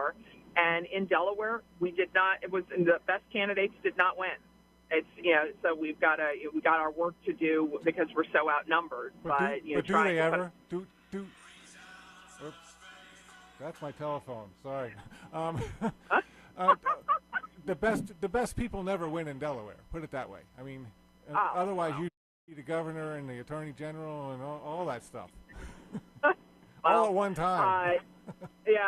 before. And in Delaware, we did not. It was the best candidates did not win. It's so we got our work to do because we're so outnumbered. But do they ever do? Oops, that's my telephone. Sorry. The best people never win in Delaware. Put it that way. I mean, otherwise you be the governor and the attorney general and all that stuff. All at one time. It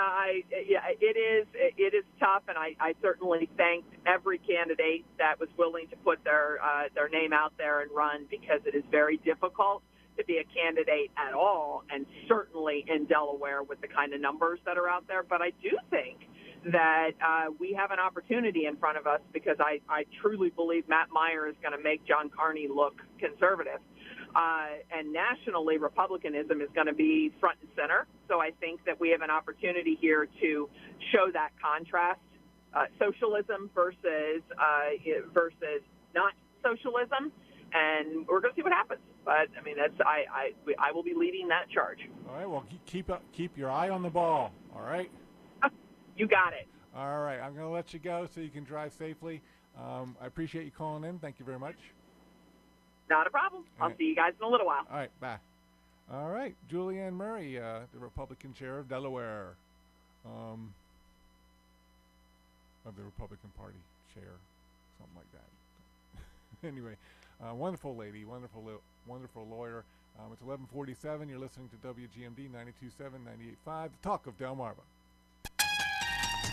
is tough, and I certainly thanked every candidate that was willing to put their name out there and run, because it is very difficult to be a candidate at all, and certainly in Delaware with the kind of numbers that are out there. But I do think that we have an opportunity in front of us, because I truly believe Matt Meyer is going to make John Carney look conservative. And nationally, Republicanism is going to be front and center. So I think that we have an opportunity here to show that contrast, socialism versus not socialism, and we're going to see what happens. But I mean, I will be leading that charge. All right. Well, keep your eye on the ball. All right. You got it. All right. I'm going to let you go so you can drive safely. I appreciate you calling in. Thank you very much. Not a problem. I'll see you guys in a little while. All right, bye. All right, Julianne Murray, the Republican chair of Delaware, of the Republican Party chair, something like that. Anyway, wonderful lady, wonderful lawyer. It's 11:47. You're listening to WGMD 92.7, 98.5, the talk of Delmarva.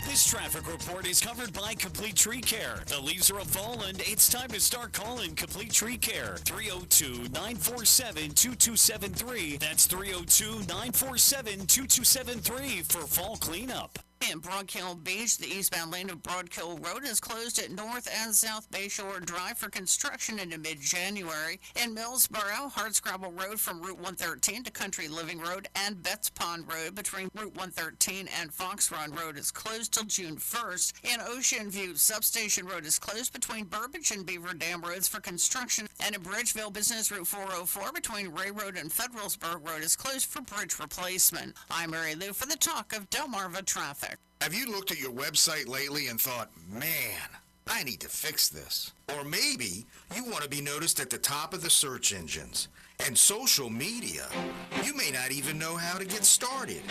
This traffic report is covered by Complete Tree Care. The leaves are fallen. It's time to start calling Complete Tree Care. 302-947-2273. That's 302-947-2273 for fall cleanup. In Broadkill Beach, the eastbound lane of Broadkill Road is closed at North and South Bayshore Drive for construction into mid-January. In Millsboro, Hardscrabble Road from Route 113 to Country Living Road and Betts Pond Road between Route 113 and Fox Run Road is closed till June 1st. In Ocean View, Substation Road is closed between Burbage and Beaver Dam Roads for construction. And in Bridgeville Business Route 404 between Ray Road and Federalsburg Road is closed for bridge replacement. I'm Mary Lou for the talk of Delmarva Traffic. Have you looked at your website lately and thought, man, I need to fix this? Or maybe you want to be noticed at the top of the search engines. And social media, you may not even know how to get started.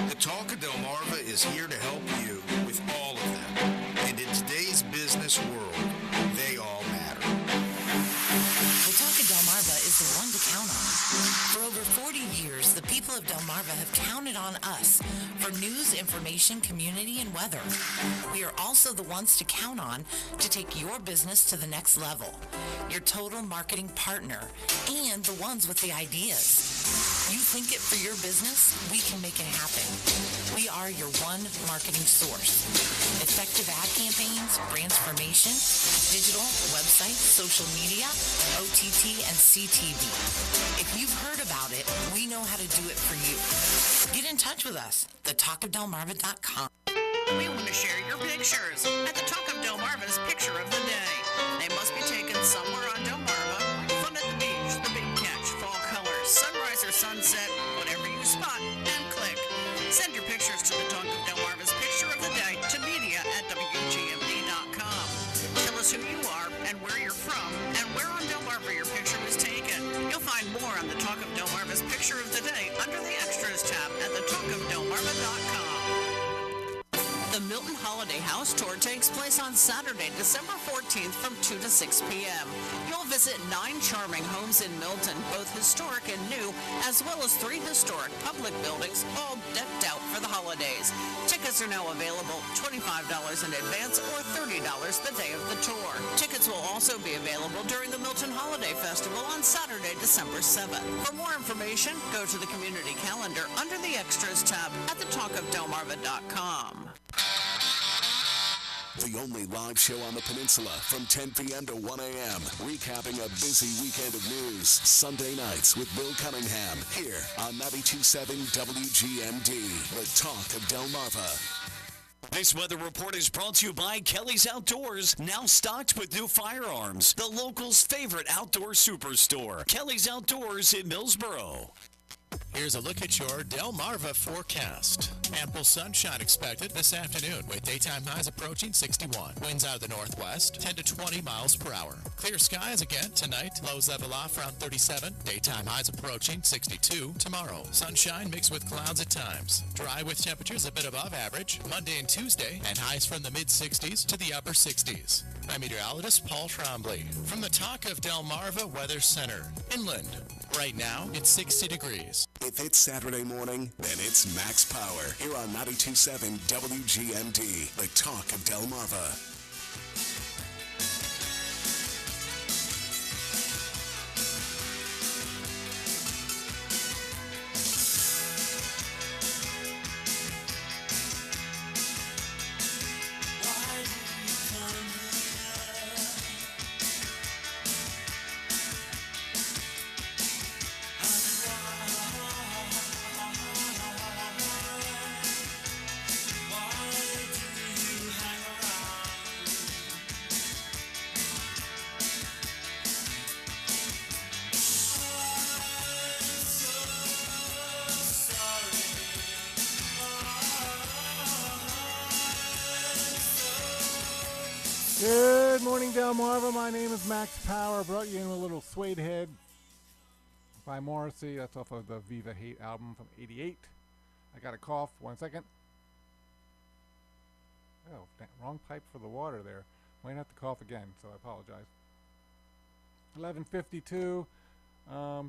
The Talk of Delmarva is here to help you with all of them. And in today's business world, they all matter. The Talk of Delmarva is the one to count on. For over 40 years, the people of Delmarva have counted on us for news, information, community, and weather. We are also the ones to count on to take your business to the next level. Your total marketing partner and the ones with the ideas. You think it for your business, we can make it happen. We are your one marketing source. Effective ad campaigns, transformation, digital, website, social media, OTT, and CTV. If you've heard about it, we know how to do it for you. Get in touch with us, thetalkofdelmarva.com. We want to share your pictures at the Talk of Delmarva's Picture of the Day. They must be taken somewhere on Delmarva. Fun at the beach, the big catch, fall colors, sunrise or sunset, whatever you spot, and click. Send your pictures to the Talk of Delmarva's Picture of the Day to media@WGMD.com. Tell us who you are and where you're from and where on Delmarva your picture was taken. You'll find more on the Talk of Delmarva's Picture of the Day under the Extras tab at thetalkofdelmarva.com. The Milton Holiday House Tour takes place on Saturday, December 14th from 2 to 6 p.m. You'll visit 9 charming homes in Milton, both historic and new, as well as 3 historic public buildings, all decked out for the holidays. Tickets are now available $25 in advance or $30 the day of the tour. Tickets will also be available during the Milton Holiday Festival on Saturday, December 7th. For more information, go to the community calendar under the Extras tab at thetalkofdelmarva.com. The only live show on the peninsula from 10 p.m. to 1 a.m. Recapping a busy weekend of news. Sunday nights with Bill Cunningham here on 92.7 WGMD. The Talk of Delmarva. This weather report is brought to you by Kelly's Outdoors, now stocked with new firearms. The locals' favorite outdoor superstore. Kelly's Outdoors in Millsboro. Here's a look at your Delmarva forecast. Ample sunshine expected this afternoon with daytime highs approaching 61. Winds out of the northwest, 10 to 20 miles per hour. Clear skies again tonight. Lows level off around 37. Daytime highs approaching 62 tomorrow. Sunshine mixed with clouds at times. Dry with temperatures a bit above average Monday and Tuesday, and highs from the mid-60s to the upper 60s. I'm meteorologist Paul Trombley from the Talk of Delmarva Weather Center. Inland. Right now, it's 60 degrees. If it's Saturday morning, then it's Max Power here on 92.7 WGMD, the Talk of Delmarva. Good morning, Delmarva. My name is Max Power. Brought you in with a little Suede Head by Morrissey. That's off of the Viva Hate album from '88. I got a cough. 1 second. Oh, wrong pipe for the water there. Might have to cough again, so I apologize. 11:52. Now, oh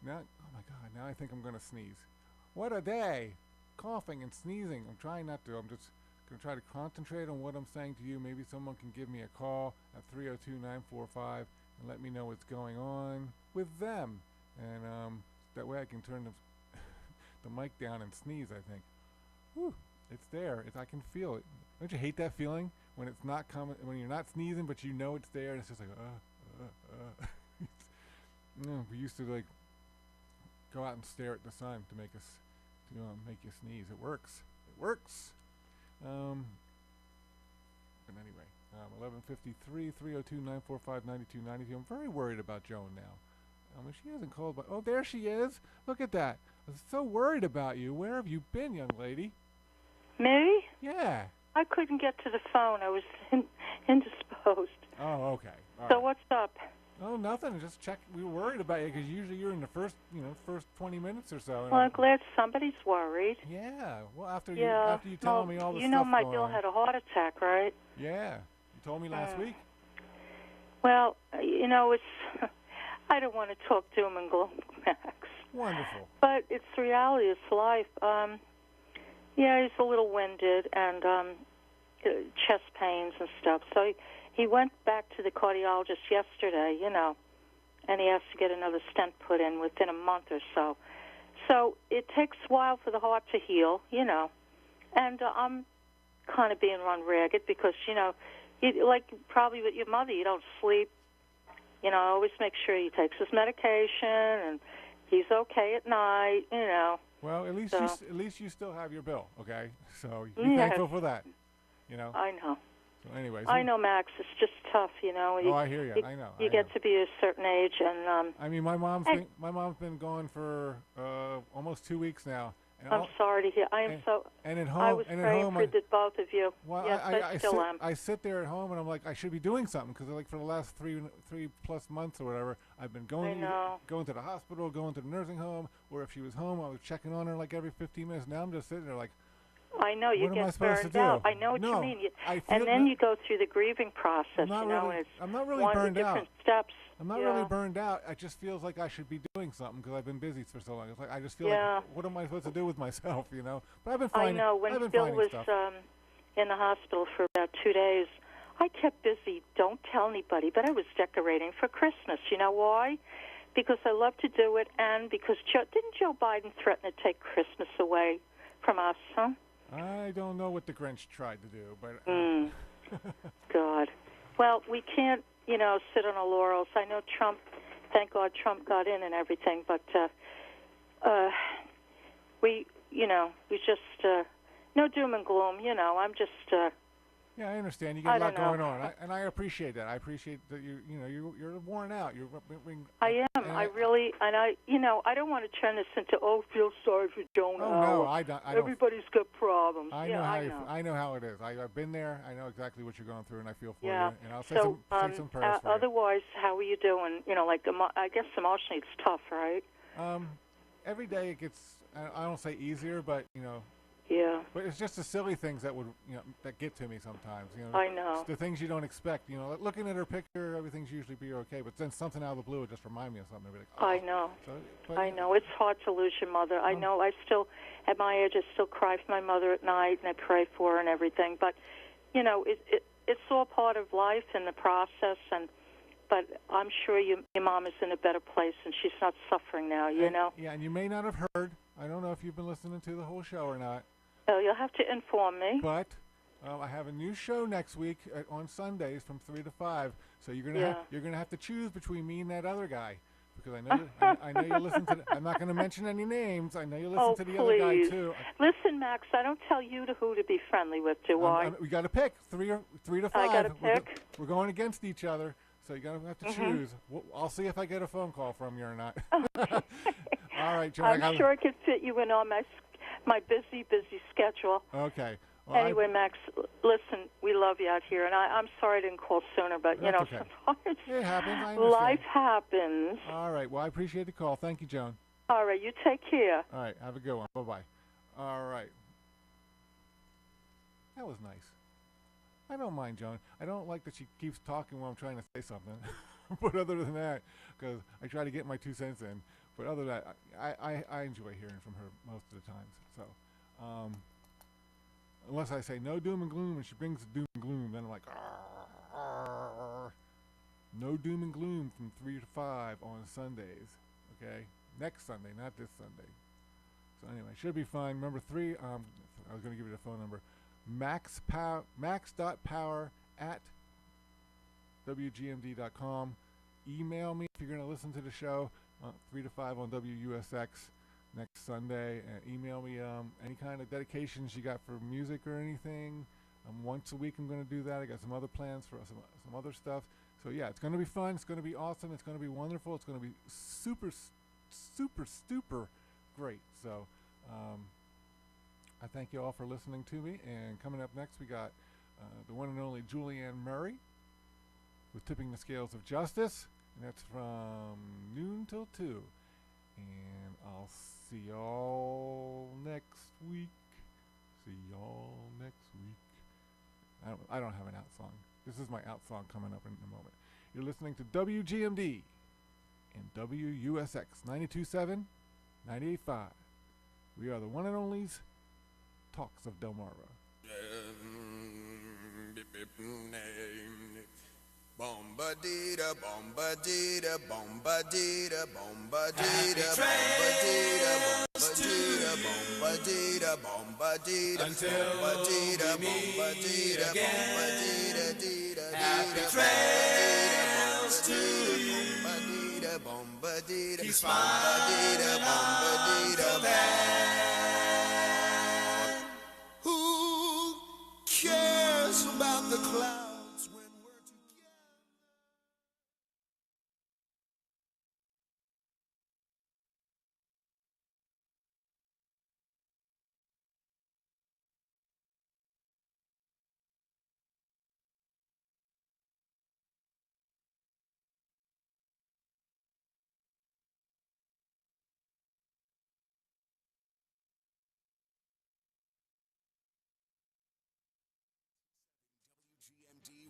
my God! Now I think I'm gonna sneeze. What a day! Coughing and sneezing. I'm trying not to. I'm just going to try to concentrate on what I'm saying to you. Maybe someone can give me a call at 302-945 and let me know what's going on with them. And that way I can turn the mic down and sneeze, I think. Whew, it's there. I can feel it. Don't you hate that feeling when it's not coming, when you're not sneezing, but you know it's there, and it's just like, we used to like go out and stare at the sun to make us, make you sneeze. It works. It works. But anyway, 11:53, 302-945-9292. I'm very worried about Joan now. She hasn't called, but oh, there she is. Look at that. I was so worried about you. Where have you been, young lady? Me? Yeah. I couldn't get to the phone. I was indisposed. Oh, okay. All so right. What's up? Oh, nothing. Just check. We were worried about you because usually you're in the first 20 minutes or so. Well, I'm glad somebody's worried. Yeah. Well, after you tell me all the stuff you know, my going Bill on. had a heart attack, right? Yeah. You told me last week. Well, it's. I don't want to talk doom and gloom, Max. Wonderful. But it's the reality. It's life. Yeah, he's a little winded and chest pains and stuff. So he went back to the cardiologist yesterday, and he has to get another stent put in within a month or so. So it takes a while for the heart to heal, And I'm kind of being run ragged because, like probably with your mother, you don't sleep. Always make sure he takes his medication and he's okay at night, Well, at least you still have your bill, okay? So be Yes. thankful for that. I know. So anyways, I know, Max. It's just tough, Oh, I hear you. I know. You get to be a certain age, and I mean, my mom's been gone for almost 2 weeks now. And I'm sorry to hear. I am so. And at home, I was praying for the both of you. Well, yes, I still am. I sit there at home and I'm like, I should be doing something because like for the last three plus months or whatever, I've been going to the hospital, going to the nursing home, or if she was home, I was checking on her like every 15 minutes. Now I'm just sitting there like. I know you get burned out. I know what you mean. And then you go through the grieving process. I'm not really one burned of the different out. Steps. I'm not really burned out. It just feels like I should be doing something because I've been busy for so long. It's like I just feel like, what am I supposed to do with myself, But I've been finding. I know. When Bill was in the hospital for about 2 days, I kept busy. Don't tell anybody, but I was decorating for Christmas. You know why? Because I love to do it, and because didn't Joe Biden threaten to take Christmas away from us, huh? I don't know what the Grinch tried to do, but... God. Well, we can't, sit on our laurels. I know Trump, thank God Trump got in and everything, but we just, no doom and gloom, I'm just... Yeah, I understand. You got a lot going on, and I appreciate that. I appreciate that you're worn out. I am, I really, and I don't want to turn this into, feel sorry for Joan. Oh, no, I don't. Everybody's got problems. I know how it is. I've been there. I know exactly what you're going through, and I feel for you. And I'll say some prayers for you. Otherwise, how are you doing? I guess emotionally it's tough, right? Every day it gets, I don't say easier, but, Yeah. But it's just the silly things that that get to me sometimes. I know. It's the things you don't expect. Looking at her picture, everything's usually be okay. But then something out of the blue would just remind me of something. Like, I know. I know. It's hard to lose your mother. I know. I still, at my age, I still cry for my mother at night, and I pray for her and everything. But, it's all part of life and the process. But I'm sure your mom is in a better place, and she's not suffering now. Yeah, and you may not have heard. I don't know if you've been listening to the whole show or not. Oh, you'll have to inform me. But I have a new show next week on Sundays from 3 to 5. So you're gonna have to choose between me and that other guy, because I know you listen to. I'm not going to mention any names. I know you listen to the other guy too. Listen, Max, I don't tell you who to be friendly with, do I? We got to pick 3 to 5. I got to pick. We're going against each other, so you're gonna have to choose. I'll see if I get a phone call from you or not. All right, Joe. I'm sure I could fit you in on my busy schedule. Okay. Well, anyway, Max, listen, we love you out here, and I'm sorry I didn't call sooner, but, okay. sometimes it happens. life happens. All right. Well, I appreciate the call. Thank you, Joan. All right. You take care. All right. Have a good one. Bye-bye. All right. That was nice. I don't mind Joan. I don't like that she keeps talking while I'm trying to say something. But other than that, because I try to get my 2 cents in, but other than that, I enjoy hearing from her most of the times. So, unless I say no doom and gloom and she brings the doom and gloom, then I'm like, arr, arr. No doom and gloom from 3 to 5 on Sundays. Okay? Next Sunday, not this Sunday. So anyway, should be fine. Remember 3, I was going to give you the phone number. max.power@wgmd.com. Email me if you're going to listen to the show 3 to 5 on WUSX next Sunday. Email me any kind of dedications you got for music or anything. Once a week I'm going to do that. I got some other plans for some other stuff. So yeah, it's going to be fun. It's going to be awesome. It's going to be wonderful. It's going to be super great. So I thank you all for listening to me. And coming up next, we got the one and only Julianne Murray with Tipping the Scales of Justice. And that's from noon till 2. And I'll see y'all next week. I don't have an out song. This is my out song coming up in a moment. You're listening to WGMD and WUSX 92.7, 98.5. We are the one and onlys, Talks of Delmarva. Bombadita, bombadita, bombadita, bombadita, bombadita, bombadita, bombadita, bombadita, until bombadita, we meet bombadita, again. bombadita, Happy trails to you. bombadita, bombadita, Keep smiling bombadita, then. Who cares about the clouds?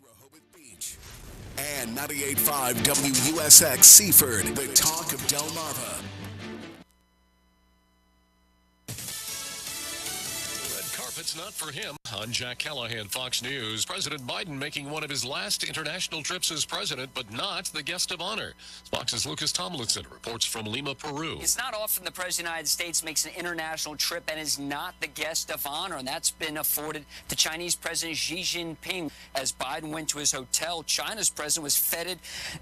Rehoboth Beach. And 98.5 WUSX Seaford, the talk of Delmarva. It's not for him. I'm Jack Callahan, Fox News. President Biden making one of his last international trips as president, but not the guest of honor. Fox's Lucas Tomlinson reports from Lima, Peru. It's not often the President of the United States makes an international trip and is not the guest of honor, and that's been afforded to Chinese President Xi Jinping. As Biden went to his hotel, China's president was feted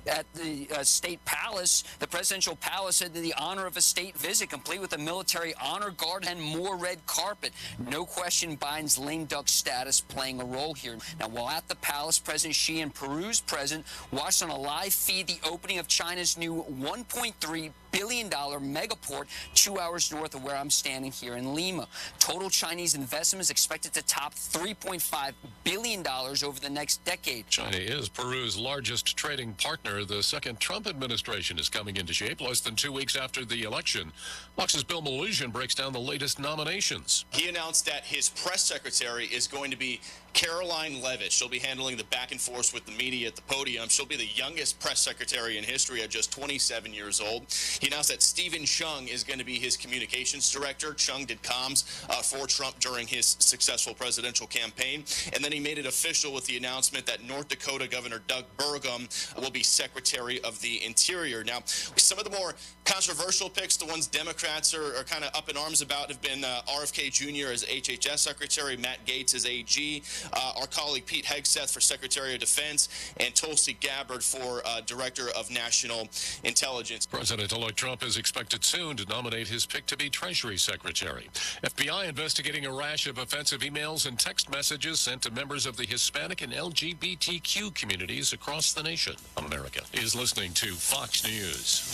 at the State Palace, the presidential palace, in the honor of a state visit, complete with a military honor guard and more red carpet. No question President Biden's lame duck status playing a role here. Now, while at the palace, President Xi and Peru's president watched on a live feed the opening of China's new $1.3 billion megaport 2 hours north of where I'm standing here in Lima. Total Chinese investment is expected to top $3.5 billion over the next decade. China is Peru's largest trading partner. The second Trump administration is coming into shape less than 2 weeks after the election. Fox's Bill Malusian breaks down the latest nominations. He announced that his press secretary is going to be Caroline Levitt. She'll be handling the back and forth with the media at the podium. She'll be the youngest press secretary in history at just 27 years old. He announced that Stephen Chung is going to be his communications director. Chung did comms for Trump during his successful presidential campaign. And then he made it official with the announcement that North Dakota Governor Doug Burgum will be Secretary of the Interior. Now, some of the more controversial picks, the ones Democrats are kind of up in arms about, have been RFK Jr. as HHS Secretary, Matt Gaetz as AG, our colleague Pete Hegseth for Secretary of Defense, and Tulsi Gabbard for Director of National Intelligence. President-elect Trump is expected soon to nominate his pick to be Treasury Secretary. FBI investigating a rash of offensive emails and text messages sent to members of the Hispanic and LGBTQ communities across the nation. America is listening to Fox News.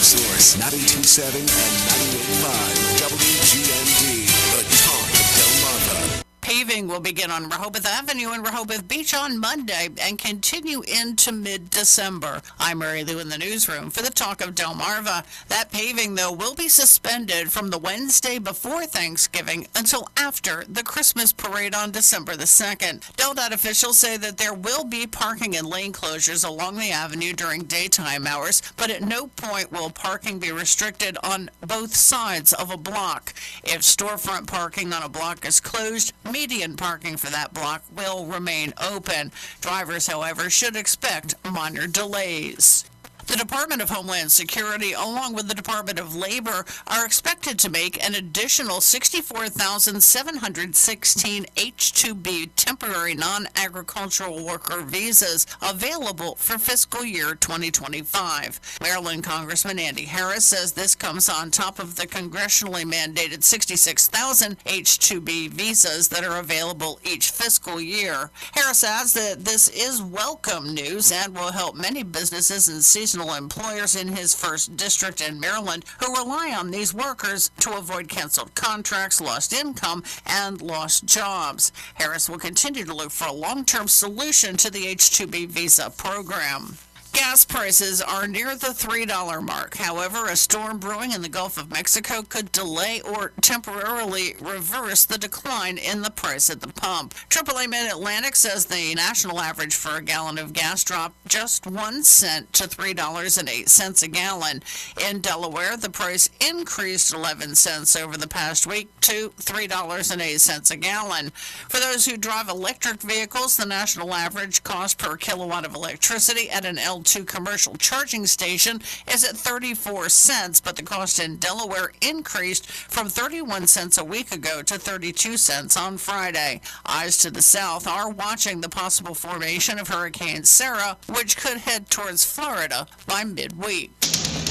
Source 92.7 and 98.5 WGMD, the talk of Delmarva. Paving will begin on Rehoboth Avenue and Rehoboth Beach on Monday and continue into mid-December. I'm Mary Lou in the newsroom for the Talk of Delmarva. That paving, though, will be suspended from the Wednesday before Thanksgiving until after the Christmas parade on December the 2nd. DelDOT officials say that there will be parking and lane closures along the avenue during daytime hours, but at no point will parking be restricted on both sides of a block. If storefront parking on a block is closed, median parking for that block will remain open. Drivers, however, should expect minor delays. The Department of Homeland Security, along with the Department of Labor, are expected to make an additional 64,716 H-2B temporary non-agricultural worker visas available for fiscal year 2025. Maryland Congressman Andy Harris says this comes on top of the congressionally mandated 66,000 H-2B visas that are available each fiscal year. Harris adds that this is welcome news and will help many businesses and seasonal employers in his first district in Maryland who rely on these workers to avoid canceled contracts, lost income, and lost jobs. Harris will continue to look for a long-term solution to the H-2B visa program. Gas prices are near the $3 mark. However, a storm brewing in the Gulf of Mexico could delay or temporarily reverse the decline in the price at the pump. AAA Mid-Atlantic says the national average for a gallon of gas dropped just 1 cent to $3.08 a gallon. In Delaware, the price increased 11 cents over the past week to $3.08 a gallon. For those who drive electric vehicles, the national average cost per kilowatt of electricity at an L2 commercial charging station is at 34 cents, but the cost in Delaware increased from 31 cents a week ago to 32 cents on Friday. Eyes to the south are watching the possible formation of Hurricane Sarah, which could head towards Florida by midweek.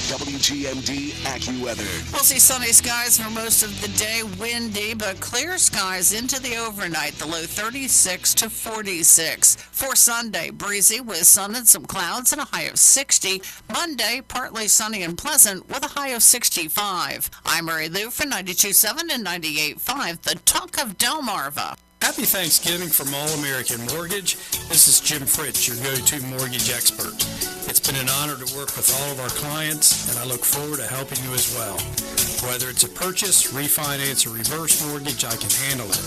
WGMD AccuWeather. We'll see sunny skies for most of the day, windy, but clear skies into the overnight, the low 36 to 46. For Sunday, breezy with sun and some clouds and a high of 60. Monday, partly sunny and pleasant with a high of 65. I'm Mary Lou for 92.7 and 98.5, the Talk of Delmarva. Happy Thanksgiving from All-American Mortgage. This is Jim Fritz, your go-to mortgage expert. It's been an honor to work with all of our clients, and I look forward to helping you as well. Whether it's a purchase, refinance, or reverse mortgage, I can handle it.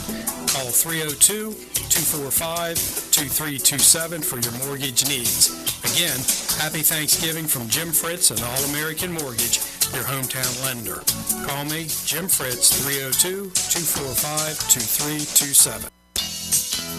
Call 302-245-2327 for your mortgage needs. Again, happy Thanksgiving from Jim Fritz and All-American Mortgage, your hometown lender. Call me, Jim Fritz, 302-245-2327.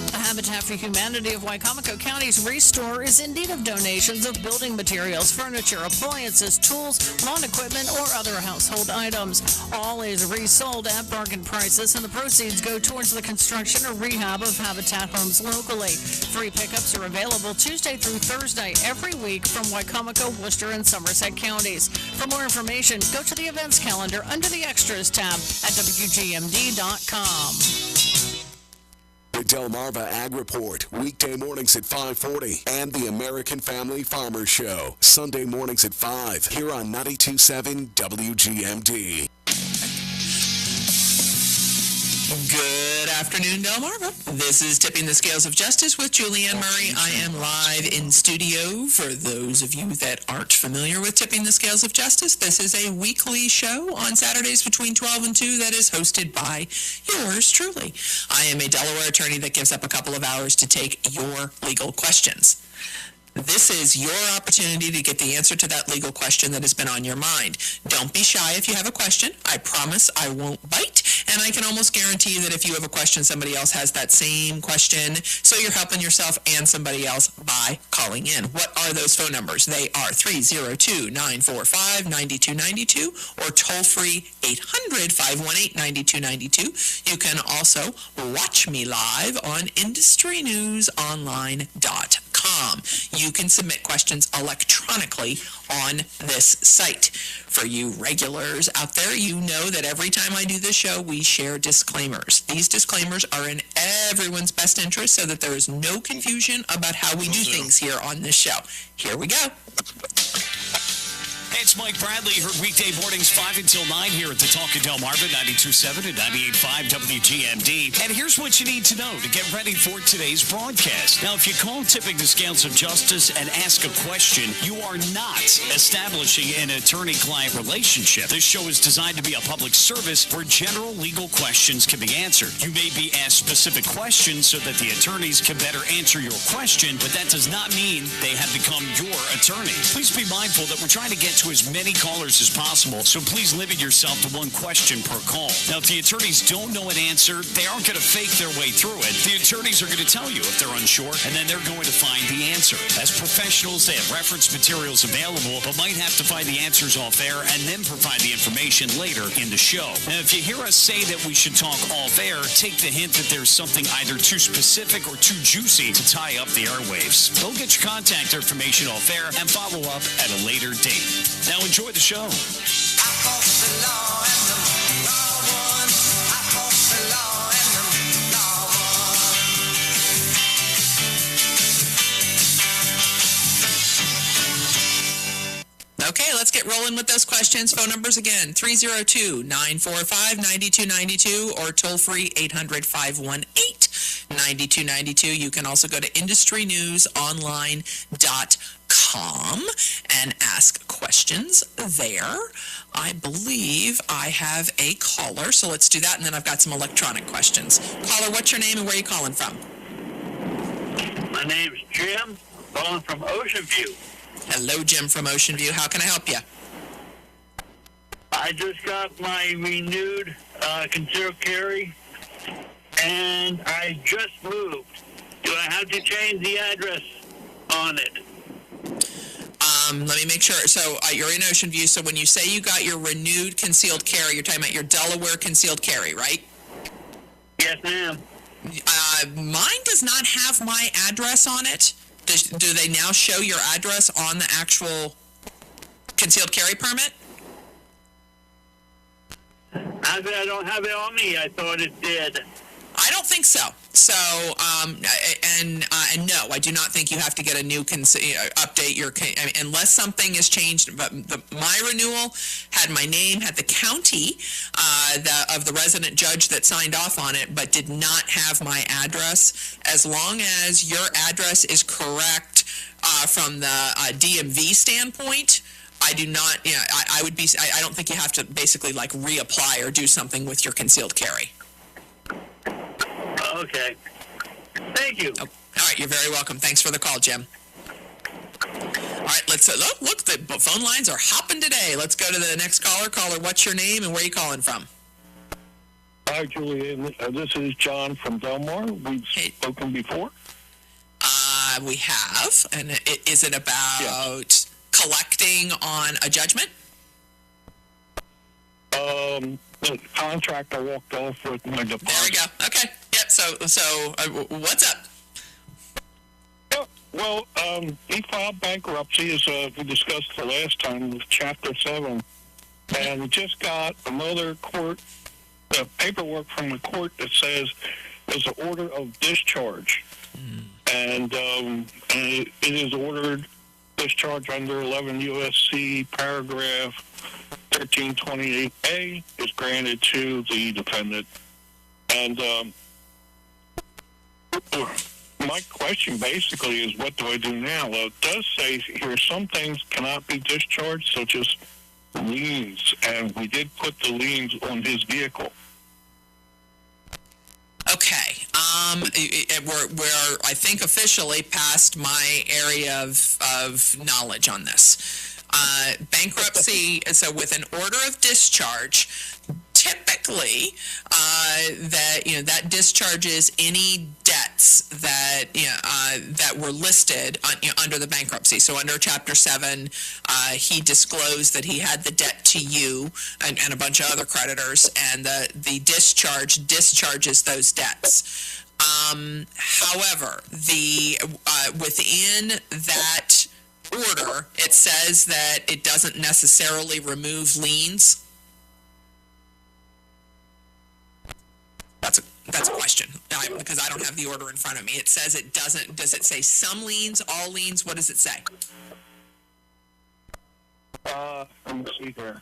The Habitat for Humanity of Wicomico County's Restore is in need of donations of building materials, furniture, appliances, tools, lawn equipment, or other household items. All is resold at bargain prices, and the proceeds go towards the construction or rehab of Habitat homes locally. Free pickups are available Tuesday through Thursday every week from Wicomico, Worcester, and Somerset counties. For more information, go to the events calendar under the Extras tab at WGMD.com. The Delmarva Ag Report, weekday mornings at 5:40, and the American Family Farmer Show, Sunday mornings at 5, here on 92.7 WGMD. Good afternoon, Delmarva. This is Tipping the Scales of Justice with Julianne Murray. I am live in studio. For those of you that aren't familiar with Tipping the Scales of Justice, this is a weekly show on Saturdays between 12 and 2 that is hosted by yours truly. I am a Delaware attorney that gives up a couple of hours to take your legal questions. This is your opportunity to get the answer to that legal question that has been on your mind. Don't be shy if you have a question. I promise I won't bite, and I can almost guarantee you that if you have a question, somebody else has that same question, so you're helping yourself and somebody else by calling in. What are those phone numbers? They are 302-945-9292 or toll-free 800-518-9292. You can also watch me live on IndustryNewsOnline.com. You can submit questions electronically on this site. For you regulars out there, you know that every time I do this show, we share disclaimers. These disclaimers are in everyone's best interest so that there is no confusion about how we do things here on this show. Here we go. It's Mike Bradley, heard weekday mornings 5 until 9 here at the Talk of Delmarva, 92.7 and 98.5 WGMD. And here's what you need to know to get ready for today's broadcast. Now, if you call Tipping the Scales of Justice and ask a question, you are not establishing an attorney-client relationship. This show is designed to be a public service where general legal questions can be answered. You may be asked specific questions so that the attorneys can better answer your question, but that does not mean they have become your attorney. Please be mindful that we're trying to get to as many callers as possible, so please limit yourself to one question per call. Now, if the attorneys don't know an answer, they aren't going to fake their way through it. The attorneys are going to tell you if they're unsure, and then they're going to find the answer. As professionals, they have reference materials available, but might have to find the answers off air and then provide the information later in the show. Now, if you hear us say that we should talk off air, take the hint that there's something either too specific or too juicy to tie up the airwaves. They'll get your contact information off air and follow up at a later date. Now enjoy the show. Okay, let's get rolling with those questions. Phone numbers again, 302-945-9292 or toll-free 800-518-9292. You can also go to IndustryNewsOnline.com and ask questions there. I believe I have a caller, so let's do that, and then I've got some electronic questions. Caller, what's your name and where are you calling from? My name's Jim, calling from Ocean View. Hello, Jim from Ocean View. How can I help you? I just got my renewed concealed carry, and I just moved. Do I have to change the address on it? Let me make sure. So you're in Ocean View. So when you say you got your renewed concealed carry, you're talking about your Delaware concealed carry, right? Yes, ma'am. Mine does not have my address on it. Do they now show your address on the actual concealed carry permit? I don't have it on me. I thought it did. I don't think so. So, and no, I do not think you have to get a new update your unless something is changed. But my renewal had my name, had the county of the resident judge that signed off on it, but did not have my address. As long as your address is correct from the DMV standpoint, I do not. I would be. I don't think you have to basically like reapply or do something with your concealed carry. Okay. Thank you. Oh, all right, you're very welcome. Thanks for the call, Jim. All right, let's look. The phone lines are hopping today. Let's go to the next caller. Caller, what's your name and where are you calling from? Hi, Julian. This is John from Delmar. We've spoken before. We have. And is it about collecting on a judgment? The contract I walked off with my deposit. There we go. Okay. Yep. So what's up? Well, he filed bankruptcy, as we discussed the last time, with Chapter 7. And we just got another paperwork from the court that says there's an order of discharge. And it is ordered discharge under 11 U.S.C. paragraph 1328A is granted to the defendant. And my question basically is, what do I do now? Well, it does say here some things cannot be discharged, such as liens, and we did put the liens on his vehicle. Okay. We're I think officially past my area of knowledge on this. Bankruptcy, so with an order of discharge, typically that discharges any debts that that were listed under the bankruptcy. So under Chapter 7, he disclosed that he had the debt to you and a bunch of other creditors, and the discharge discharges those debts. However, within that order, it says that it doesn't necessarily remove liens. That's a question, because I don't have the order in front of me. It says it doesn't. Does it say some liens, all liens? What does it say? Let me see here.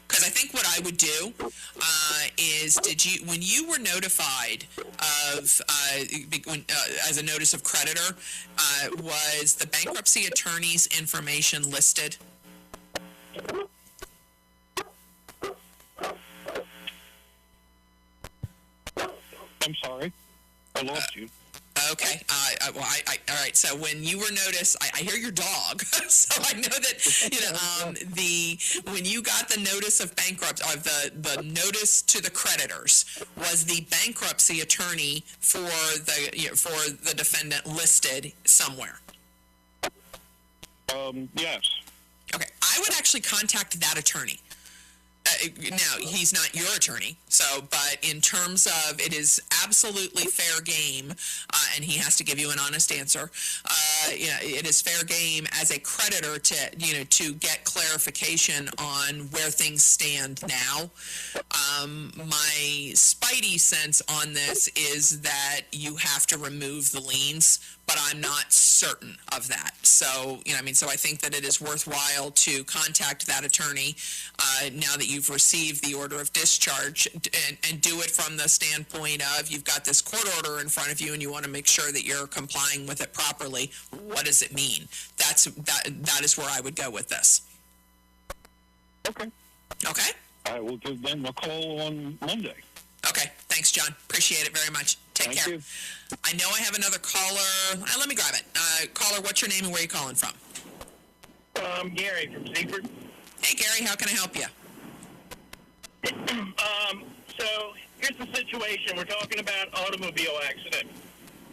Because I think what I would do is, when you were notified of as a notice of creditor, was the bankruptcy attorney's information listed? I'm sorry, I lost you. Okay. All right. So when you were noticed, I hear your dog, so I know that when you got the notice of bankruptcy, or the notice to the creditors, was the bankruptcy attorney for the defendant listed somewhere? Yes. Okay. I would actually contact that attorney. Now, he's not your attorney, but in terms of, it is absolutely fair game, and he has to give you an honest answer. It is fair game as a creditor to get clarification on where things stand now. My spidey sense on this is that you have to remove the liens, but I'm not certain of that. So, so I think that it is worthwhile to contact that attorney now that you've received the order of discharge, and do it from the standpoint of, you've got this court order in front of you and you want to make sure that you're complying with it properly. What does it mean? That is where I would go with this. Okay. Okay? I will give them a call on Monday. Okay. Thanks, John. Appreciate it very much. Take care. You. I know I have another caller. Let me grab it. Caller, what's your name and where are you calling from? Gary from Seaford. Hey, Gary. How can I help you? So here's the situation. We're talking about automobile accident.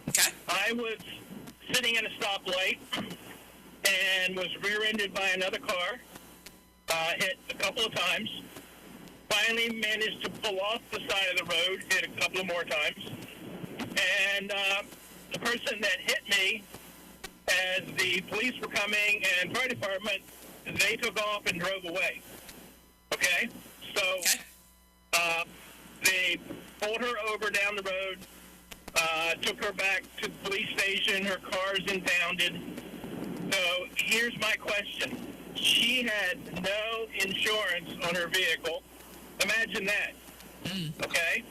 Okay. I was sitting at a stoplight and was rear-ended by another car. Hit a couple of times. Finally managed to pull off the side of the road, hit a couple of more times. And the person that hit me, as the police were coming and fire department, they took off and drove away. Okay? So they pulled her over down the road, took her back to the police station. Her car's impounded. So here's my question. She had no insurance on her vehicle. Imagine that. Okay?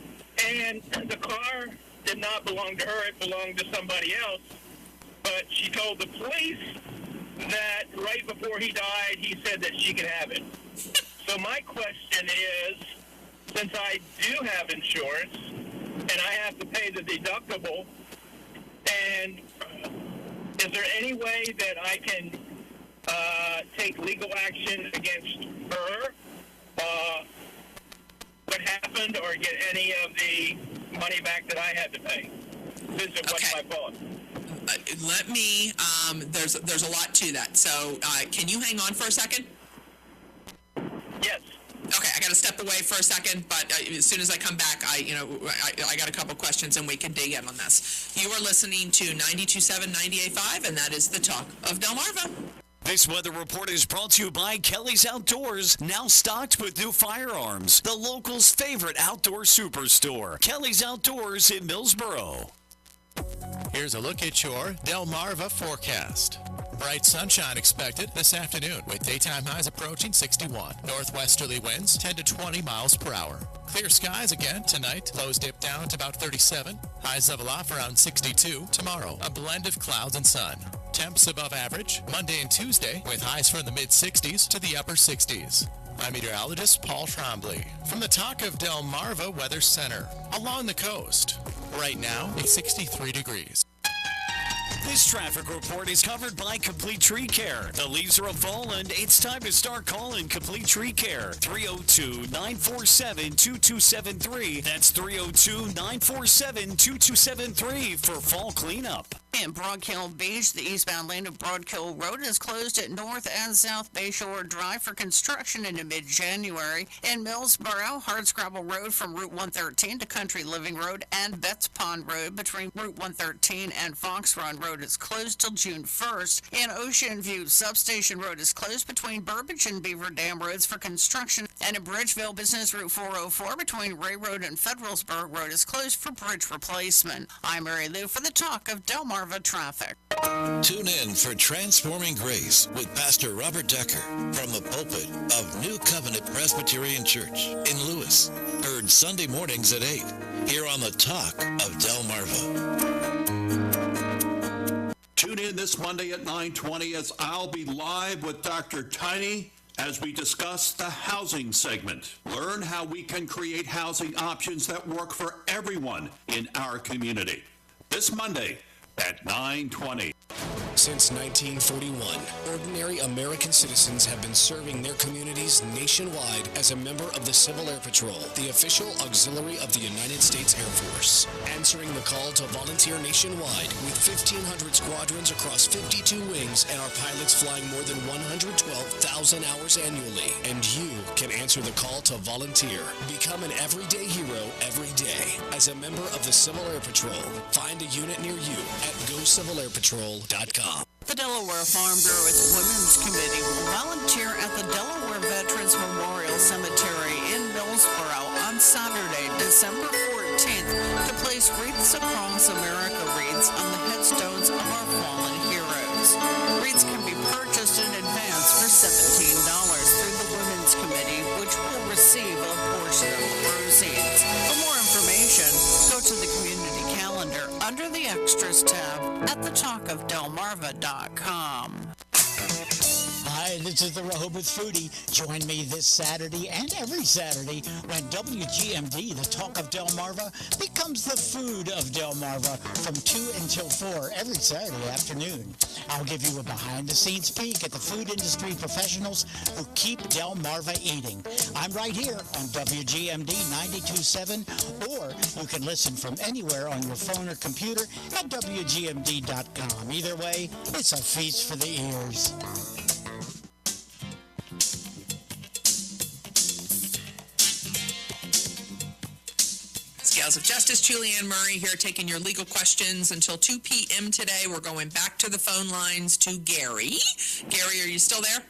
And the car did not belong to her. It belonged to somebody else. But she told the police that right before he died, he said that she could have it. So my question is, since I do have insurance and I have to pay the deductible, and is there any way that I can take legal action against her refund or get any of the money back that I had to pay. Visit what's my fault. Let me, there's a lot to that. So can you hang on for a second? Yes. Okay, I got to step away for a second, but as soon as I come back, I got a couple questions and we can dig in on this. You are listening to 92.7, 98.5, and that is the Talk of Delmarva. This weather report is brought to you by Kelly's Outdoors, now stocked with new firearms. The locals' favorite outdoor superstore, Kelly's Outdoors in Millsboro. Here's a look at your Delmarva forecast. Bright sunshine expected this afternoon with daytime highs approaching 61. Northwesterly winds 10 to 20 miles per hour. Clear skies again tonight. Lows dip down to about 37. Highs level off around 62 tomorrow. A blend of clouds and sun. Temps above average Monday and Tuesday with highs from the mid-60s to the upper 60s. I'm meteorologist Paul Trombley from the Talk of Delmarva Weather Center along the coast. Right now, it's 63 degrees. This traffic report is covered by Complete Tree Care. The leaves are fallen. It's time to start calling Complete Tree Care. 302-947-2273. That's 302-947-2273 for fall cleanup. In Broadkill Beach, the eastbound lane of Broadkill Road is closed at North and South Bayshore Drive for construction into mid-January. In Millsboro, Hardscrabble Road from Route 113 to Country Living Road and Betts Pond Road between Route 113 and Fox Run Road is closed till June 1st. In Ocean View, Substation Road is closed between Burbage and Beaver Dam Roads for construction. And in Bridgeville, Business Route 404 between Ray Road and Federalsburg Road is closed for bridge replacement. I'm Mary Lou for the Talk of Delmarva Traffic. Tune in for Transforming Grace with Pastor Robert Decker from the pulpit of New Covenant Presbyterian Church in Lewis. Heard Sunday mornings at 8 here on the Talk of Delmarva. Tune in this Monday at 9:20 as I'll be live with Dr. Tiny as we discuss the housing segment. Learn how we can create housing options that work for everyone in our community. This Monday at 9:20. Since 1941, ordinary American citizens have been serving their communities nationwide as a member of the Civil Air Patrol, the official auxiliary of the United States Air Force. Answering the call to volunteer nationwide with 1,500 squadrons across 52 wings and our pilots flying more than 112,000 hours annually. And you can answer the call to volunteer. Become an everyday hero every day as a member of the Civil Air Patrol. Find a unit near you at GoCivilAirPatrol.com. The Delaware Farm Bureau's Women's Committee will volunteer at the Delaware Veterans Memorial Cemetery in Millsboro on Saturday, December 14th, to place wreaths across America wreaths on the headstones of our fallen heroes. Wreaths can be purchased in advance for $17 through the Women's Committee, which will receive a portion of the proceeds. For more information, go to the community calendar under the Extras tab at thetalkofdelmarva.com. Hi, this is the Rehoboth Foodie. Join me this Saturday and every Saturday when WGMD, the Talk of Delmarva, becomes the food of Delmarva from 2 until 4 every Saturday afternoon. I'll give you a behind-the-scenes peek at the food industry professionals who keep Delmarva eating. I'm right here on WGMD 92.7, or you can listen from anywhere on your phone or computer at WGMD.com. Either way, it's a feast for the ears. Scales of Justice, Julianne Murray here taking your legal questions until 2 p.m. today. We're going back to the phone lines to Gary. Gary, are you still there?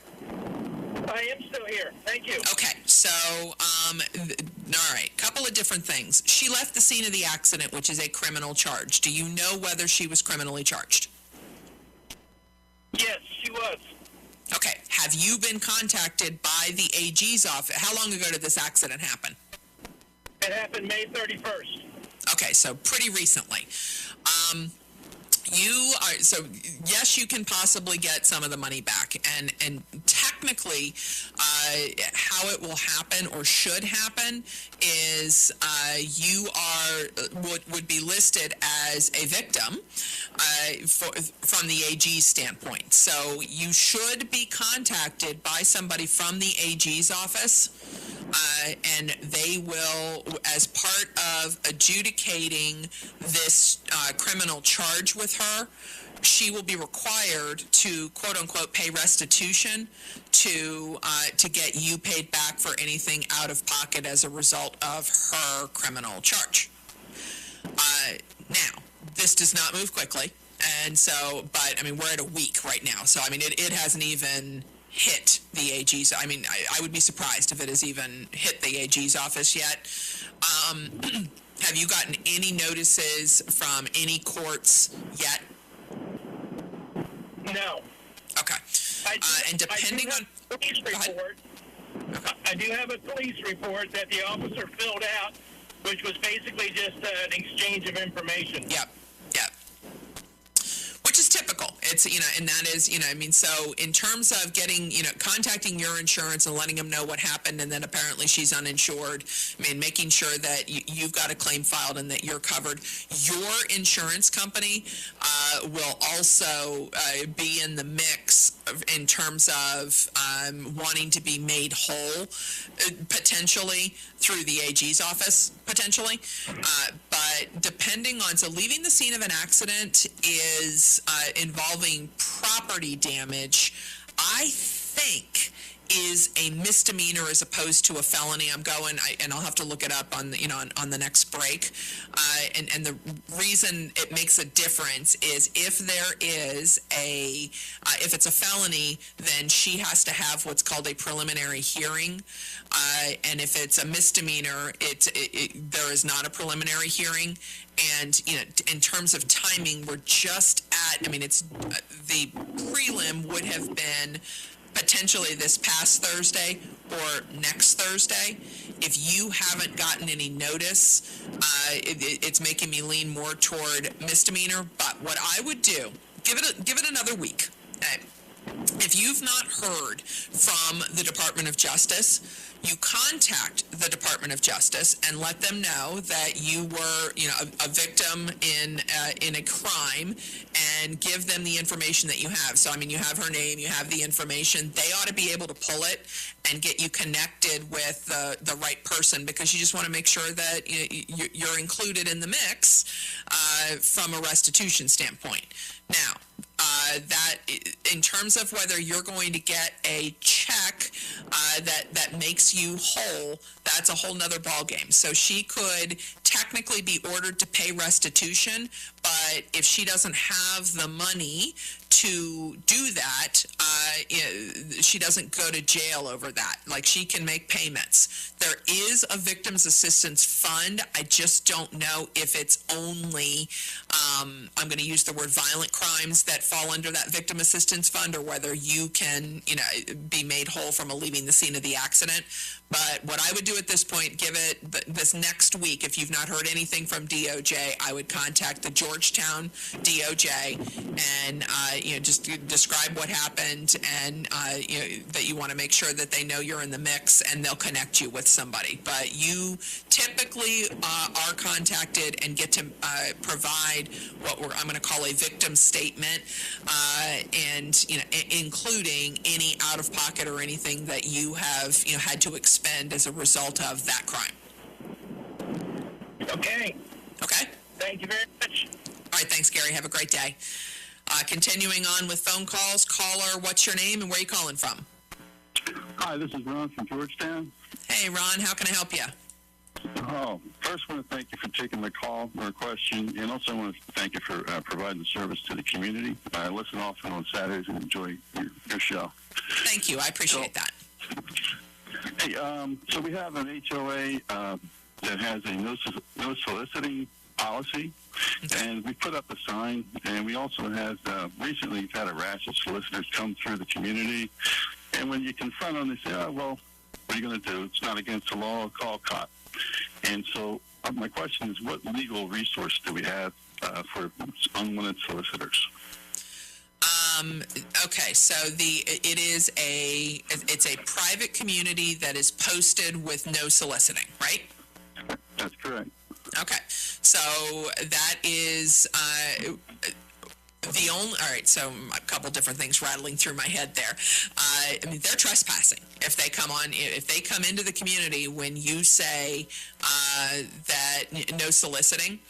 I am still here. Thank you. Okay, so, all right, couple of different things. She left the scene of the accident, which is a criminal charge. Do you know whether she was criminally charged? Yes, she was. Okay, have you been contacted by the AG's office? How long ago did this accident happen? It happened May 31st. Okay, so pretty recently. Yes, you can possibly get some of the money back, and technically, how it will happen or should happen is you would be listed as a victim from the AG's standpoint. So you should be contacted by somebody from the AG's office and they will, as part of adjudicating this criminal charge with her, she will be required to, quote unquote, pay restitution to get you paid back for anything out of pocket as a result of her criminal charge. Now, this does not move quickly, and so, but I mean, we're at a week right now, so I mean, it hasn't even hit the AG's. I mean, I would be surprised if it has even hit the AG's office yet. Have you gotten any notices from any courts yet? No. Okay. And depending on police report, I do have a police report that the officer filled out, which was basically just an exchange of information. Yep. Which is typical. It's, and that is, I mean, so in terms of getting, contacting your insurance and letting them know what happened, and then apparently she's uninsured, I mean, making sure that you've got a claim filed and that you're covered. Your insurance company will also be in the mix in terms of wanting to be made whole, potentially through the AG's office, potentially. But depending on, so leaving the scene of an accident is involving property damage, I think is a misdemeanor as opposed to a felony. I'm going, and I'll have to look it up on the, on the next break. And the reason it makes a difference is if there is if it's a felony, then she has to have what's called a preliminary hearing. And if it's a misdemeanor, there is not a preliminary hearing. And, in terms of timing, we're just at, I mean, it's the prelim would have been potentially this past Thursday or next Thursday. If you haven't gotten any notice, it's making me lean more toward misdemeanor. But what I would do, give it another week. If you've not heard from the Department of Justice, you contact the Department of Justice and let them know that you were, a victim in a crime, and give them the information that you have. So, I mean, you have her name, you have the information. They ought to be able to pull it and get you connected with the right person, because you just want to make sure that you're included in the mix from a restitution standpoint. Now, that in terms of whether you're going to get a check that makes you whole, that's a whole nother ballgame. So she could technically be ordered to pay restitution, but if she doesn't have the money to do that, she doesn't go to jail over that. Like, she can make payments. There is a victims assistance fund. I just don't know if it's only, I'm going to use the word violent crimes that fall under that victim assistance fund, or whether you can, be made whole from leaving the scene of the accident. But what I would do at this point, give it this next week, if you've not heard anything from DOJ, I would contact the Georgetown DOJ and, just describe what happened, and, that you want to make sure that they know you're in the mix, and they'll connect you with somebody. But you typically are contacted and get to provide what I'm going to call a victim statement, and, including any out-of-pocket or anything that you have, had to expend as a result of that crime. Okay. Thank you very much. All right, thanks, Gary. Have a great day. Continuing on with phone calls. Caller, what's your name and where are you calling from? Hi, this is Ron from Georgetown. Hey, Ron, how can I help you? Oh, first I want to thank you for taking my call or question, and also I want to thank you for providing the service to the community. I listen often on Saturdays and enjoy your show. Thank you. I appreciate that. Hey, so we have an HOA that has a no soliciting policy, and we put up a sign, and we also have recently had a rash of solicitors come through the community, and when you confront them, they say, oh, well, what are you going to do? It's not against the law, call COP. And so my question is, what legal resource do we have for unwanted solicitors? Okay, so it's a private community that is posted with no soliciting, right? That's correct. Okay, so that is All right, so a couple different things rattling through my head there. I mean, they're trespassing if they come into the community when you say that no soliciting.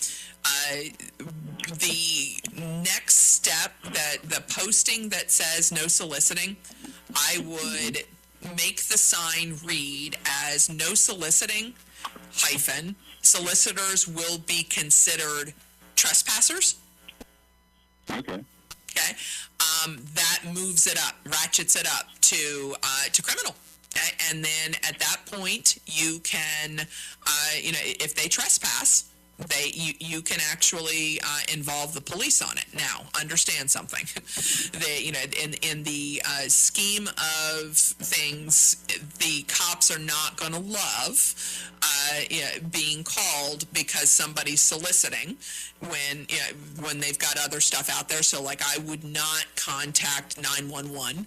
The next step, that the posting that says no soliciting, I would make the sign read as no soliciting - solicitors will be considered trespassers. Okay. Okay. That moves it up, ratchets it up to criminal. Okay? And then at that point, you can, if they trespass, you can actually involve the police on it. Now, understand something. In the scheme of things, the cops are not going to love being called because somebody's soliciting when they've got other stuff out there. So, like, I would not contact 911,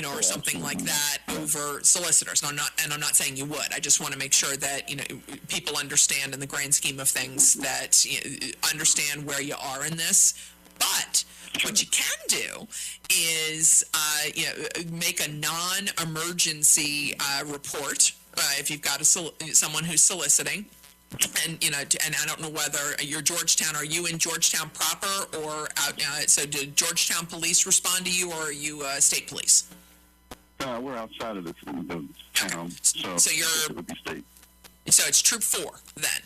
or something like that over solicitors. And I'm not saying you would. I just want to make sure that people understand in the grand scheme of things that understand where you are in this. But what you can do is make a non-emergency report if you've got someone who's soliciting. And and I don't know whether you're Georgetown. Are you in Georgetown proper or out? So did Georgetown police respond to you, or are you state police? We're outside of the town, so you're. It would be state. So it's Troop 4 then,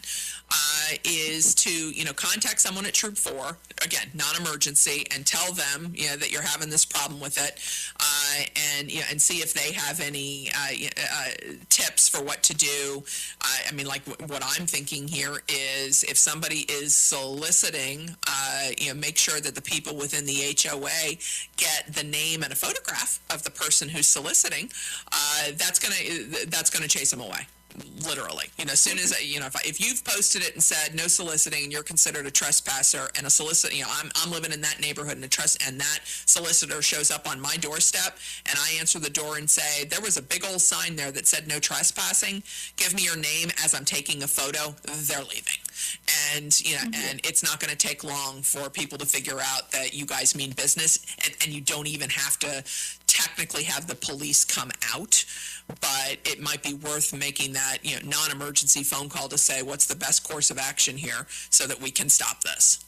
is to, contact someone at Troop 4, again, non-emergency, and tell them, that you're having this problem with it, and see if they have any tips for what to do. What I'm thinking here is if somebody is soliciting, make sure that the people within the HOA get the name and a photograph of the person who's soliciting. That's gonna chase them away. Literally, as soon as if you've posted it and said no soliciting, and you're considered a trespasser, and a solicitor, I'm living in that neighborhood, and that solicitor shows up on my doorstep, and I answer the door and say there was a big old sign there that said no trespassing. Give me your name as I'm taking a photo. They're leaving, and and it's not going to take long for people to figure out that you guys mean business, and you don't even have to technically have the police come out, but it might be worth making that non-emergency phone call to say what's the best course of action here so that we can stop this.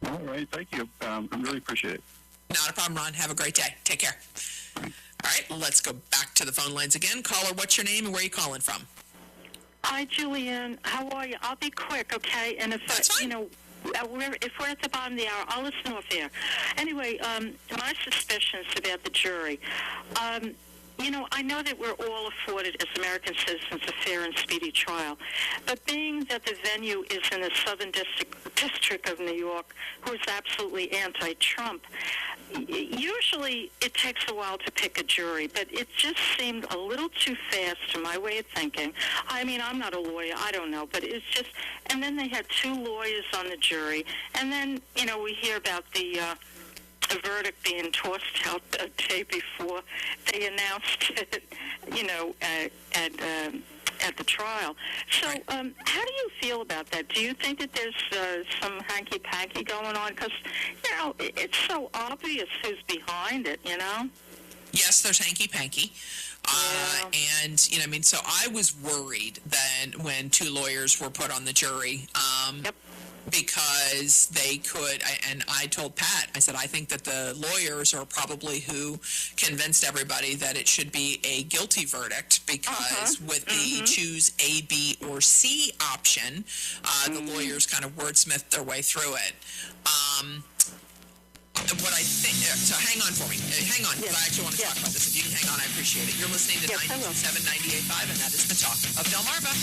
All right, thank you. I really appreciate it. Not a problem, Ron. Have a great day. Take care. All right, let's go back to the phone lines again. Caller, what's your name and where are you calling from? Hi, Julianne. How are you? I'll be quick, okay? And if if we're at the bottom of the hour, I'll listen off air. Anyway, my suspicions about the jury. I know that we're all afforded as American citizens a fair and speedy trial, but being that the venue is in the Southern District of New York, who is absolutely anti-Trump, usually it takes a while to pick a jury, but it just seemed a little too fast to my way of thinking. I mean, I'm not a lawyer, I don't know, but it's just, and then they had 2 lawyers on the jury, and then, we hear about the verdict being tossed out a day before they announced it, at the trial. So how do you feel about that? Do you think that there's some hanky-panky going on? Because, it's so obvious who's behind it, Yes, there's hanky-panky. And, so I was worried then when 2 lawyers were put on the jury. Because they could, and I told Pat, I said, I think that the lawyers are probably who convinced everybody that it should be a guilty verdict, because with the choose A, B, or C option, the lawyers kind of wordsmithed their way through it. What I think, so hang on for me. Hang on, because I actually want to talk about this. If you can hang on, I appreciate it. You're listening to 97.98.5, and that is the talk of Delmarva.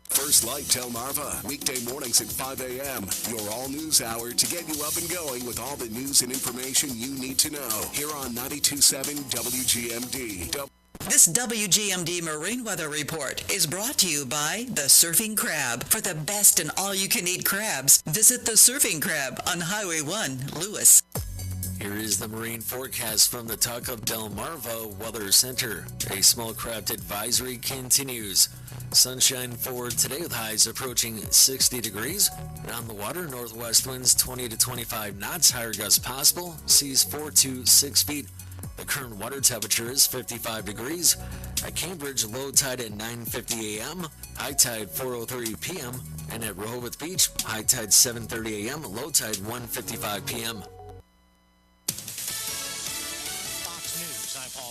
First Light Delmarva, weekday mornings at 5 a.m. Your all-news hour to get you up and going with all the news and information you need to know. Here on 92.7 WGMD. This WGMD Marine Weather Report is brought to you by The Surfing Crab. For the best in all-you-can-eat crabs, visit The Surfing Crab on Highway 1, Lewis. Here is the marine forecast from the Taco Delmarva Weather Center. A small craft advisory continues. Sunshine for today with highs approaching 60 degrees. On the water, northwest winds 20 to 25 knots, higher gusts possible, seas 4 to 6 feet. The current water temperature is 55 degrees. At Cambridge, low tide at 9:50 a.m., high tide 4:03 p.m., and at Rehoboth Beach, high tide 7:30 a.m., low tide 1:55 p.m.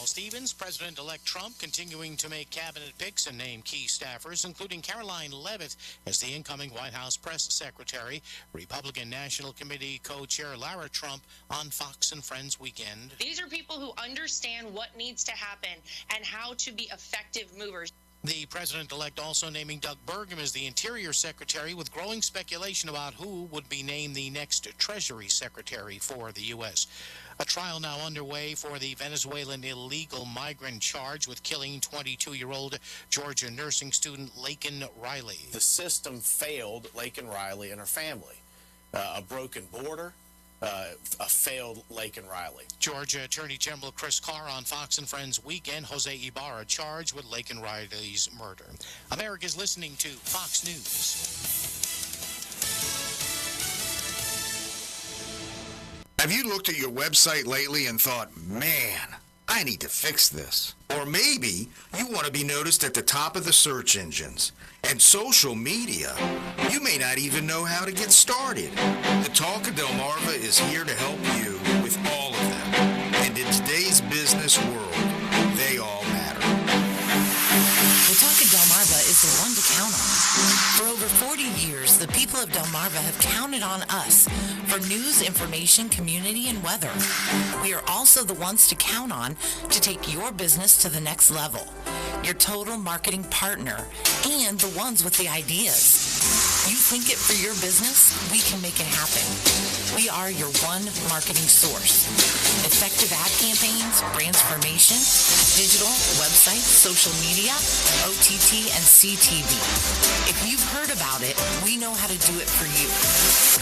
Stevens, President-elect Trump continuing to make cabinet picks and name key staffers, including Caroline Leavitt as the incoming White House press secretary. Republican National Committee co-chair Lara Trump on Fox and Friends Weekend. These are people who understand what needs to happen and how to be effective movers. The president-elect also naming Doug Burgum as the Interior Secretary, with growing speculation about who would be named the next Treasury Secretary for the U.S. A trial now underway for the Venezuelan illegal migrant charged with killing 22-year-old Georgia nursing student Laken Riley. The system failed Laken Riley and her family. A broken border, a failed Laken Riley. Georgia Attorney General Chris Carr on Fox and Friends Weekend. Jose Ibarra charged with Laken Riley's murder. America's listening to Fox News. Have you looked at your website lately and thought, man, I need to fix this? Or maybe you want to be noticed at the top of the search engines. And social media, you may not even know how to get started. The Talk of Delmarva is here to help you with all of them. And in today's business world, they all matter. The Talk of Delmarva is the one to count on. For over 40 years, the people of Delmarva have counted on us for news, information, community, and weather. We are also the ones to count on to take your business to the next level. Your total marketing partner and the ones with the ideas. You think it for your business? We can make it happen. We are your one marketing source. Effective ad campaigns, transformation, digital, website, social media, OTT, and CTV. If you've heard about it, we know how to do it for you.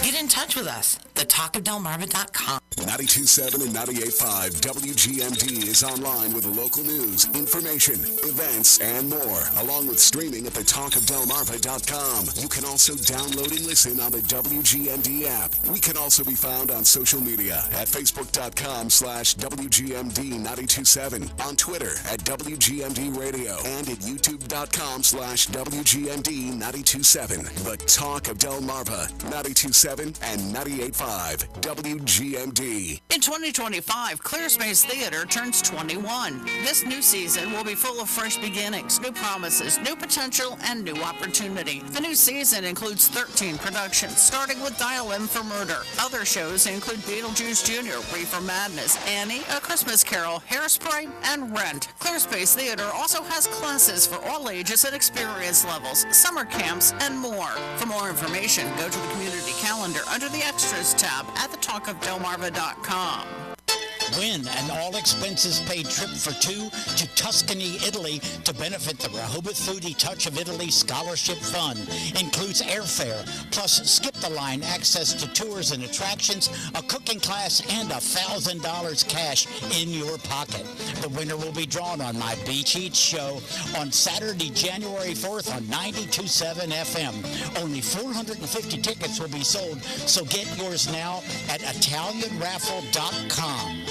Get in touch with us, thetalkofdelmarva.com. 92.7 and 98.5 WGMD is online with local news, information, events, and more, along with streaming at thetalkofdelmarva.com. You can also download and listen on the WGMD app. We can also be found on social media at facebook.com/WGMD927, on Twitter at WGMD Radio, and at youtube.com/WGMD927. The Talk of Delmarva, 92.7 and 98.5 WGMD. In 2025, ClearSpace Theater turns 21. This new season will be full of fresh beginnings, new promises, new potential, and new opportunity. The new season includes 13 productions, starting with Dial M for Murder. Other shows include Beetlejuice Jr., Reefer Madness, Annie, A Christmas Carol, Hairspray, and Rent. ClearSpace Theater also has classes for all ages and experience levels, summer camps, and more. For more information, go to the community calendar under the Extras tab at thetalkofdelmarva.com. Win an all-expenses-paid trip for two to Tuscany, Italy to benefit the Rehoboth Foodie Touch of Italy Scholarship Fund. Includes airfare, plus skip-the-line access to tours and attractions, a cooking class, and $1,000 cash in your pocket. The winner will be drawn on My Beach Eats show on Saturday, January 4th on 92.7 FM. Only 450 tickets will be sold, so get yours now at ItalianRaffle.com.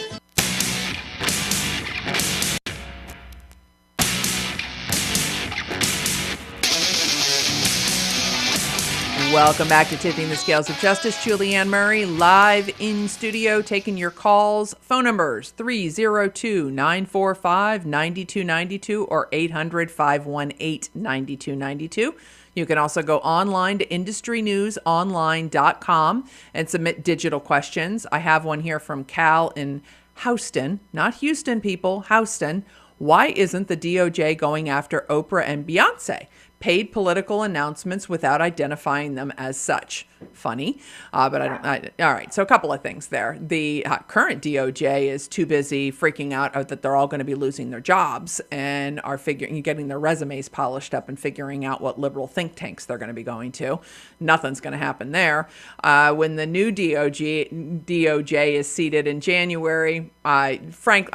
Welcome back to Tipping the Scales of Justice. Julianne Murray live in studio taking your calls. Phone numbers 302-945-9292 or 800-518-9292. You can also go online to IndustryNewsOnline.com and submit digital questions. I have one here from Cal in Houston, not Houston, people, Houston. Why isn't the DOJ going after Oprah and Beyonce? paid political announcements without identifying them as such. Funny, but all right, so a couple of things there. The current DOJ is too busy freaking out that they're all going to be losing their jobs and are getting their resumes polished up and figuring out what liberal think tanks they're going to be going to. Nothing's going to happen there. When the new DOJ is seated in January, Oprah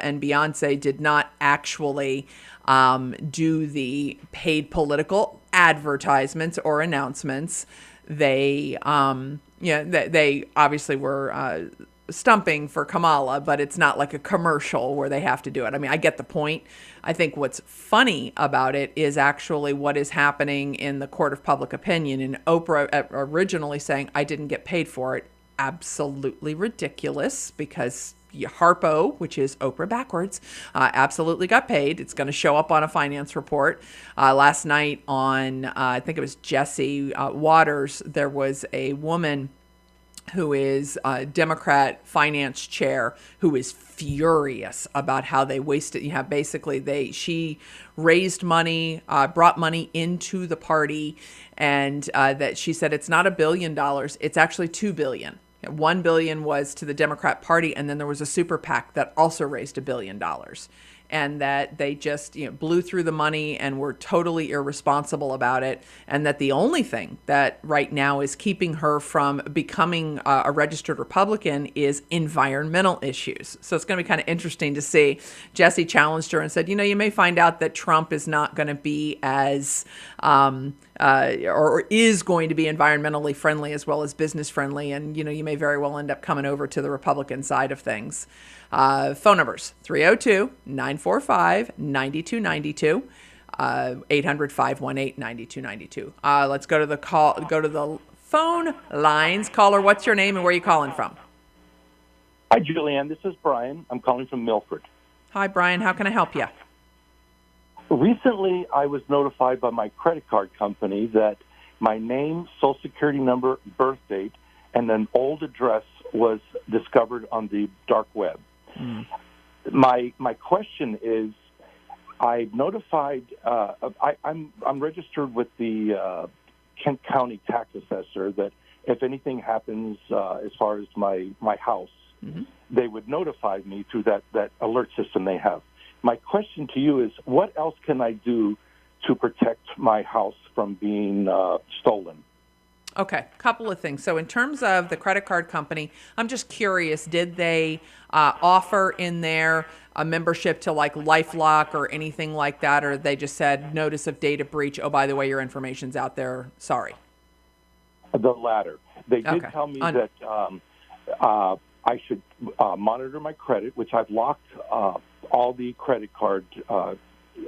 and Beyonce did not actually do the paid political advertisements or announcements. They obviously were stumping for Kamala, but it's not like a commercial where they have to do it. I mean, I get the point. I think what's funny about it is actually what is happening in the court of public opinion. And Oprah originally saying, I didn't get paid for it. Absolutely ridiculous, because Harpo, which is Oprah backwards, absolutely got paid. It's going to show up on a finance report. Last night on, I think it was Jesse Waters, there was a woman who is a Democrat finance chair who is furious about how they wasted. She raised money, brought money into the party, and that she said it's not $1 billion, it's actually $2 billion. $1 billion was to the Democrat Party, and then there was a super PAC that also raised $1 billion. And that they just blew through the money and were totally irresponsible about it. And that the only thing that right now is keeping her from becoming a registered Republican is environmental issues. So it's going to be kind of interesting to see. Jesse challenged her and said, you may find out that Trump is not going to be as or is going to be environmentally friendly as well as business friendly. And, you may very well end up coming over to the Republican side of things. Phone numbers, 302-945-9292, 800-518-9292. Let's go to the phone lines. Caller, what's your name and where are you calling from? Hi, Julianne. This is Brian. I'm calling from Milford. Hi, Brian. How can I help you? Recently, I was notified by my credit card company that my name, Social Security number, birth date, and an old address was discovered on the dark web. Mm. My question is, I notified. I'm registered with the Kent County tax assessor that if anything happens as far as my house, they would notify me through that alert system they have. My question to you is, what else can I do to protect my house from being stolen? Okay, couple of things. So in terms of the credit card company, I'm just curious, did they offer in there a membership to like LifeLock or anything like that, or they just said notice of data breach, oh, by the way, your information's out there, sorry? The latter. They did tell me that I should monitor my credit, which I've locked all the credit card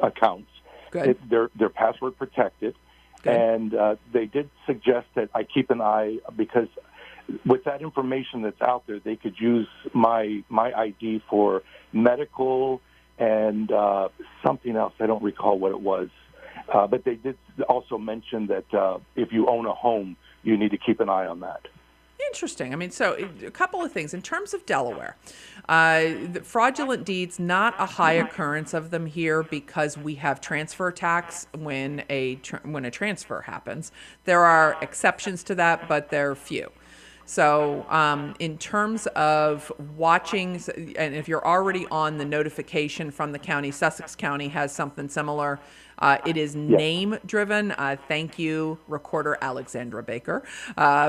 accounts. Good. They're password protected. Good. And they did suggest that I keep an eye, because with that information that's out there, they could use my ID for medical and something else. I don't recall what it was. But they did also mention that if you own a home, you need to keep an eye on that. Interesting. I mean, so a couple of things. In terms of Delaware, the fraudulent deeds, not a high occurrence of them here because we have transfer tax when a transfer happens. There are exceptions to that, but they're few. So in terms of watching, and if you're already on the notification from the county, Sussex County has something similar. It is name driven. Thank you, Recorder Alexandra Baker,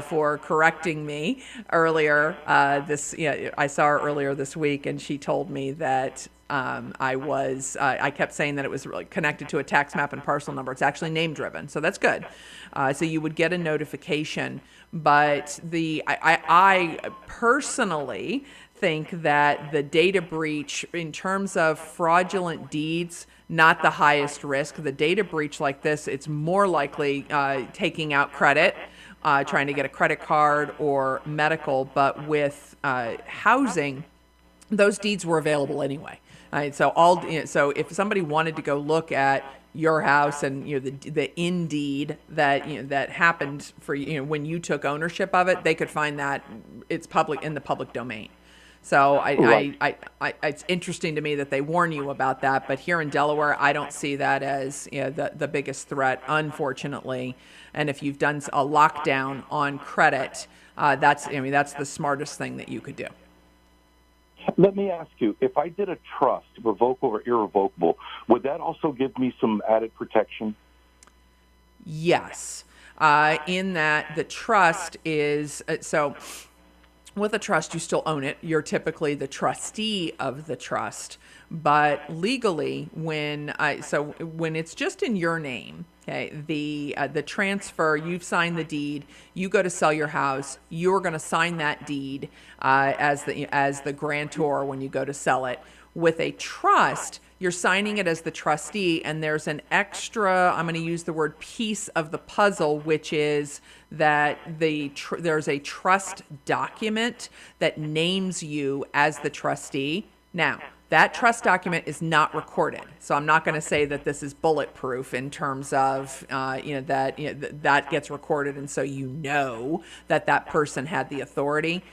for correcting me earlier. I saw her earlier this week, and she told me that I kept saying that it was really connected to a tax map and parcel number. It's actually name driven, so that's good. So you would get a notification, but I personally think that the data breach, in terms of fraudulent deeds, not the highest risk. The data breach like this, it's more likely taking out credit, trying to get a credit card or medical, but with housing, those deeds were available anyway. So if somebody wanted to go look at your house and the indeed that happened for when you took ownership of it, they could find that it's public in the public domain. So Right. it's interesting to me that they warn you about that. But here in Delaware, I don't see that as the biggest threat, unfortunately. And if you've done a lockdown on credit, that's the smartest thing that you could do. Let me ask you, if I did a trust, revocable or irrevocable, would that also give me some added protection? Yes. In that the trust is so with a trust, you still own it. You're typically the trustee of the trust. But legally, when it's just in your name, okay, the transfer, you've signed the deed, you go to sell your house, you're going to sign that deed as the grantor when you go to sell it. With a trust, you're signing it as the trustee, and there's an extra, I'm going to use the word piece of the puzzle, which is that there's a trust document that names you as the trustee. Now, that trust document is not recorded, so I'm not going to say that this is bulletproof in terms of that gets recorded, and so that person had the authority.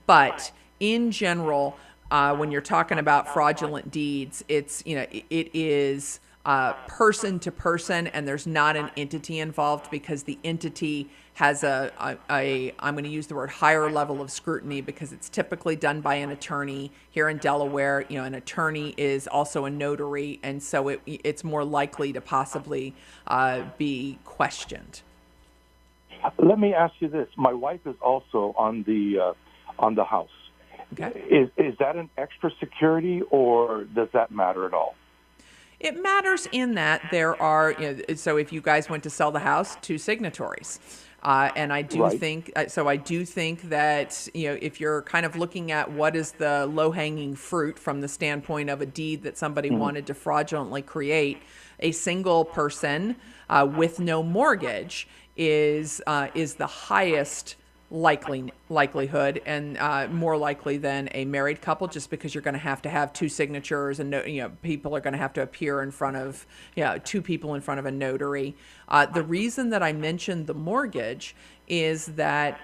But in general, when you're talking about fraudulent deeds, it is person to person, and there's not an entity involved because the entity has I'm going to use the word higher level of scrutiny because it's typically done by an attorney. Here in Delaware, an attorney is also a notary, and so it's more likely to possibly be questioned. Let me ask you this. My wife is also on the house. Okay. Is that an extra security, or does that matter at all? It matters in that there are, so if you guys went to sell the house, 2 signatories. And I do think that, if you're kind of looking at what is the low-hanging fruit from the standpoint of a deed that somebody wanted to fraudulently create, a single person with no mortgage is the highest likelihood and more likely than a married couple, just because you're going to have 2 signatures and people are going to have to appear in front of 2 people in front of a notary. The reason that I mentioned the mortgage is that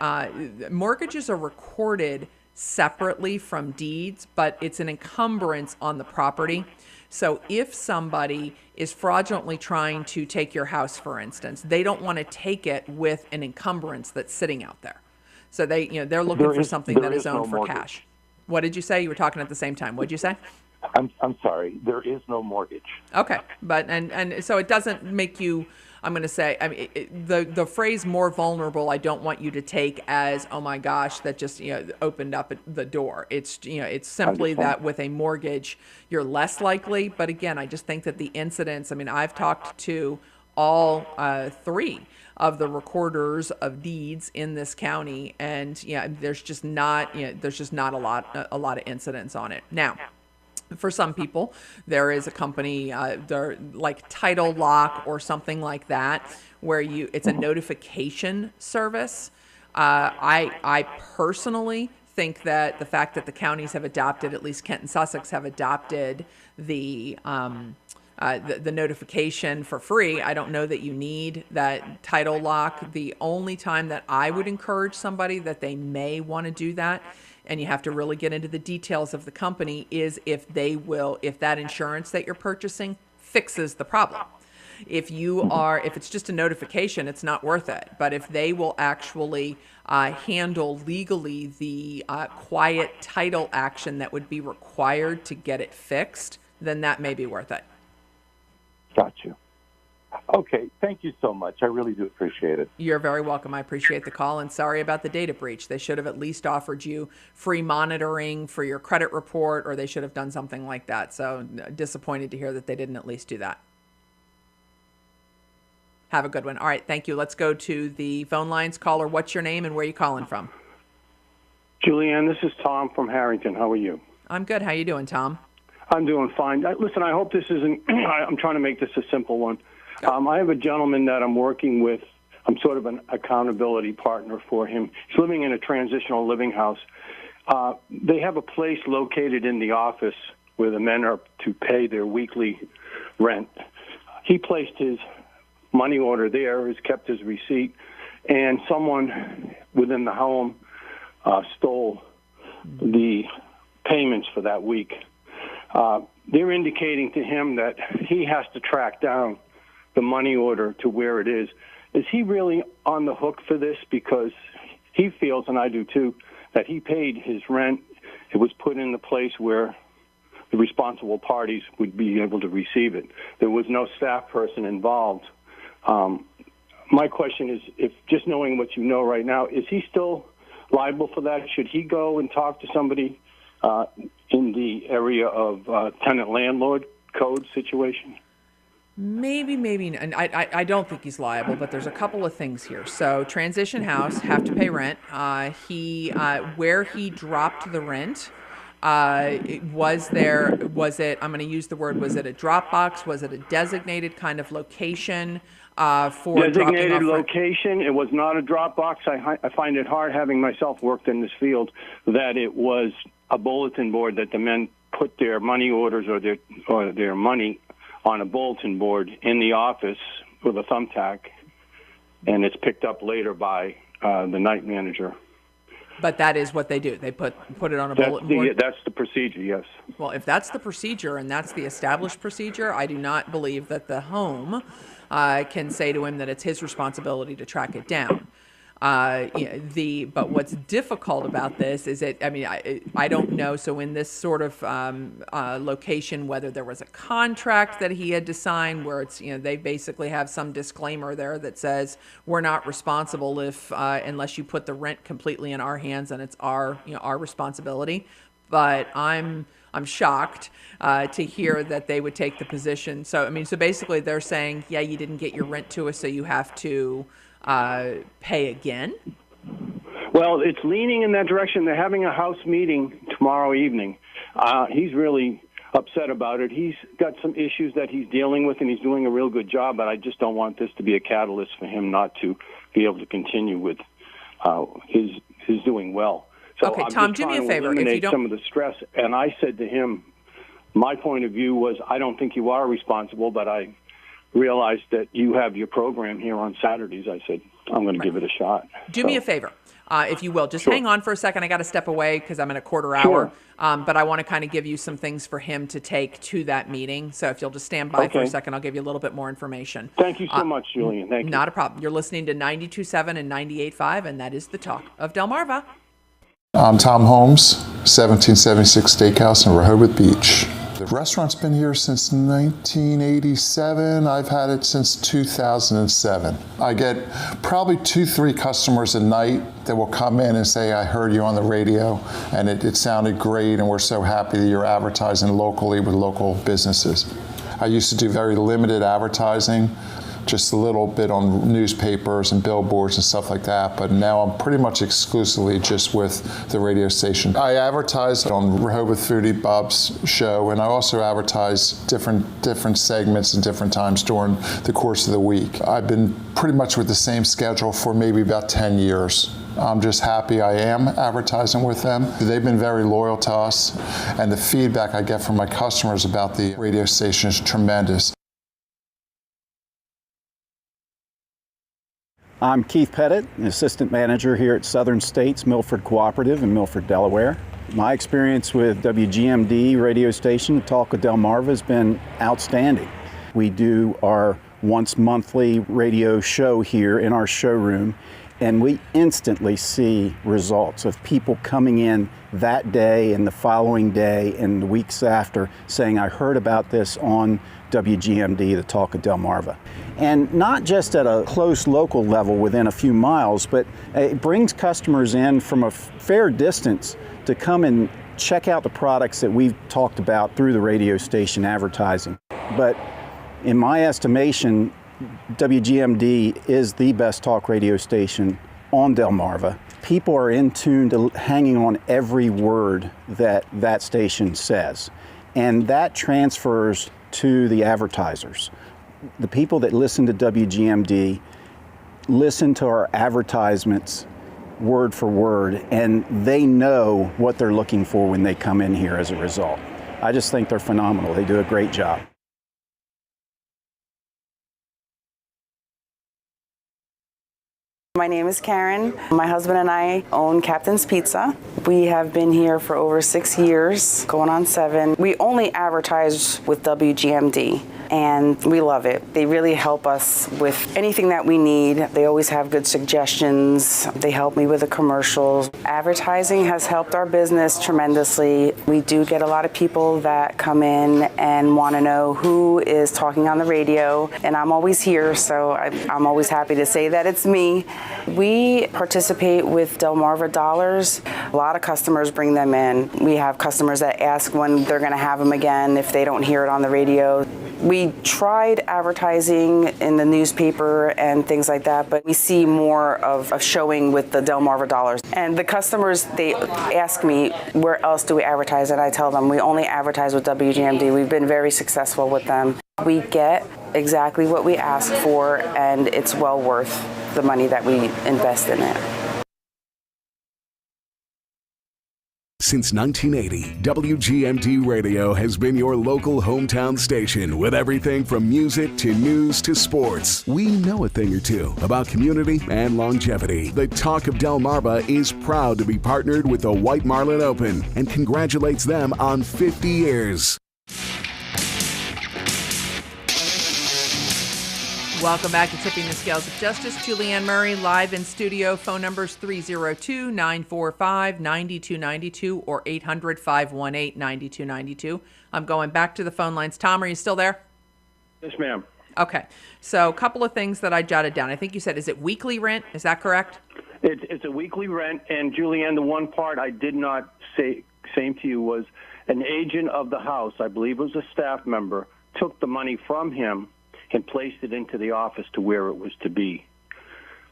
mortgages are recorded separately from deeds, but it's an encumbrance on the property. So if somebody is fraudulently trying to take your house, for instance, they don't want to take it with an encumbrance that's sitting out there. So they're looking for something that is owned for cash. What did you say? You were talking at the same time. What did you say? I'm sorry. There is no mortgage. Okay, but and so it doesn't make you. I'm going to say, the phrase "more vulnerable." I don't want you to take as, oh my gosh, that just opened up the door. It's it's simply that with a mortgage you're less likely. But again, I just think that the incidents. I've talked to all 3 of the recorders of deeds in this county, and there's just not a lot of incidents on it. Now, for some people, there is a company, they're like Title Lock or something like that, where it's a notification service. I personally think that the fact that the counties have adopted, at least Kent and Sussex have adopted the notification for free. I don't know that you need that Title Lock. The only time that I would encourage somebody that they may want to do that, and you have to really get into the details of the company, is if that insurance that you're purchasing fixes the problem. If it's just a notification, it's not worth it. But if they will actually handle legally the quiet title action that would be required to get it fixed, then that may be worth it. Got you. Okay, thank you so much. I really do appreciate it. You're very welcome. I appreciate the call, and sorry about the data breach. They should have at least offered you free monitoring for your credit report, or they should have done something like that. So disappointed to hear that they didn't at least do that. Have a good one. All right, thank you. Let's go to the phone lines. Caller, what's your name and where are you calling from? Julianne, this is Tom from Harrington. How are you? I'm good. How you doing, Tom? I'm doing fine. Listen, I hope this isn't, I'm trying to make this a simple one. I have a gentleman that I'm working with. I'm sort of an accountability partner for him. He's living in a transitional living house. They have a place located in the office where the men are to pay their weekly rent. He placed his money order there, has kept his receipt, and someone within the home stole the payments for that week. They're indicating to him that he has to track down the money order to where it is. Is he really on the hook for this? Because he feels, and I do too, that he paid his rent. It was put in the place where the responsible parties would be able to receive it. There was no staff person involved. My question is, if just knowing what you know right now, is he still liable for that? Should he go and talk to somebody in the area of tenant-landlord code situation? Maybe. And I don't think he's liable, but there's a couple of things here. So Transition House have to pay rent. Where he dropped the rent, was it, I'm going to use the word, was it a drop box? Was it a designated kind of location for designated location? It was not a drop box. I find it hard, having myself worked in this field, that it was a bulletin board that the men put their money orders or their money on a bulletin board in the office with a thumbtack, and it's picked up later by the night manager. But that is what they do. They put it on a bulletin board? That's the procedure, yes. Well, if that's the procedure and that's the established procedure, I do not believe that the home can say to him that it's his responsibility to track it down. But what's difficult about this is I don't know. So in this sort of location, whether there was a contract that he had to sign, where it's they basically have some disclaimer there that says we're not responsible if unless you put the rent completely in our hands and it's our responsibility. But I'm shocked to hear that they would take the position. So basically they're saying, yeah, you didn't get your rent to us, so you have to pay again? Well, it's leaning in that direction. They're having a house meeting tomorrow evening. He's really upset about it. He's got some issues that he's dealing with, and he's doing a real good job, but I just don't want this to be a catalyst for him not to be able to continue with his doing well. So okay, I'm Tom, just do me a trying to favor. eliminate If you don't... some of the stress, and I said to him, my point of view was, I don't think you are responsible, but I realized that you have your program here on Saturdays. I said, I'm going to give it a shot. Do me a favor, if you will. Just hang on for a second. I got to step away because I'm in a quarter hour. Sure. But I want to kind of give you some things for him to take to that meeting. So if you'll just stand by for a second, I'll give you a little bit more information. Thank you so much, Julian. Thank you. Not a problem. You're listening to 92.7 and 98.5, and that is the talk of Delmarva. I'm Tom Holmes, 1776 Steakhouse in Rehoboth Beach. The restaurant's been here since 1987. I've had it since 2007. I get probably 2-3 customers a night that will come in and say, I heard you on the radio and it sounded great and we're so happy that you're advertising locally with local businesses. I used to do very limited advertising, just a little bit on newspapers and billboards and stuff like that, but now I'm pretty much exclusively just with the radio station. I advertise on Rehoboth Foodie Bob's show, and I also advertise different segments and different times during the course of the week. I've been pretty much with the same schedule for maybe about 10 years. I'm just happy I am advertising with them. They've been very loyal to us, and the feedback I get from my customers about the radio station is tremendous. I'm Keith Pettit, an assistant manager here at Southern States Milford Cooperative in Milford, Delaware. My experience with WGMD radio station, Talk of Delmarva, has been outstanding. We do our once monthly radio show here in our showroom, and we instantly see results of people coming in that day and the following day and the weeks after saying, I heard about this on WGMD, the Talk of Delmarva. And not just at a close local level within a few miles, but it brings customers in from a fair distance to come and check out the products that we've talked about through the radio station advertising. But in my estimation, WGMD is the best talk radio station on Delmarva. People are in tune to hanging on every word that that station says, and that transfers to the advertisers. The people that listen to WGMD listen to our advertisements word for word, and they know what they're looking for when they come in here as a result. I just think they're phenomenal. They do a great job. My name is Karen. My husband and I own Captain's Pizza. We have been here for over 6 years, going on 7. We only advertise with WGMD, and we love it. They really help us with anything that we need. They always have good suggestions. They help me with the commercials. Advertising has helped our business tremendously. We do get a lot of people that come in and want to know who is talking on the radio, and I'm always here, so I'm always happy to say that it's me. We participate with Delmarva Dollars. A lot of customers bring them in. We have customers that ask when they're going to have them again if they don't hear it on the radio. We tried advertising in the newspaper and things like that, but we see more of a showing with the Delmarva Dollars. And the customers, they ask me, where else do we advertise? And I tell them, we only advertise with WGMD. We've been very successful with them. We get exactly what we ask for, and it's well worth the money that we invest in it. Since 1980, WGMD Radio has been your local hometown station with everything from music to news to sports. We know a thing or two about community and longevity. The Talk of Delmarva is proud to be partnered with the White Marlin Open and congratulates them on 50 years. Welcome back to Tipping the Scales of Justice. Julianne Murray live in studio. Phone numbers 302-945-9292 or 800-518-9292. I'm going back to the phone lines. Tom, are you still there? Yes, ma'am. Okay. So a couple of things that I jotted down. I think you said, is it weekly rent? Is that correct? It's a weekly rent. And, Julianne, the one part I did not say to you was an agent of the house, I believe it was a staff member, took the money from him and placed it into the office to where it was to be.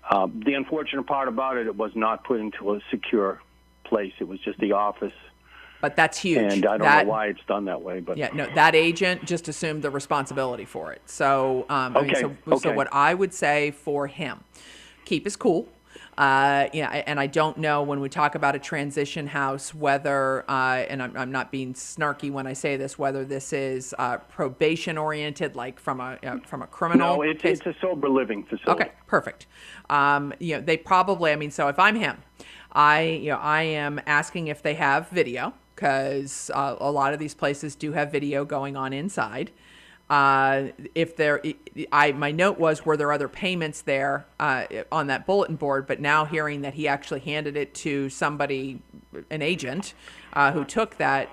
The unfortunate part about it, it was not put into a secure place. It was just the office. But that's huge. And I don't know why it's done that way. But yeah, no, that agent just assumed the responsibility for it. So, so what I would say for him, keep his cool. And I don't know when we talk about a transition house whether, and I'm not being snarky when I say this, whether this is probation oriented, like from a criminal. No, it's a sober living facility. Okay, perfect. They probably. So if I'm him, I am asking if they have video, because a lot of these places do have video going on inside. My note was, were there other payments there on that bulletin board? But now hearing that he actually handed it to somebody, an agent, who took that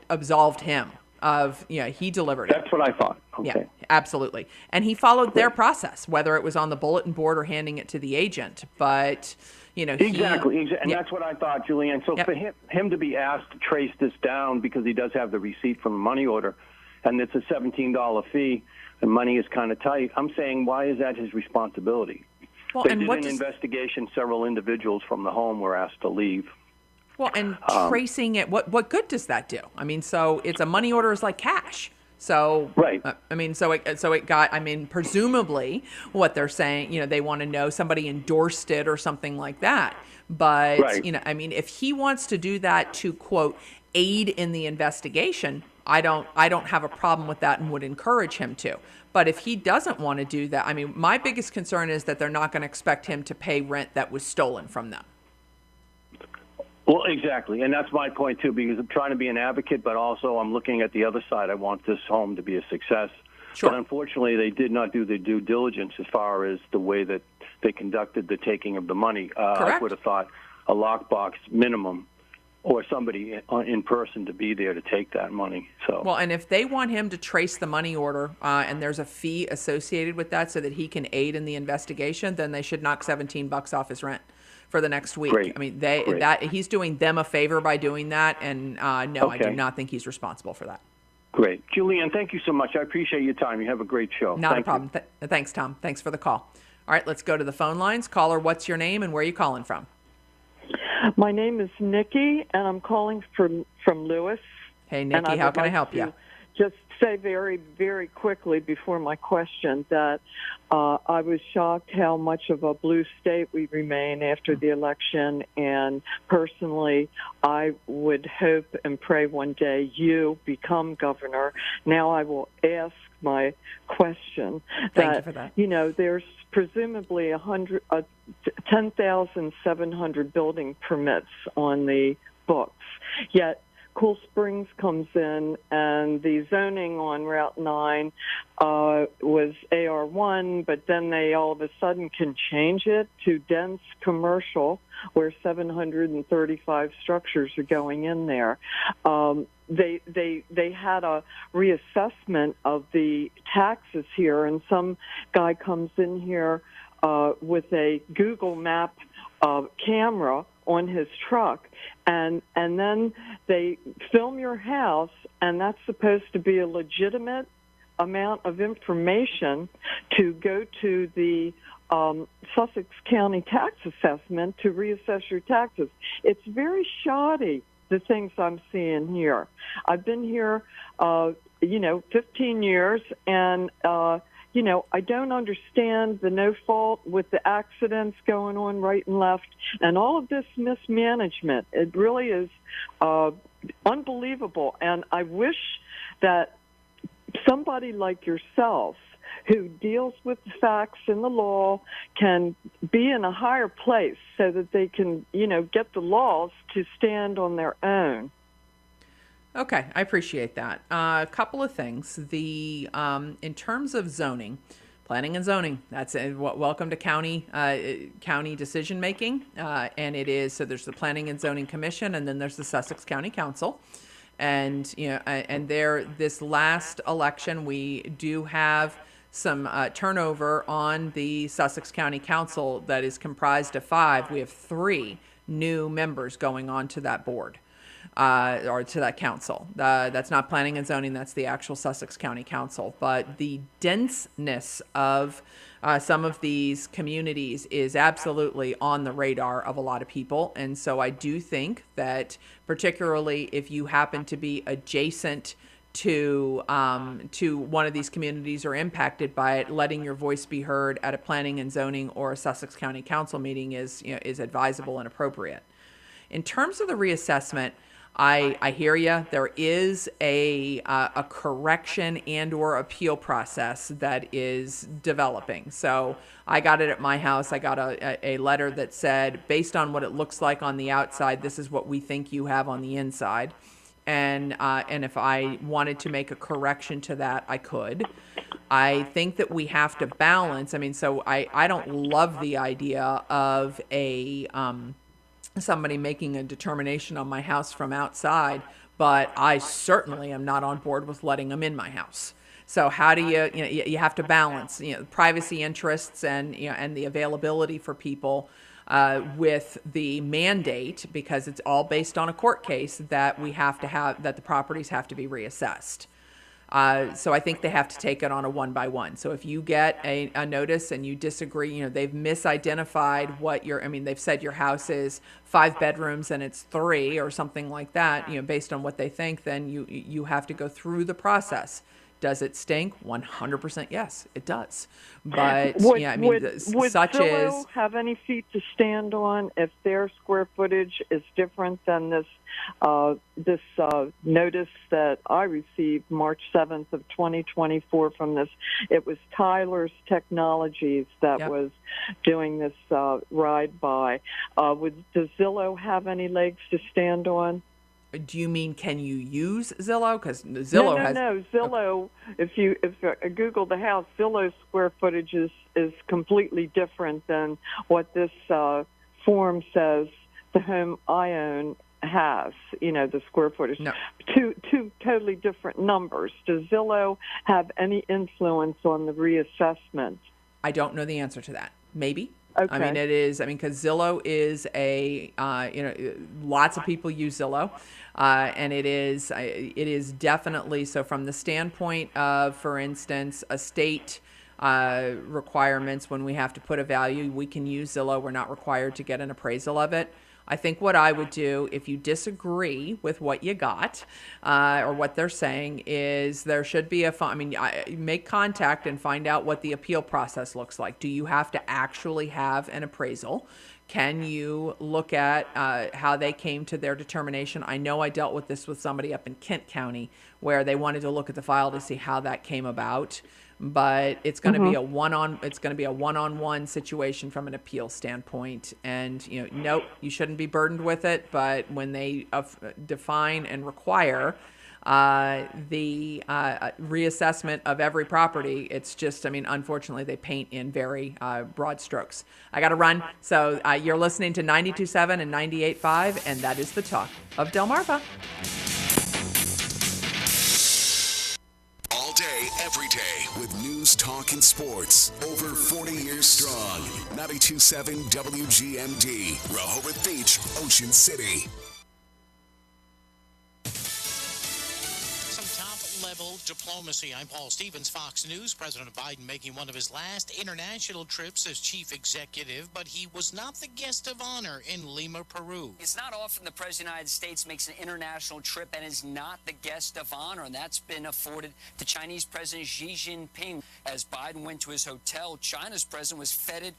absolved him of, he delivered it. That's what I thought. Okay. Yeah, absolutely. And he followed their process, whether it was on the bulletin board or handing it to the agent. But, Exactly. And that's what I thought, Julianne. So for him to be asked to trace this down, because he does have the receipt from the money order, and it's a $17 fee, and money is kind of tight, I'm saying, why is that his responsibility? Well, they did an investigation. Several individuals from the home were asked to leave. Well, and tracing it, what good does that do? So it's a money order is like cash. So right. Presumably what they're saying, they want to know somebody endorsed it or something like that. But right. If he wants to do that to quote aid in the investigation, I don't have a problem with that and would encourage him to. But if he doesn't want to do that, my biggest concern is that they're not going to expect him to pay rent that was stolen from them. Well, exactly. And that's my point, too, because I'm trying to be an advocate, but also I'm looking at the other side. I want this home to be a success. Sure. But unfortunately, they did not do their due diligence as far as the way that they conducted the taking of the money. I would have thought a lockbox minimum, or somebody in person to be there to take that money. Well, and if they want him to trace the money order and there's a fee associated with that so that he can aid in the investigation, then they should knock $17 off his rent for the next week. Great. He's doing them a favor by doing that, and no, I do not think he's responsible for that. Great. Julianne, thank you so much. I appreciate your time. You have a great show. Not a problem. Thanks, Tom. Thanks for the call. All right, let's go to the phone lines. Caller, what's your name and where are you calling from? My name is Nikki, and I'm calling from Lewis. Hey, Nikki, how can I help you? just say very, very quickly before my question that I was shocked how much of a blue state we remain after the election. And personally, I would hope and pray one day you become governor. Now I will ask my question. Thank you for that. You know, there's presumably 10,700 building permits on the books, yet Cool Springs comes in, and the zoning on Route 9 was AR1, but then they all of a sudden can change it to dense commercial, where 735 structures are going in there. They had a reassessment of the taxes here, and some guy comes in here with a Google Map camera on his truck, and then they film your house, and that's supposed to be a legitimate amount of information to go to the Sussex County tax assessment to reassess your taxes. It's very shoddy, the things I'm seeing here. I've been here, 15 years, and I don't understand the no fault with the accidents going on right and left and all of this mismanagement. It really is unbelievable. And I wish that somebody like yourself who deals with the facts and the law can be in a higher place so that they can, get the laws to stand on their own. Okay, I appreciate that. A couple of things. In terms of zoning, planning and zoning, that's welcome to county decision making, and it is so. There's the Planning and Zoning Commission, and then there's the Sussex County Council, and this last election we do have some turnover on the Sussex County Council that is comprised of 5. We have 3 new members going on to that board. Or to that council. That's not planning and zoning, that's the actual Sussex County Council. But the denseness of some of these communities is absolutely on the radar of a lot of people. And so I do think that particularly if you happen to be adjacent to one of these communities or impacted by it, letting your voice be heard at a planning and zoning or a Sussex County Council meeting is advisable and appropriate. In terms of the reassessment, I hear you. There is a correction and or appeal process that is developing. So I got it at my house. I got a letter that said, based on what it looks like on the outside, this is what we think you have on the inside. And if I wanted to make a correction to that, I could. I think that we have to balance. I mean, so I don't love the idea of somebody making a determination on my house from outside, but I certainly am not on board with letting them in my house. So how do you have to balance, privacy interests and the availability for people with the mandate, because it's all based on a court case that that the properties have to be reassessed. So I think they have to take it on a 1-by-1. So if you get a notice and you disagree, they've misidentified they've said your house is 5 bedrooms and it's 3 or something like that, based on what they think, then you have to go through the process. Does it stink? 100% yes, it does. But would such Zillow as have any feet to stand on if their square footage is different than this notice that I received March 7th of 2024 from this? It was Tyler's Technologies that was doing this ride by. Does Zillow have any legs to stand on? Do you mean can you use Zillow? Because Zillow has no. Zillow. If you Google the house, Zillow's square footage is completely different than what this form says the home I own has. The square footage. No. Two totally different numbers. Does Zillow have any influence on the reassessment? I don't know the answer to that. Maybe. Okay. I mean, because Zillow is lots of people use Zillow, and it is definitely, so from the standpoint of, for instance, estate requirements, when we have to put a value, we can use Zillow. We're not required to get an appraisal of it. I think what I would do if you disagree with what you got or what they're saying is there should be make contact and find out what the appeal process looks like. Do you have to actually have an appraisal? Can you look at how they came to their determination? I know I dealt with this with somebody up in Kent County where they wanted to look at the file to see how that came about. But it's going to be a one-on-one situation from an appeal standpoint. And nope, you shouldn't be burdened with it. But when they define and require the reassessment of every property, it's just, unfortunately, they paint in very broad strokes. I got to run. So you're listening to 92.7 and 98.5, and that is the Talk of Delmarva. All day, every day, with news, talk, and sports. Over 40 years strong. 92.7 WGMD, Rehoboth Beach, Ocean City. Level diplomacy. I'm Paul Stevens, Fox News. President Biden making one of his last international trips as chief executive, but he was not the guest of honor in Lima, Peru. It's not often the President of the United States makes an international trip and is not the guest of honor, and that's been afforded to Chinese President Xi Jinping. As Biden went to his hotel, China's president was feted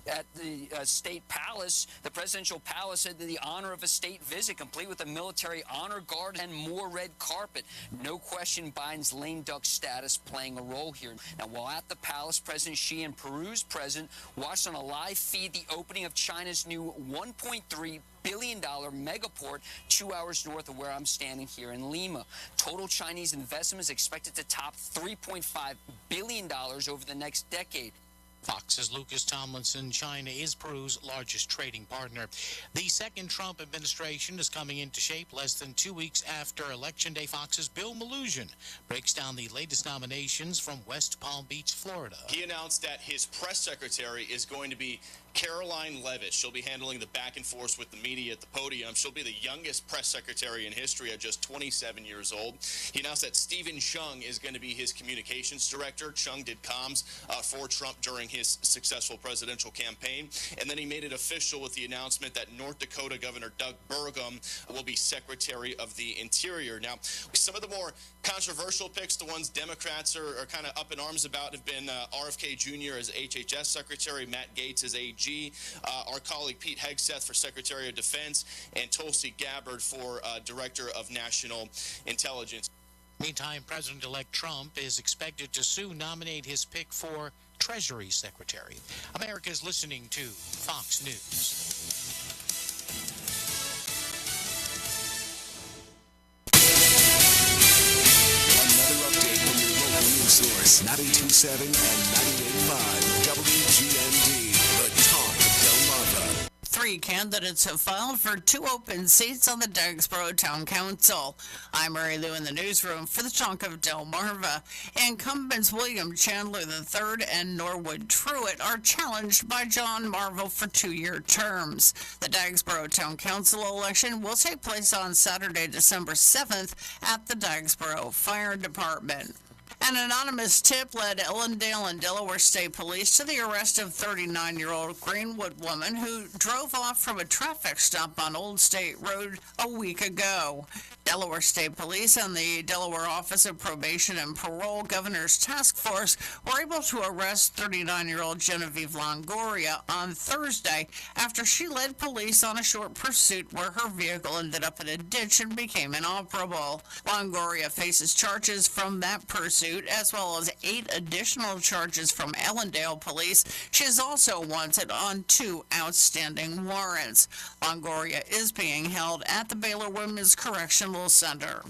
at the state palace, the presidential palace, at the honor of a state visit, complete with a military honor guard and more red carpet. No question Biden's lame duck status playing a role here. Now, while at the palace, President Xi and Peru's president watched on a live feed the opening of China's new $1.3 billion megaport 2 hours north of where I'm standing here in Lima. Total Chinese investment is expected to top $3.5 billion over the next decade. Fox's Lucas Tomlinson. China is Peru's largest trading partner. The second Trump administration is coming into shape less than 2 weeks after Election Day. Fox's Bill Malugin breaks down the latest nominations from West Palm Beach, Florida. He announced that his press secretary is going to be Caroline Levitt. She'll be handling the back and forth with the media at the podium. She'll be the youngest press secretary in history at just 27 years old. He announced that Stephen Chung is going to be his communications director. Chung did comms for Trump during his successful presidential campaign. And then he made it official with the announcement that North Dakota Governor Doug Burgum will be Secretary of the Interior. Now, some of the more controversial picks, the ones Democrats are kind of up in arms about, have been RFK Jr. as HHS Secretary, Matt Gaetz as AG, our colleague Pete Hegseth for Secretary of Defense, and Tulsi Gabbard for Director of National Intelligence. Meantime, President-elect Trump is expected to soon nominate his pick for Treasury Secretary. America's listening to Fox News. Another update from your local news source, 92.7 and 98.5 WGMD, the Talk of Delmarva. 3 candidates have filed for 2 open seats on the Dagsboro Town Council. I'm Mary Lou in the newsroom for the Talk of Delmarva. Incumbents William Chandler III and Norwood Truitt are challenged by John Marvel for 2-year terms. The Dagsboro Town Council election will take place on Saturday, December 7th at the Dagsboro Fire Department. An anonymous tip led Ellendale and Delaware State Police to the arrest of 39-year-old Greenwood woman who drove off from a traffic stop on Old State Road a week ago. Delaware State Police and the Delaware Office of Probation and Parole Governor's Task Force were able to arrest 39-year-old Genevieve Longoria on Thursday after she led police on a short pursuit where her vehicle ended up in a ditch and became inoperable. Longoria faces charges from that pursuit as well as 8 additional charges from Ellendale Police. She is also wanted on 2 outstanding warrants. Longoria is being held at the Baylor Women's Correctional Center.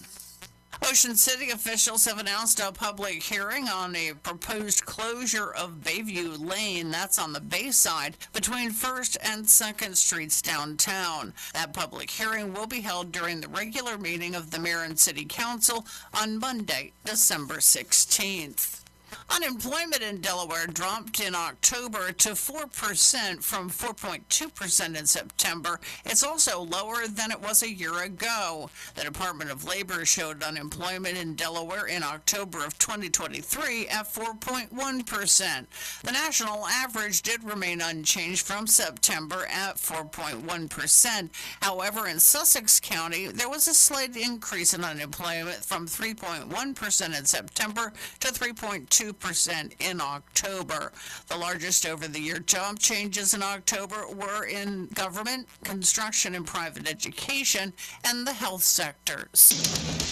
Ocean City officials have announced a public hearing on a proposed closure of Bayview Lane, that's on the Bayside, between 1st and 2nd Streets downtown. That public hearing will be held during the regular meeting of the Marin City Council on Monday, December 16th. Unemployment in Delaware dropped in October to 4% from 4.2% in September. It's also lower than it was a year ago. The Department of Labor showed unemployment in Delaware in October of 2023 at 4.1%. The national average did remain unchanged from September at 4.1%. However, in Sussex County, there was a slight increase in unemployment from 3.1% in September to 3.2% in October. The largest over-the-year job changes in October were in government, construction, and private education, and the health sectors.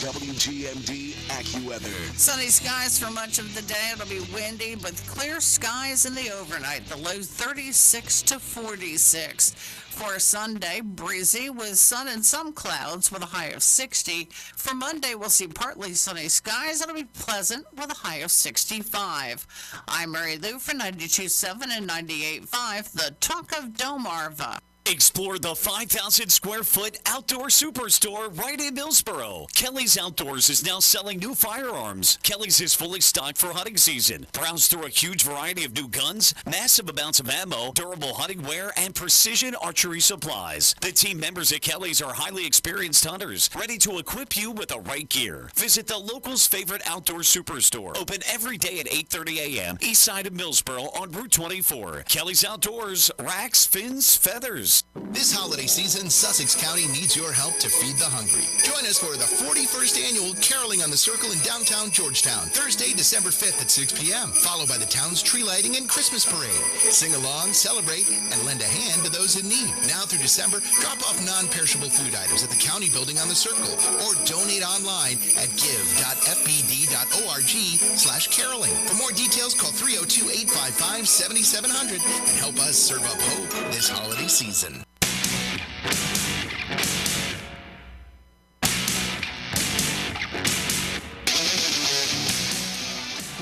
WGMD AccuWeather. Sunny skies for much of the day. It'll be windy with clear skies in the overnight. The low 36 to 46. For Sunday, breezy with sun and some clouds with a high of 60. For Monday, we'll see partly sunny skies. It'll be pleasant with a high of 65. I'm Mary Lou for 92.7 and 98.5, the Talk of Delmarva. Explore the 5,000 square foot outdoor superstore right in Millsboro. Kelly's Outdoors is now selling new firearms. Kelly's is fully stocked for hunting season. Browse through a huge variety of new guns, massive amounts of ammo, durable hunting wear, and precision archery supplies. The team members at Kelly's are highly experienced hunters, ready to equip you with the right gear. Visit the locals' favorite outdoor superstore. Open every day at 8:30 a.m. east side of Millsboro on Route 24. Kelly's Outdoors, racks, fins, feathers. This holiday season, Sussex County needs your help to feed the hungry. Join us for the 41st annual Caroling on the Circle in downtown Georgetown, Thursday, December 5th at 6 p.m., followed by the town's tree lighting and Christmas parade. Sing along, celebrate, and lend a hand to those in need. Now through December, drop off non-perishable food items at the county building on the Circle, or donate online at give.fbd.org/caroling. For more details, call 302-855-7700 and help us serve up hope this holiday season.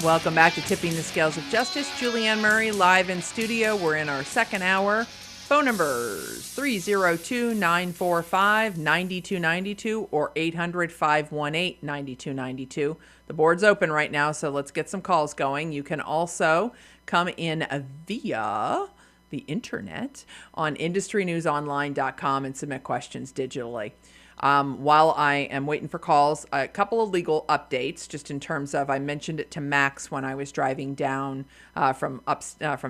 Welcome back to Tipping the Scales of Justice. Julianne Murray live in studio. We're in our second hour. Phone numbers 302-945-9292 or 800-518-9292. The board's open right now, so let's get some calls going. You can also come in via the internet on industrynewsonline.com and submit questions digitally. While I am waiting for calls, a couple of legal updates, just in terms of, I mentioned it to Max when I was driving down from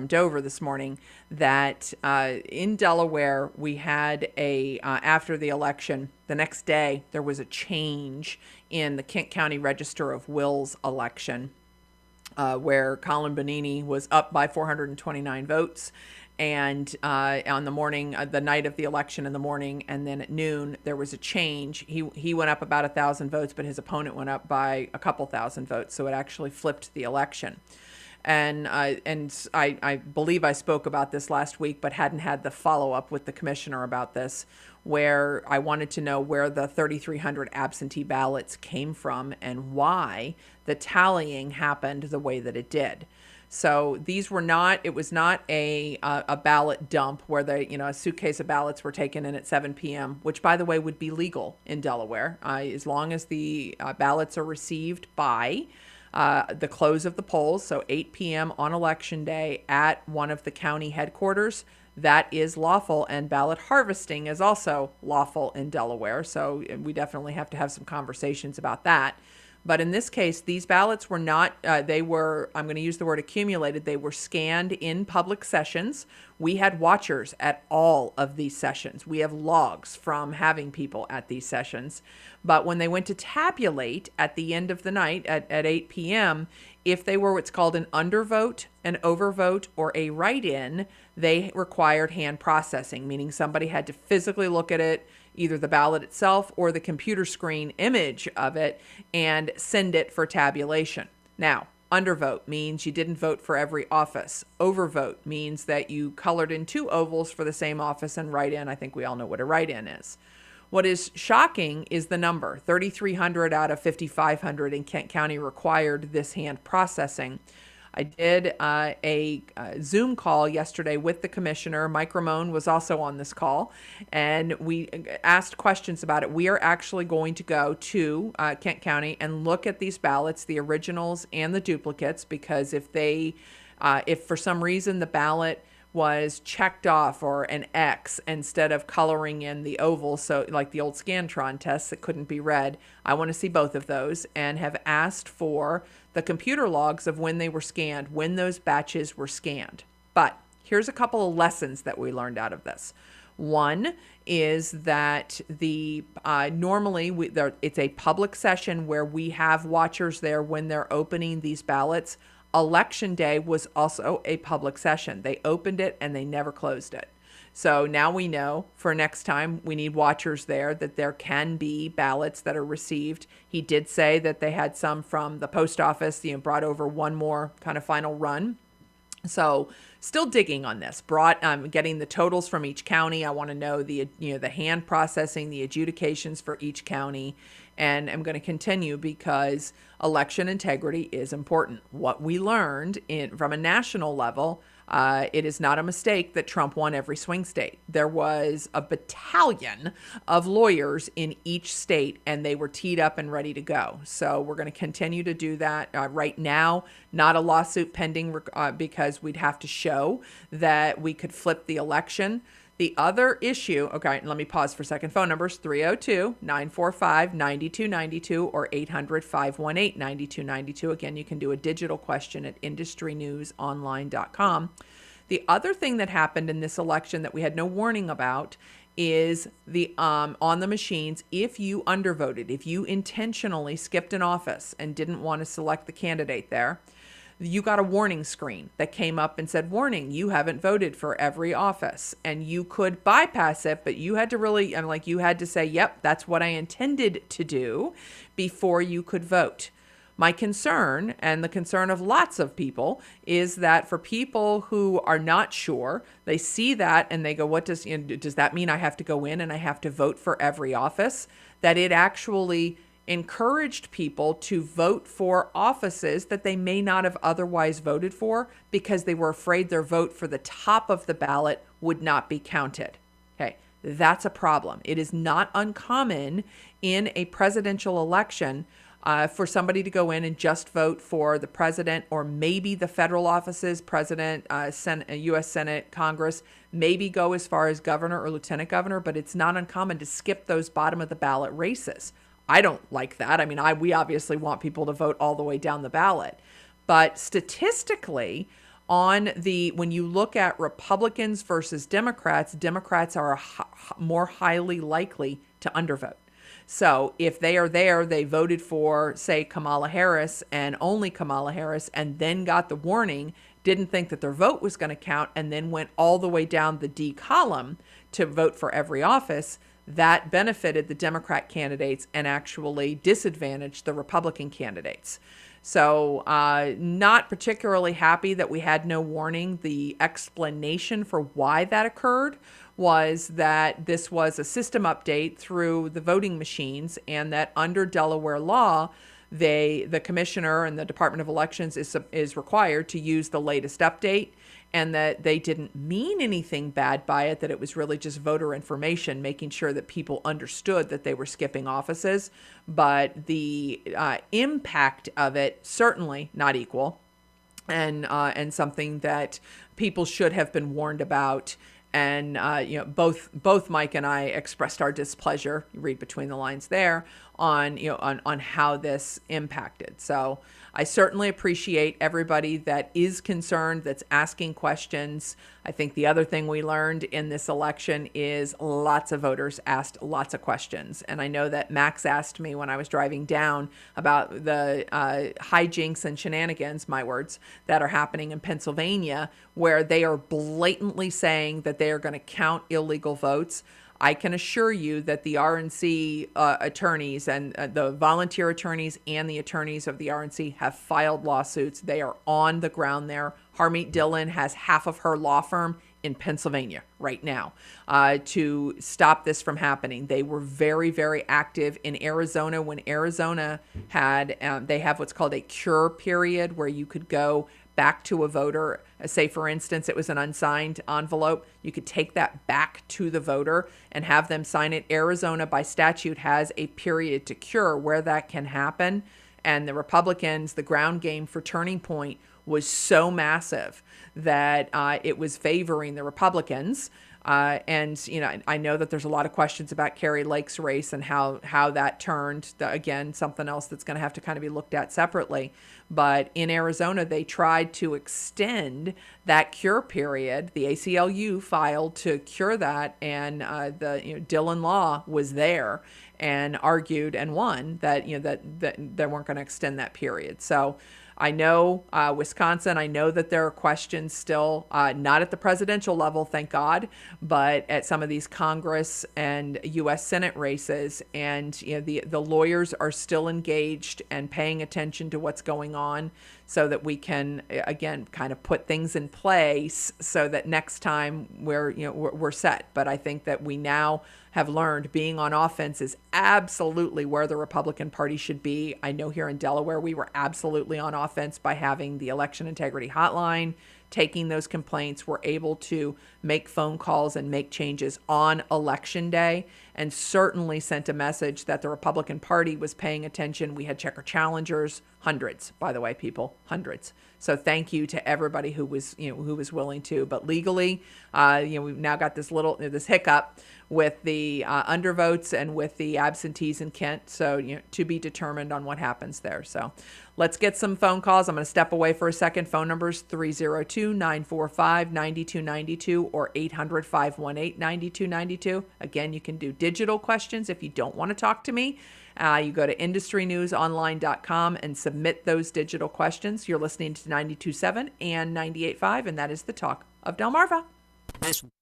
Dover this morning, that in Delaware we had after the election, the next day there was a change in the Kent County Register of Wills election, where Colin Bonini was up by 429 votes. And on the morning, the night of the election in the morning, and then at noon, there was a change. He went up about 1,000 votes, but his opponent went up by a couple thousand votes. So it actually flipped the election. And I believe I spoke about this last week, but hadn't had the follow-up with the commissioner about this, where I wanted to know where the 3,300 absentee ballots came from and why the tallying happened the way that it did. So it was not a ballot dump where a suitcase of ballots were taken in at 7 p.m., which, by the way, would be legal in Delaware, as long as the ballots are received by the close of the polls, so 8 p.m. on Election Day at one of the county headquarters. That is lawful, and ballot harvesting is also lawful in Delaware, so we definitely have to have some conversations about that. But in this case, these ballots were not, I'm going to use the word accumulated, they were scanned in public sessions. We had watchers at all of these sessions. We have logs from having people at these sessions. But when they went to tabulate at the end of the night at 8 p.m., if they were what's called an undervote, an overvote, or a write-in, they required hand processing, meaning somebody had to physically look at it, either the ballot itself or the computer screen image of it, and send it for tabulation. Now, undervote means you didn't vote for every office. Overvote means that you colored in 2 ovals for the same office, and write-in, I think we all know what a write-in is. What is shocking is the number. 3,300 out of 5,500 in Kent County required this hand processing. I did a Zoom call yesterday with the commissioner. Mike Ramone was also on this call, and we asked questions about it. We are actually going to go to Kent County and look at these ballots, the originals and the duplicates, because if for some reason the ballot was checked off or an X instead of coloring in the oval, so like the old Scantron tests that couldn't be read, I want to see both of those, and have asked for the computer logs of when they were scanned, when those batches were scanned. But here's a couple of lessons that we learned out of this. One is that normally it's a public session where we have watchers there when they're opening these ballots. Election day was also a public session. They opened it and they never closed it. So now we know for next time we need watchers there, that there can be ballots that are received. He did say that they had some from the post office, brought over one more kind of final run. So still digging on this, getting the totals from each county. I want to know the hand processing, the adjudications for each county. And I'm going to continue because election integrity is important. What we learned from a national level, it is not a mistake that Trump won every swing state. There was a battalion of lawyers in each state, and they were teed up and ready to go. So we're going to continue to do that. Right now, not a lawsuit pending because we'd have to show that we could flip the election. The other issue, okay, let me pause for a second. Phone numbers 302-945-9292 or 800-518-9292. Again, you can do a digital question at industrynewsonline.com. The other thing that happened in this election that we had no warning about is on the machines, if you undervoted, if you intentionally skipped an office and didn't want to select the candidate there, you got a warning screen that came up and said, warning, you haven't voted for every office. And you could bypass it, but you had to you had to say, yep, that's what I intended to do before you could vote. My concern, and the concern of lots of people, is that for people who are not sure, they see that and they go, does that mean I have to go in and I have to vote for every office? That it actually encouraged people to vote for offices that they may not have otherwise voted for because they were afraid their vote for the top of the ballot would not be counted. Okay, that's a problem. It is not uncommon in a presidential election for somebody to go in and just vote for the president or maybe the federal offices, president, Senate, U.S. Senate, Congress, maybe go as far as governor or lieutenant governor, but it's not uncommon to skip those bottom of the ballot races. I don't like that. I mean, we obviously want people to vote all the way down the ballot. But statistically, when you look at Republicans versus Democrats, Democrats are more highly likely to undervote. So if they are there, they voted for, say, Kamala Harris and only Kamala Harris, and then got the warning, didn't think that their vote was going to count, and then went all the way down the D column to vote for every office, that benefited the Democrat candidates and actually disadvantaged the Republican candidates. So not particularly happy that we had no warning. The explanation for why that occurred was that this was a system update through the voting machines, and that under Delaware law, the commissioner and the Department of Elections is required to use the latest update, and that they didn't mean anything bad by it, that it was really just voter information, making sure that people understood that they were skipping offices. But the impact of it, certainly not equal, and something that people should have been warned about. And both Mike and I expressed our displeasure, you read between the lines there, on how this impacted. So I certainly appreciate everybody that is concerned, that's asking questions. I think the other thing we learned in this election is lots of voters asked lots of questions. And I know that Max asked me when I was driving down about the hijinks and shenanigans, my words, that are happening in Pennsylvania, where they are blatantly saying that they are going to count illegal votes. I can assure you that the RNC attorneys and the volunteer attorneys and the attorneys of the RNC have filed lawsuits. They are on the ground there. Harmeet Dillon has half of her law firm in Pennsylvania right now to stop this from happening. They were very, very active in Arizona. When Arizona had, they have what's called a cure period where you could go back to a voter. Say, for instance, it was an unsigned envelope. You could take that back to the voter and have them sign it. Arizona, by statute, has a period to cure where that can happen. And the Republicans, the ground game for Turning Point was so massive that it was favoring the Republicans. And, you know, I know that there's a lot of questions about Kari Lake's race and how that turned. Again, something else that's going to have to kind of be looked at separately. But in Arizona, they tried to extend that cure period. The ACLU filed to cure that, and Dylan Law was there and argued and won that that they weren't going to extend that period. So I know Wisconsin, I know that there are questions still, not at the presidential level, thank God, but at some of these Congress and U.S. Senate races. And the lawyers are still engaged and paying attention to what's going on so that we can, again, kind of put things in place so that next time we're set. But I think that we now have learned being on offense is absolutely where the Republican Party should be. I know here in Delaware, we were absolutely on offense by having the election integrity hotline, taking those complaints. We're able to make phone calls and make changes on election day, and certainly sent a message that the Republican Party was paying attention. We had checker challengers, hundreds, by the way, people, hundreds. So thank you to everybody who was willing to. But legally, we've now got this hiccup with the undervotes and with the absentees in Kent. So to be determined on what happens there. So let's get some phone calls. I'm going to step away for a second. Phone numbers 302-945-9292 or 800-518-9292. Again, you can do digital questions if you don't want to talk to me. You go to IndustryNewsOnline.com and submit those digital questions. You're listening to 92.7 and 98.5, and that is the Talk of Delmarva.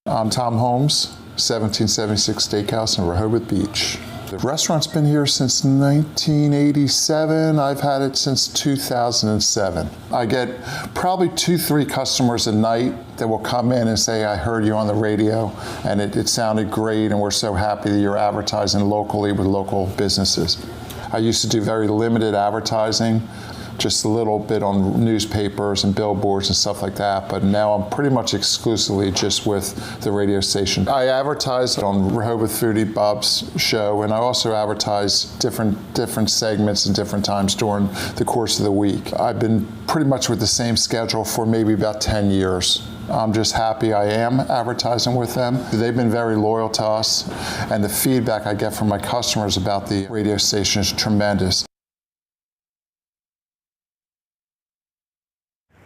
I'm Tom Holmes, 1776 Steakhouse in Rehoboth Beach. The restaurant's been here since 1987. I've had it since 2007. I get probably 2-3 customers a night that will come in and say, I heard you on the radio and it sounded great and we're so happy that you're advertising locally with local businesses. I used to do very limited advertising, just a little bit on newspapers and billboards and stuff like that, but now I'm pretty much exclusively just with the radio station. I advertise on Rehoboth Foodie Bob's show, and I also advertise different segments and different times during the course of the week. I've been pretty much with the same schedule for maybe about 10 years. I'm just happy I am advertising with them. They've been very loyal to us, and the feedback I get from my customers about the radio station is tremendous.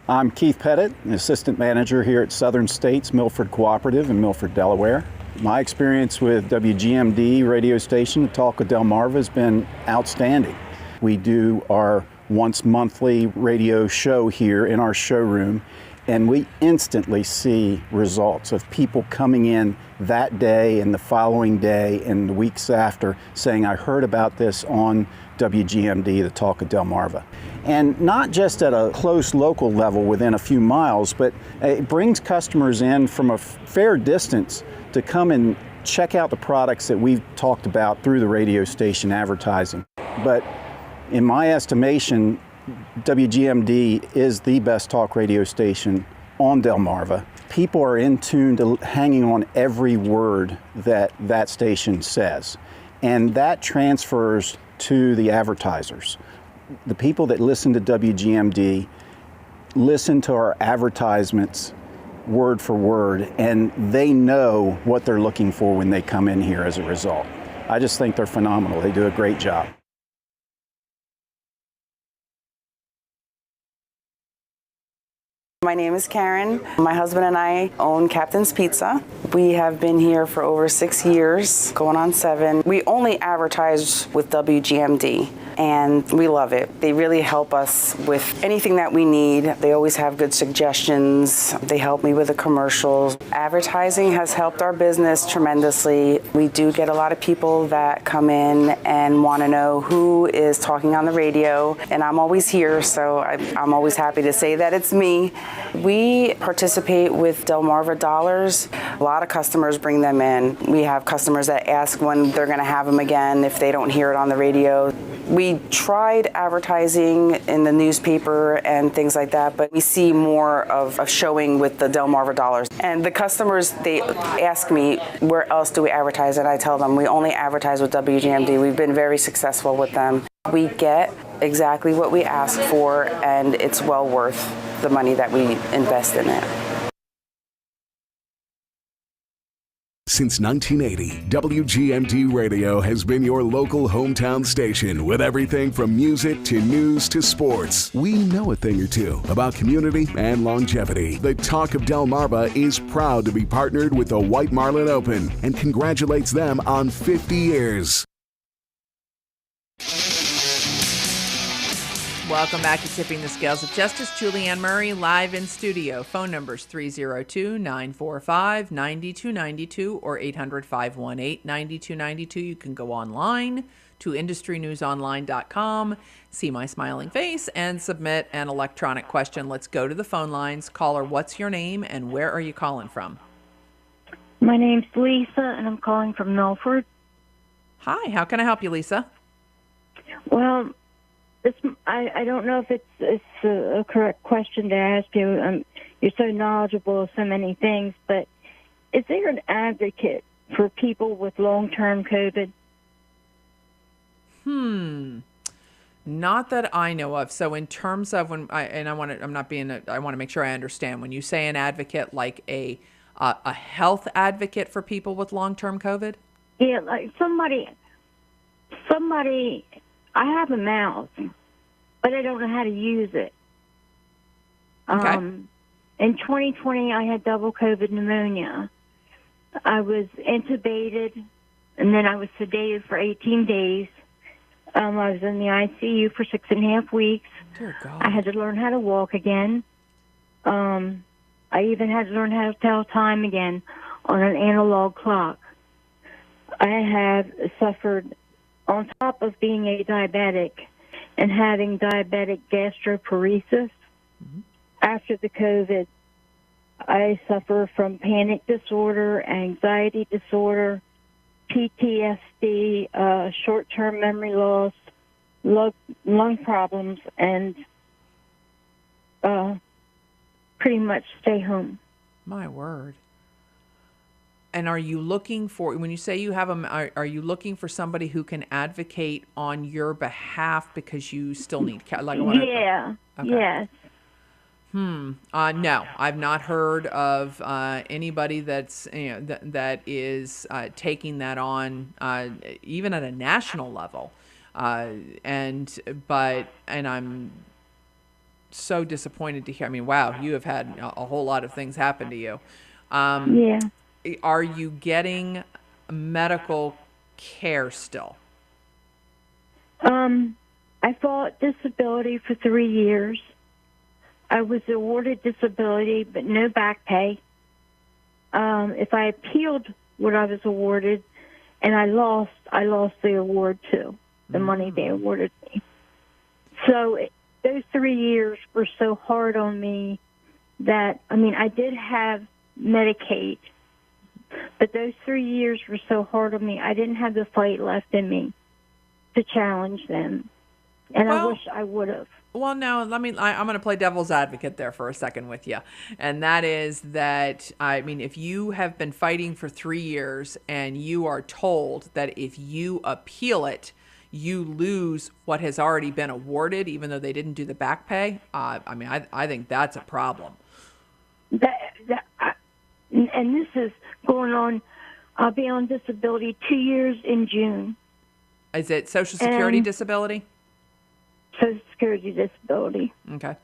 I'm Keith Pettit, an assistant manager here at Southern States Milford Cooperative in Milford, Delaware. My experience with WGMD radio station, the Talk of Delmarva, has been outstanding. We do our once monthly radio show here in our showroom, and we instantly see results of people coming in that day and the following day and the weeks after saying, I heard about this on WGMD, the Talk of Delmarva. And not just at a close local level within a few miles, but it brings customers in from a fair distance to come and check out the products that we've talked about through the radio station advertising. But in my estimation, WGMD is the best talk radio station on Delmarva. People are in tune to hanging on every word that station says, and that transfers to the advertisers. The people that listen to WGMD listen to our advertisements word for word, and they know what they're looking for when they come in here as a result. I just think they're phenomenal. They do a great job. My name is Karen. My husband and I own Captain's Pizza. We have been here for over 6 years, going on 7. We only advertise with WGMD. and we love it. They really help us with anything that we need. They always have good suggestions. They help me with the commercials. Advertising has helped our business tremendously. We do get a lot of people that come in and want to know who is talking on the radio, and I'm always here, so I'm always happy to say that it's me. We participate with Delmarva Dollars. A lot of customers bring them in. We have customers that ask when they're going to have them again if they don't hear it on the radio. We tried advertising in the newspaper and things like that, but we see more of a showing with the Delmarva Dollars. And the customers, they ask me, where else do we advertise? And I tell them, we only advertise with WGMD. We've been very successful with them. We get exactly what we ask for, and it's well worth the money that we invest in it. Since 1980, WGMD Radio has been your local hometown station with everything from music to news to sports. We know a thing or two about community and longevity. The Talk of Delmarva is proud to be partnered with the White Marlin Open and congratulates them on 50 years. Welcome back to Tipping the Scales of Justice. Julianne Murray live in studio. Phone numbers 302-945-9292 or 800-518-9292. You can go online to industrynewsonline.com, see my smiling face, and submit an electronic question. Let's go to the phone lines. Caller, what's your name and where are you calling from? My name's Lisa, and I'm calling from Milford. Hi, how can I help you, Lisa? Well, I don't know if it's a correct question to ask you. You're so knowledgeable of so many things, but is there an advocate for people with long-term COVID? Not that I know of. So in terms of I want to make sure I understand. When you say an advocate, like a health advocate for people with long-term COVID? Yeah, like somebody. I have a mouth, but I don't know how to use it. Okay. In 2020, I had double COVID pneumonia. I was intubated, and then I was sedated for 18 days. I was in the ICU for 6.5 weeks. Dear God. I had to learn how to walk again. I even had to learn how to tell time again on an analog clock. I have suffered, on top of being a diabetic and having diabetic gastroparesis. After the COVID, I suffer from panic disorder, anxiety disorder, PTSD, short-term memory loss, lung problems, and pretty much stay home. My word. And are you looking for, when you say you have are you looking for somebody who can advocate on your behalf because you still need care? Yeah. Okay. Yes. No, I've not heard of anybody that's that is taking that on, even at a national level, and I'm so disappointed to hear. I mean, wow, you have had a whole lot of things happen to you. Yeah. Are you getting medical care still? I fought disability for 3 years. I was awarded disability, but no back pay. If I appealed what I was awarded and I lost the award too, the money they awarded me. So those 3 years were so hard on me that, I did have Medicaid, but those 3 years were so hard on me, I didn't have the fight left in me to challenge them. And I wish I would have. Well, no, I'm going to play devil's advocate there for a second with you. And that is that, if you have been fighting for 3 years and you are told that if you appeal it, you lose what has already been awarded, even though they didn't do the back pay, I think that's a problem. And this is going on, I'll be on disability 2 years in June. Is it Social Security disability? Social Security disability. Okay.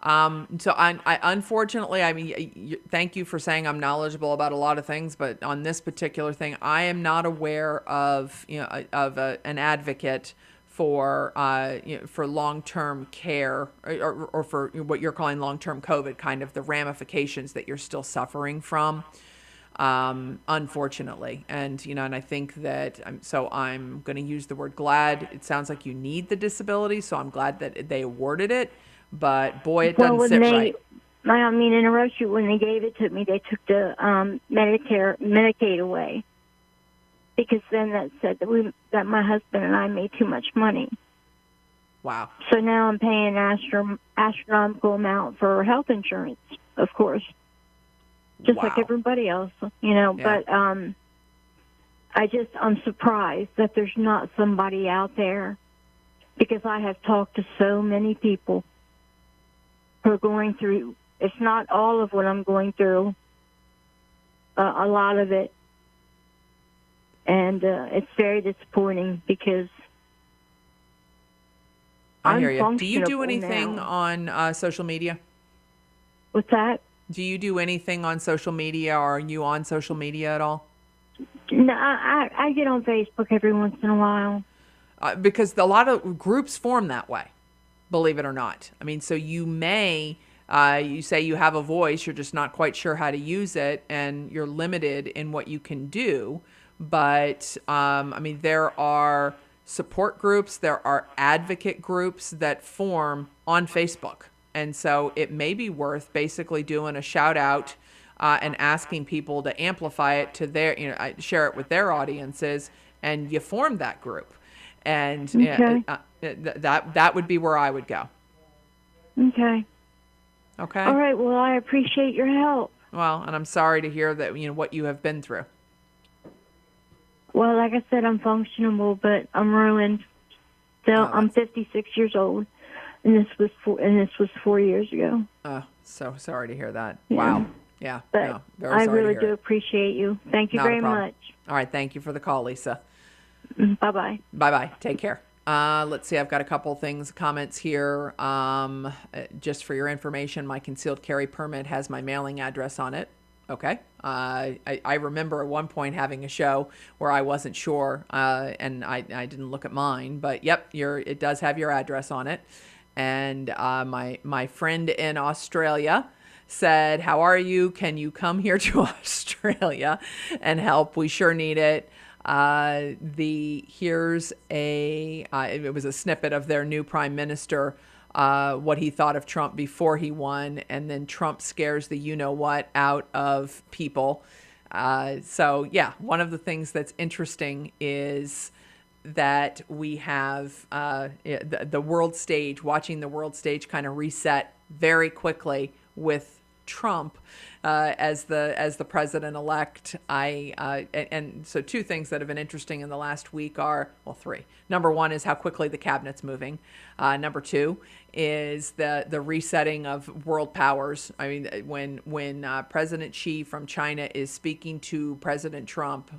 So I unfortunately, I mean, thank you for saying I'm knowledgeable about a lot of things, but on this particular thing, I am not aware of, an advocate for, for long-term care or for what you're calling long-term COVID, kind of the ramifications that you're still suffering from. Unfortunately. And, and I think that I'm going to use the word glad. It sounds like you need the disability, so I'm glad that they awarded it. But boy, it doesn't sit right. I don't mean to interrupt you. When they gave it to me, they took the Medicaid away, because then that said that my husband and I made too much money. Wow. So now I'm paying an astronomical amount for health insurance, of course, just like everybody else, Yeah. But I'm surprised that there's not somebody out there, because I have talked to so many people who are going through, it's not all of what I'm going through, a lot of it. And it's very disappointing, because I hear you. Do you do anything now. on social media? What's that? Do you do anything on social media, or are you on social media at all? No, I get on Facebook every once in a while. Because a lot of groups form that way, believe it or not. I mean, so you may, you say you have a voice, you're just not quite sure how to use it, and you're limited in what you can do. But, I mean, there are support groups, there are advocate groups that form on Facebook. And so it may be worth basically doing a shout out and asking people to amplify it to their, share it with their audiences, and you form that group. And that would be where I would go. Okay. Okay. All right. Well, I appreciate your help. Well, and I'm sorry to hear that, what you have been through. Well, like I said, I'm functionable, but I'm ruined. So I'm 56 years old, and this was 4 years ago. Oh, so sorry to hear that. Yeah. Wow. Yeah. But no, very I sorry really to hear do it. appreciate you. Thank you Not a very problem. much. All right. Thank you for the call, Lisa. Bye-bye. Bye-bye. Take care. Let's see. I've got a couple comments here. Just for your information, my concealed carry permit has my mailing address on it. Okay. I remember at one point having a show where I wasn't sure, and I didn't look at mine, but yep, it does have your address on it. And my friend in Australia said, "How are you? Can you come here to Australia and help? We sure need it." Here's it was a snippet of their new prime minister, what he thought of Trump before he won, and then Trump scares the you-know-what out of people. So yeah, one of the things that's interesting is that we have the world stage, watching the world stage kind of reset very quickly with Trump as the president-elect. And so two things that have been interesting in the last week are, well, three. Number one is how quickly the cabinet's moving. Number two is the resetting of world powers. I mean, when President Xi from China is speaking to President Trump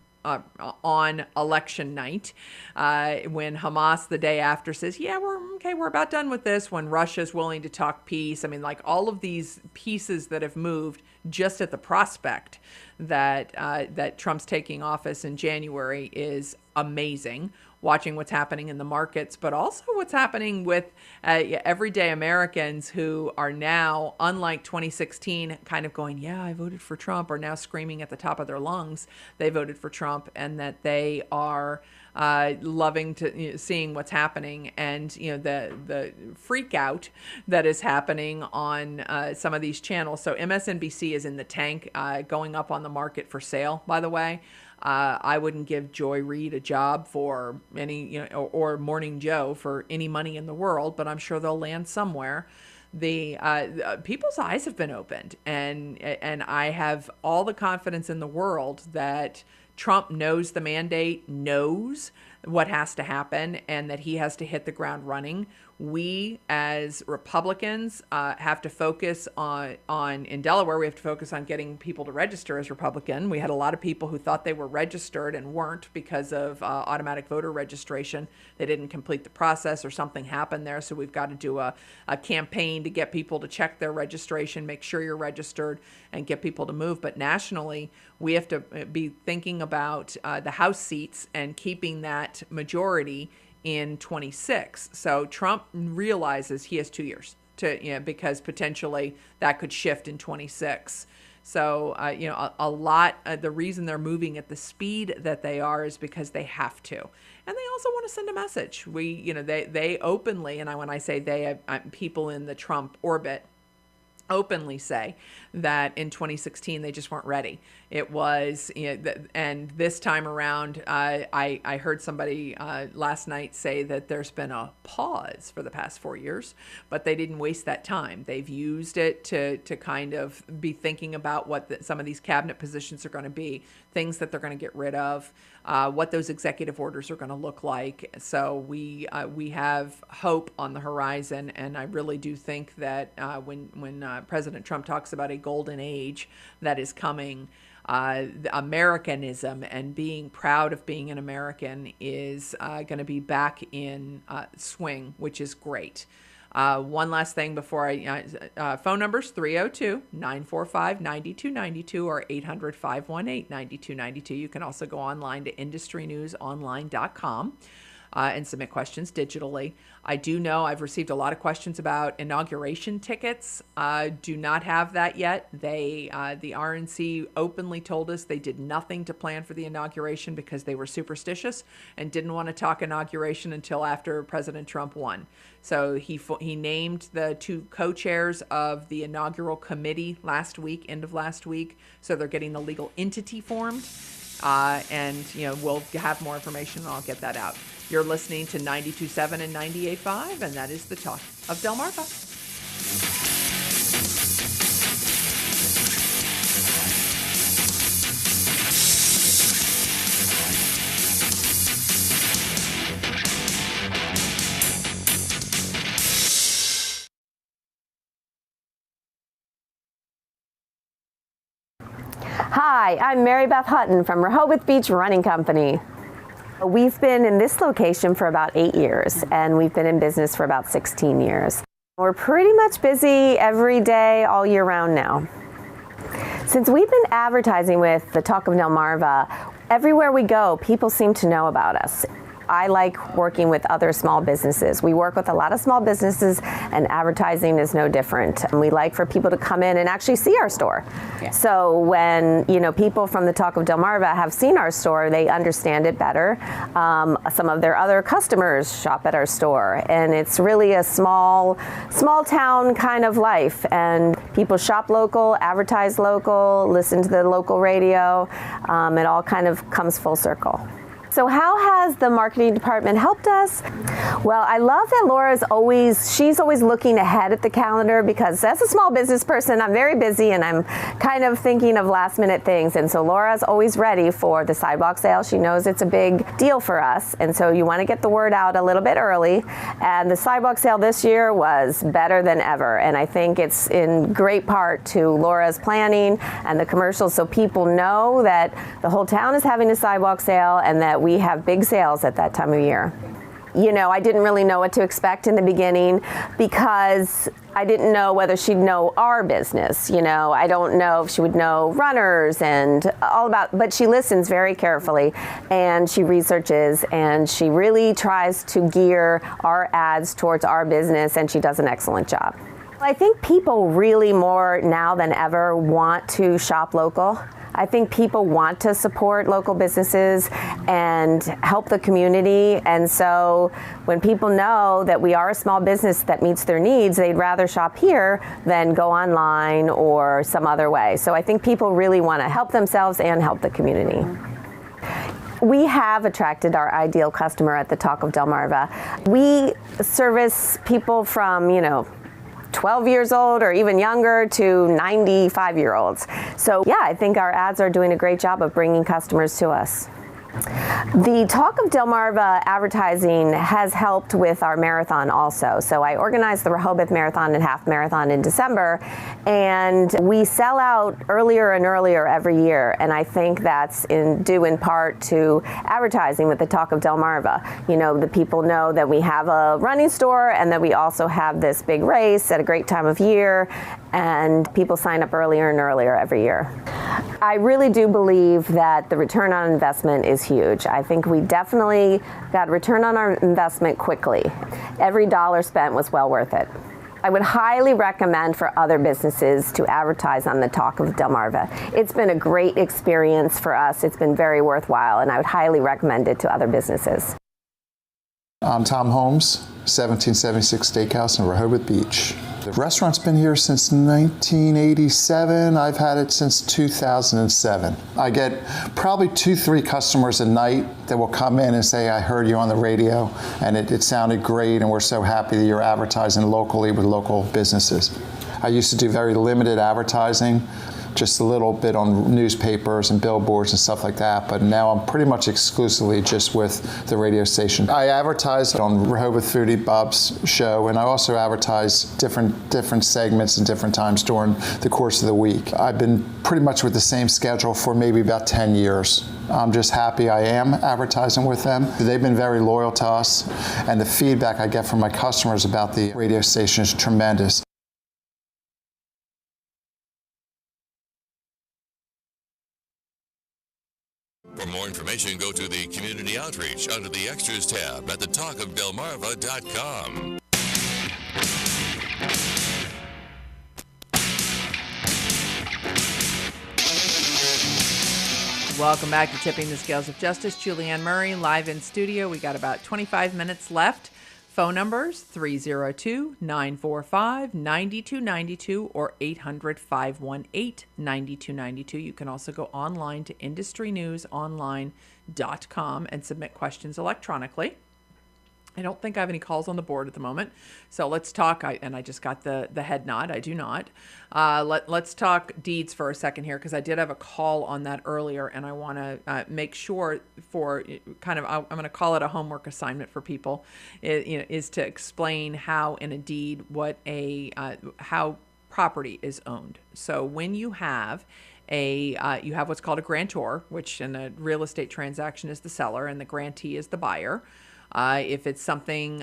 on election night, when Hamas the day after says, yeah, we're about done with this, when Russia's willing to talk peace. I mean, like all of these pieces that have moved just at the prospect that Trump's taking office in January is amazing. Watching what's happening in the markets, but also what's happening with everyday Americans who are now, unlike 2016, kind of going, yeah, I voted for Trump, or now screaming at the top of their lungs they voted for Trump, and that they are loving to seeing what's happening, and the freak out that is happening on some of these channels. So MSNBC is in the tank, going up on the market for sale, by the way. I wouldn't give Joy Reid a job for any, or Morning Joe for any money in the world, but I'm sure they'll land somewhere. The people's eyes have been opened, and I have all the confidence in the world that Trump knows the mandate, knows what has to happen and that he has to hit the ground running. We as Republicans have to focus on in Delaware, we have to focus on getting people to register as Republican. We had a lot of people who thought they were registered and weren't because of automatic voter registration. They didn't complete the process or something happened there. So we've got to do a campaign to get people to check their registration, make sure you're registered, and get people to move. But nationally, we have to be thinking about the House seats and keeping that majority in 26. So Trump realizes he has 2 years to, because potentially that could shift in 26. So, a lot, the reason they're moving at the speed that they are is because they have to. And they also want to send a message. They openly, and when I say they, people in the Trump orbit openly say that in 2016 they just weren't ready. It was, and this time around, I heard somebody last night say that there's been a pause for the past 4 years, but they didn't waste that time. They've used it to kind of be thinking about what some of these cabinet positions are going to be, things that they're going to get rid of, what those executive orders are going to look like. So we have hope on the horizon, and I really do think that when President Trump talks about a golden age that is coming, Americanism and being proud of being an American is going to be back in swing, which is great. One last thing before phone numbers 302-945-9292 or 800-518-9292. You can also go online to industrynewsonline.com and submit questions digitally. I do know I've received a lot of questions about inauguration tickets. Do not have that yet. The RNC openly told us they did nothing to plan for the inauguration because they were superstitious and didn't want to talk inauguration until after President Trump won. So he named the two co-chairs of the inaugural committee last week, end of last week. So they're getting the legal entity formed. And we'll have more information and I'll get that out. You're listening to 92.7 and 98.5, and that is the talk of Delmarva. Hi, I'm Mary Beth Hutton from Rehoboth Beach Running Company. We've been in this location for about 8 years, and we've been in business for about 16 years. We're pretty much busy every day, all year round now. Since we've been advertising with the Talk of Delmarva, everywhere we go, people seem to know about us. I like working with other small businesses. We work with a lot of small businesses, and advertising is no different. And we like for people to come in and actually see our store. Yeah. So when people from the Talk of Delmarva have seen our store, they understand it better. Some of their other customers shop at our store, and it's really a small town kind of life. And people shop local, advertise local, listen to the local radio. It all kind of comes full circle. So how has the marketing department helped us? Well, I love that she's always looking ahead at the calendar, because as a small business person, I'm very busy and I'm kind of thinking of last minute things. And so Laura's always ready for the sidewalk sale. She knows it's a big deal for us. And so you want to get the word out a little bit early. And the sidewalk sale this year was better than ever. And I think it's in great part to Laura's planning and the commercials, so people know that the whole town is having a sidewalk sale and that we have big sales at that time of year. I didn't really know what to expect in the beginning because I didn't know whether she'd know our business. I don't know if she would know runners and but she listens very carefully and she researches and she really tries to gear our ads towards our business, and she does an excellent job. I think people really more now than ever want to shop local. I think people want to support local businesses and help the community. And so when people know that we are a small business that meets their needs, they'd rather shop here than go online or some other way. So I think people really want to help themselves and help the community. We have attracted our ideal customer at the Talk of Delmarva. We service people from, 12 years old or even younger to 95-year-olds. So yeah, I think our ads are doing a great job of bringing customers to us. The Talk of Delmarva advertising has helped with our marathon also. So I organized the Rehoboth Marathon and Half Marathon in December, and we sell out earlier and earlier every year. And I think that's due in part to advertising with the Talk of Delmarva. You know, the people know that we have a running store and that we also have this big race at a great time of year, and people sign up earlier and earlier every year. I really do believe that the return on investment is huge. I think we definitely got return on our investment quickly. Every dollar spent was well worth it. I would highly recommend for other businesses to advertise on the Talk of Delmarva. It's been a great experience for us. It's been very worthwhile, and I would highly recommend it to other businesses. I'm Tom Holmes, 1776 Steakhouse in Rehoboth Beach. The restaurant's been here since 1987. I've had it since 2007. I get probably 2-3 customers a night that will come in and say, I heard you on the radio and it sounded great and we're so happy that you're advertising locally with local businesses. I used to do very limited advertising, just a little bit on newspapers and billboards and stuff like that, but now I'm pretty much exclusively just with the radio station. I advertise on Rehoboth Foodie Bob's show, and I also advertise different segments and different times during the course of the week. I've been pretty much with the same schedule for maybe about 10 years. I'm just happy I am advertising with them. They've been very loyal to us, and the feedback I get from my customers about the radio station is tremendous. For more information, go to the Community Outreach under the Extras tab at thetalkofdelmarva.com. Welcome back to Tipping the Scales of Justice. Julianne Murray live in studio. We got about 25 minutes left. Phone numbers 302-945-9292 or 800-518-9292. You can also go online to industrynewsonline.com and submit questions electronically. I don't think I have any calls on the board at the moment. So let's talk, and I just got the head nod. I do not. Let's talk deeds for a second here, because I did have a call on that earlier, and I want to make sure for kind of, I'm going to call it a homework assignment for people, is to explain how in a deed how property is owned. So when you have you have what's called a grantor, which in a real estate transaction is the seller and the grantee is the buyer. If it's something,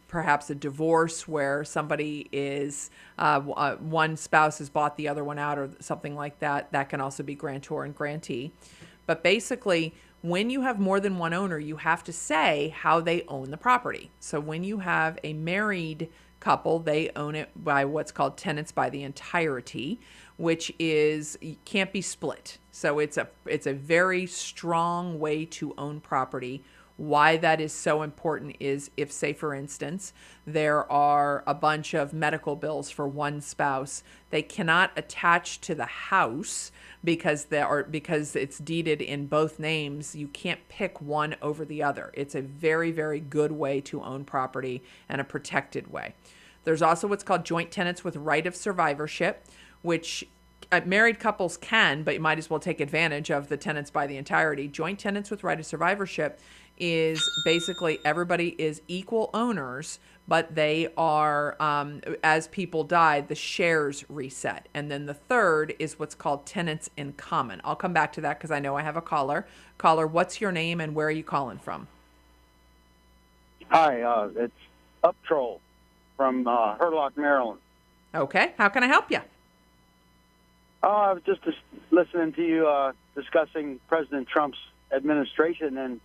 perhaps a divorce where somebody is, one spouse has bought the other one out or something like that, that can also be grantor and grantee. But basically, when you have more than one owner, you have to say how they own the property. So when you have a married couple, they own it by what's called tenants by the entirety, which can't be split. So it's a very strong way to own property. Why that is so important is if, say, for instance, there are a bunch of medical bills for one spouse, they cannot attach to the house because it's deeded in both names. You can't pick one over the other. It's a very, very good way to own property and a protected way. There's also what's called joint tenants with right of survivorship, which married couples can, but you might as well take advantage of the tenants by the entirety. Joint tenants with right of survivorship is basically everybody is equal owners, but they are, as people died, the shares reset. And then the third is what's called tenants in common. I'll come back to that because I know I have a caller. Caller, what's your name and where are you calling from? Hi, it's Uptroll from Hurlock, Maryland. Okay, how can I help you? I was just listening to you discussing President Trump's administration, and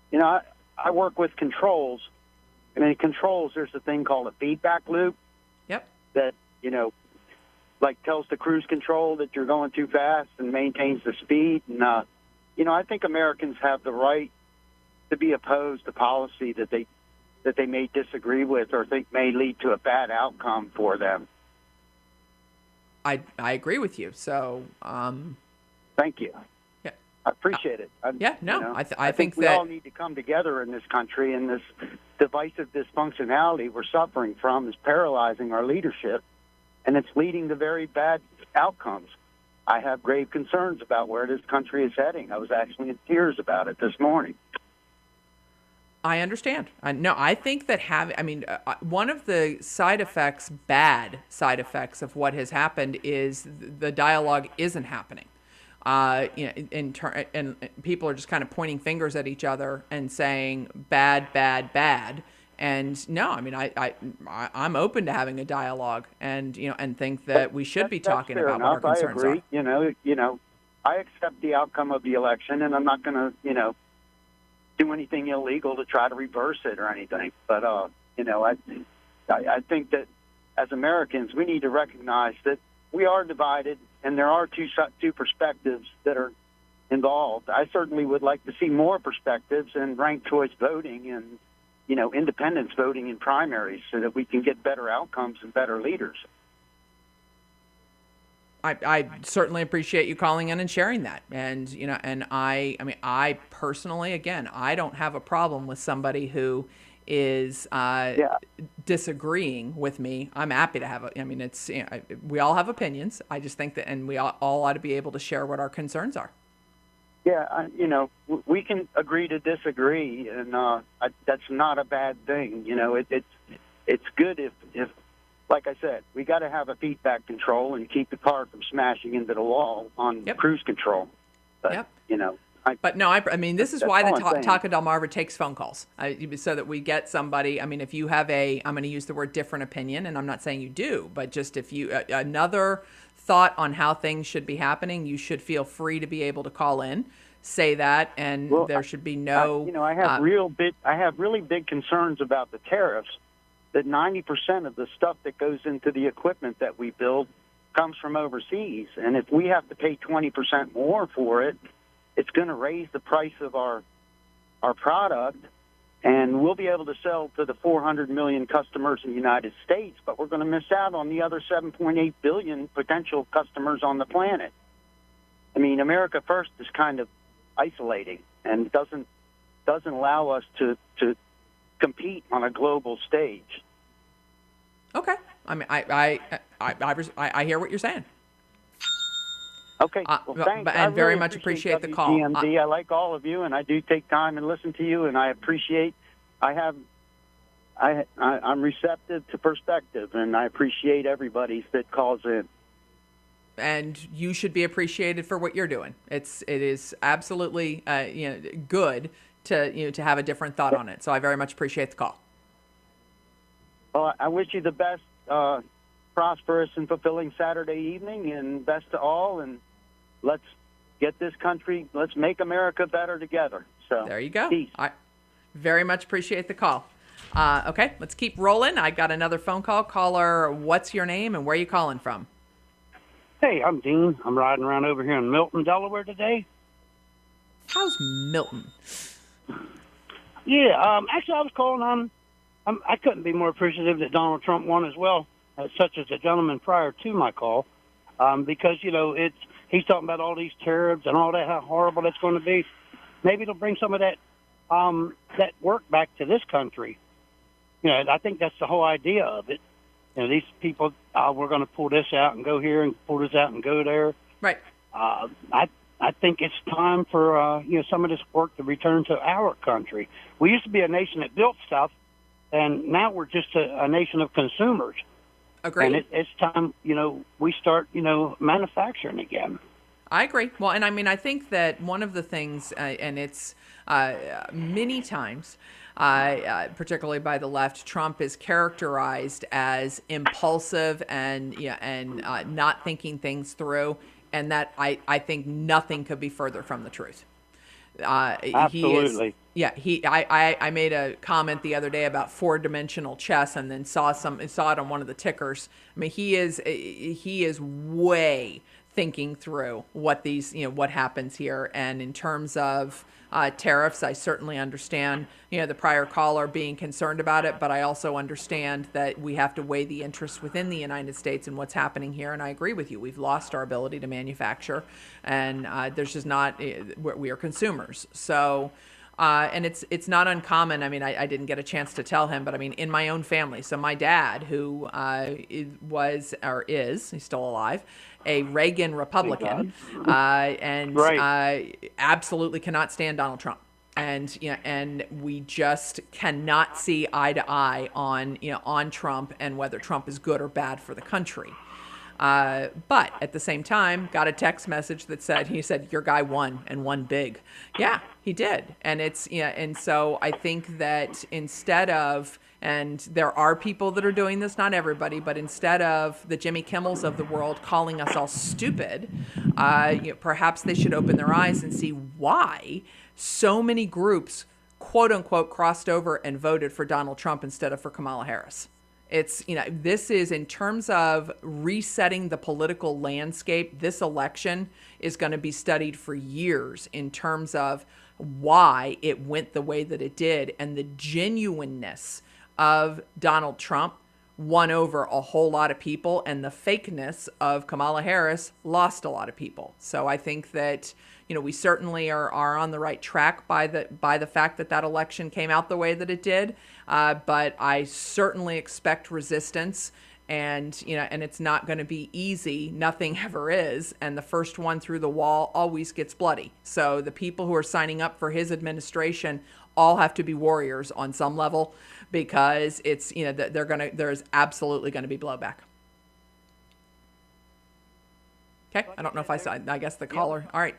you know, I work with controls, and in controls there's a thing called a feedback loop. Yep. That, you know, like tells the cruise control that you're going too fast and maintains the speed. And, you know, I think Americans have the right to be opposed to policy that they may disagree with or think may lead to a bad outcome for them. I agree with you. So, thank you. Yeah, I appreciate it. I think we that all need to come together in this country, and this divisive dysfunctionality we're suffering from is paralyzing our leadership, and it's leading to very bad outcomes. I have grave concerns about where this country is heading. I was actually in tears about it this morning. I understand. No, I think that one of the side effects, bad side effects of what has happened is the dialogue isn't happening. And people are just kind of pointing fingers at each other and saying bad, bad, bad. And no, I mean, I'm open to having a dialogue, and and think that we should be talking about what our concerns are. I agree. I accept the outcome of the election, and I'm not going to, do anything illegal to try to reverse it or anything. But I think that as Americans, we need to recognize that we are divided, and there are two perspectives that are involved. I certainly would like to see more perspectives and ranked choice voting and independence voting in primaries so that we can get better outcomes and better leaders. I certainly appreciate you calling in and sharing that. And, I personally, again, I don't have a problem with somebody who is disagreeing with me. I'm happy to have we all have opinions. I just think that, and we all ought to be able to share what our concerns are. Yeah, we can agree to disagree, and that's not a bad thing. It's good if, like I said, we got to have a feedback control and keep the car from smashing into the wall on cruise control. But, this is why the Talk of Delmarva takes phone calls, so that we get somebody. I mean, if you have I'm going to use the word different opinion, and I'm not saying you do, but just if you another thought on how things should be happening, you should feel free to be able to call in, say that, and there should be no. I have really big concerns about the tariffs. That 90% of the stuff that goes into the equipment that we build comes from overseas, and if we have to pay 20% more for it, it's going to raise the price of our product. And we'll be able to sell to the 400 million customers in the United States, but we're going to miss out on the other 7.8 billion potential customers on the planet. I mean, America First is kind of isolating and doesn't allow us to compete on a global stage. Okay, I mean, I hear what you're saying. Okay, well, thanks. And very much appreciate the call. WGMD. I like all of you, and I do take time and listen to you, and I appreciate. I'm receptive to perspective, and I appreciate everybody that calls in. And you should be appreciated for what you're doing. It is absolutely good to have a different thought on it. So I very much appreciate the call. Well, I wish you the best, prosperous and fulfilling Saturday evening, and best to all. And let's get this country. Let's make America better together. So there you go. Peace. I very much appreciate the call. Okay, let's keep rolling. I got another phone call. Caller, what's your name and where are you calling from? Hey, I'm Dean. I'm riding around over here in Milton, Delaware today. How's Milton? Yeah, actually, I was calling on. I couldn't be more appreciative that Donald Trump won as well, such as the gentleman prior to my call, because he's talking about all these tariffs and all that, how horrible that's going to be. Maybe it'll bring some of that work back to this country. I think that's the whole idea of it. These people, we're going to pull this out and go here and pull this out and go there. Right. I think it's time for some of this work to return to our country. We used to be a nation that built stuff, and now we're just a nation of consumers. Agreed. And it's time, we start, manufacturing again. I agree. Well, and I mean, I think that one of the things, and it's many times, particularly by the left, Trump is characterized as impulsive and not thinking things through, and that I think nothing could be further from the truth. Absolutely. I made a comment the other day about 4-dimensional chess, and then saw it on one of the tickers. I mean, he is way thinking through what what happens here. And in terms of tariffs, I certainly understand, the prior caller being concerned about it, but I also understand that we have to weigh the interests within the United States and what's happening here. And I agree with you. We've lost our ability to manufacture, and there's just not, we are consumers. So And it's not uncommon. I mean, I didn't get a chance to tell him, but I mean, in my own family. So my dad, who was or is, he's still alive, a Reagan Republican, and absolutely cannot stand Donald Trump. And we just cannot see eye to eye on Trump and whether Trump is good or bad for the country. But at the same time, got a text message that said, your guy won and won big. Yeah, he did. And and so I think that instead of, and there are people that are doing this, not everybody, but instead of the Jimmy Kimmels of the world calling us all stupid, perhaps they should open their eyes and see why so many groups, quote unquote, crossed over and voted for Donald Trump instead of for Kamala Harris. It's, this is in terms of resetting the political landscape. This election is going to be studied for years in terms of why it went the way that it did, and the genuineness of Donald Trump won over a whole lot of people, and the fakeness of Kamala Harris lost a lot of people. So I think that, we certainly are on the right track by the fact that election came out the way that it did. But I certainly expect resistance, and it's not going to be easy. Nothing ever is. And the first one through the wall always gets bloody. So the people who are signing up for his administration all have to be warriors on some level, because it's, there's absolutely going to be blowback. Okay, I don't know if I guess the caller. All right,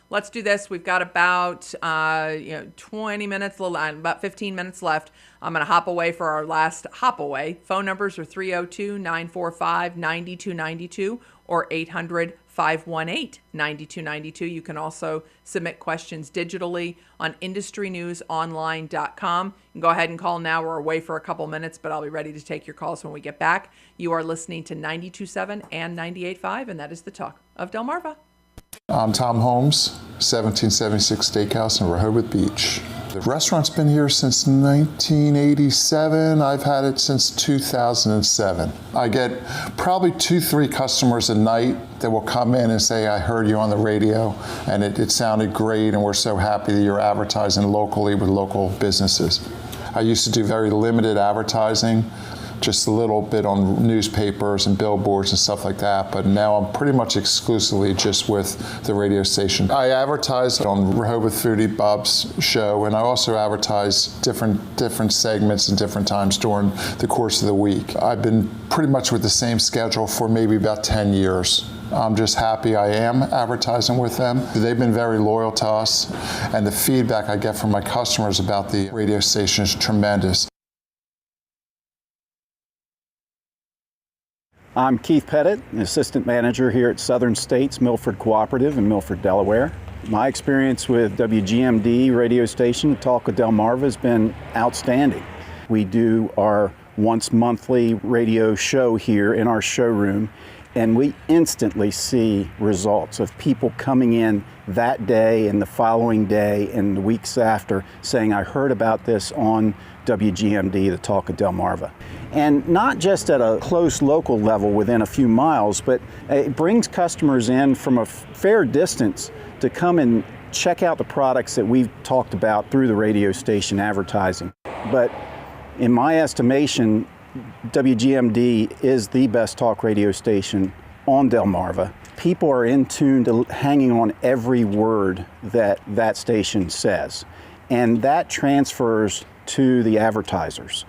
let's do this. We've got about 20 minutes, about 15 minutes left. I'm going to hop away for our last hop away. Phone numbers are 302-945-9292 or 800-518-9292. You can also submit questions digitally on IndustryNewsOnline.com. You can go ahead and call now. We're away for a couple minutes, but I'll be ready to take your calls when we get back. You are listening to 92.7 and 98.5, and that is the talk of Delmarva. I'm Tom Holmes, 1776 Steakhouse in Rehoboth Beach. The restaurant's been here since 1987. I've had it since 2007. I get probably 2-3 customers a night that will come in and say, I heard you on the radio and it sounded great, and we're so happy that you're advertising locally with local businesses. I used to do very limited advertising, just a little bit on newspapers and billboards and stuff like that, but now I'm pretty much exclusively just with the radio station. I advertise on Rehoboth Foodie Bob's show, and I also advertise different segments and different times during the course of the week. I've been pretty much with the same schedule for maybe about 10 years. I'm just happy I am advertising with them. They've been very loyal to us, and the feedback I get from my customers about the radio station is tremendous. I'm Keith Pettit, Assistant Manager here at Southern States Milford Cooperative in Milford, Delaware. My experience with WGMD radio station, Talk of Delmarva, has been outstanding. We do our once monthly radio show here in our showroom, and we instantly see results of people coming in that day and the following day and the weeks after saying, I heard about this on WGMD, the Talk of Delmarva. And not just at a close local level within a few miles, but it brings customers in from a fair distance to come and check out the products that we've talked about through the radio station advertising. But in my estimation, WGMD is the best talk radio station on Delmarva. People are in tune to hanging on every word that station says, and that transfers to the advertisers.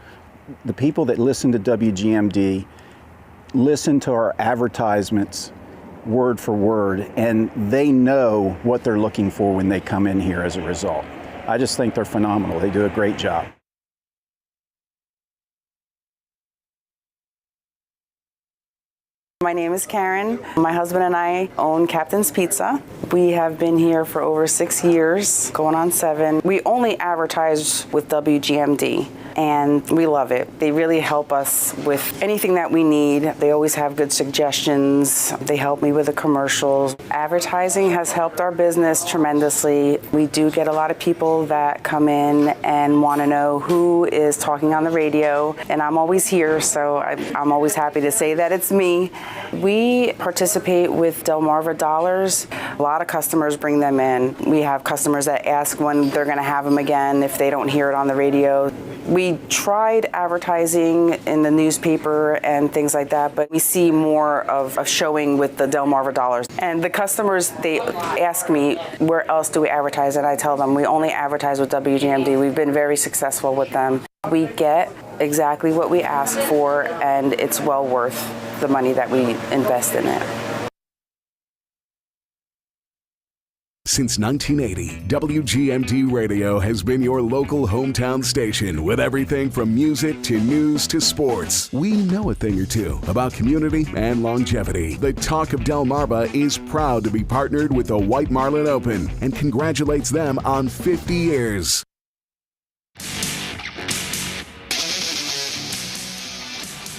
The people that listen to WGMD listen to our advertisements word for word, and they know what they're looking for when they come in here as a result. I just think they're phenomenal. They do a great job. My name is Karen. My husband and I own Captain's Pizza. We have been here for over 6 years, going on 7. We only advertise with WGMD. and we love it. They really help us with anything that we need. They always have good suggestions. They help me with the commercials. Advertising has helped our business tremendously. We do get a lot of people that come in and want to know who is talking on the radio, and I'm always here, so I'm always happy to say that it's me. We participate with Delmarva Dollars. A lot of customers bring them in. We have customers that ask when they're going to have them again if they don't hear it on the radio. We tried advertising in the newspaper and things like that, but we see more of a showing with the Delmarva Dollars. And the customers, they ask me, where else do we advertise? And I tell them, we only advertise with WGMD. We've been very successful with them. We get exactly what we ask for, and it's well worth the money that we invest in it. Since 1980, WGMD Radio has been your local hometown station with everything from music to news to sports. We know a thing or two about community and longevity. The Talk of Delmarva is proud to be partnered with the White Marlin Open and congratulates them on 50 years.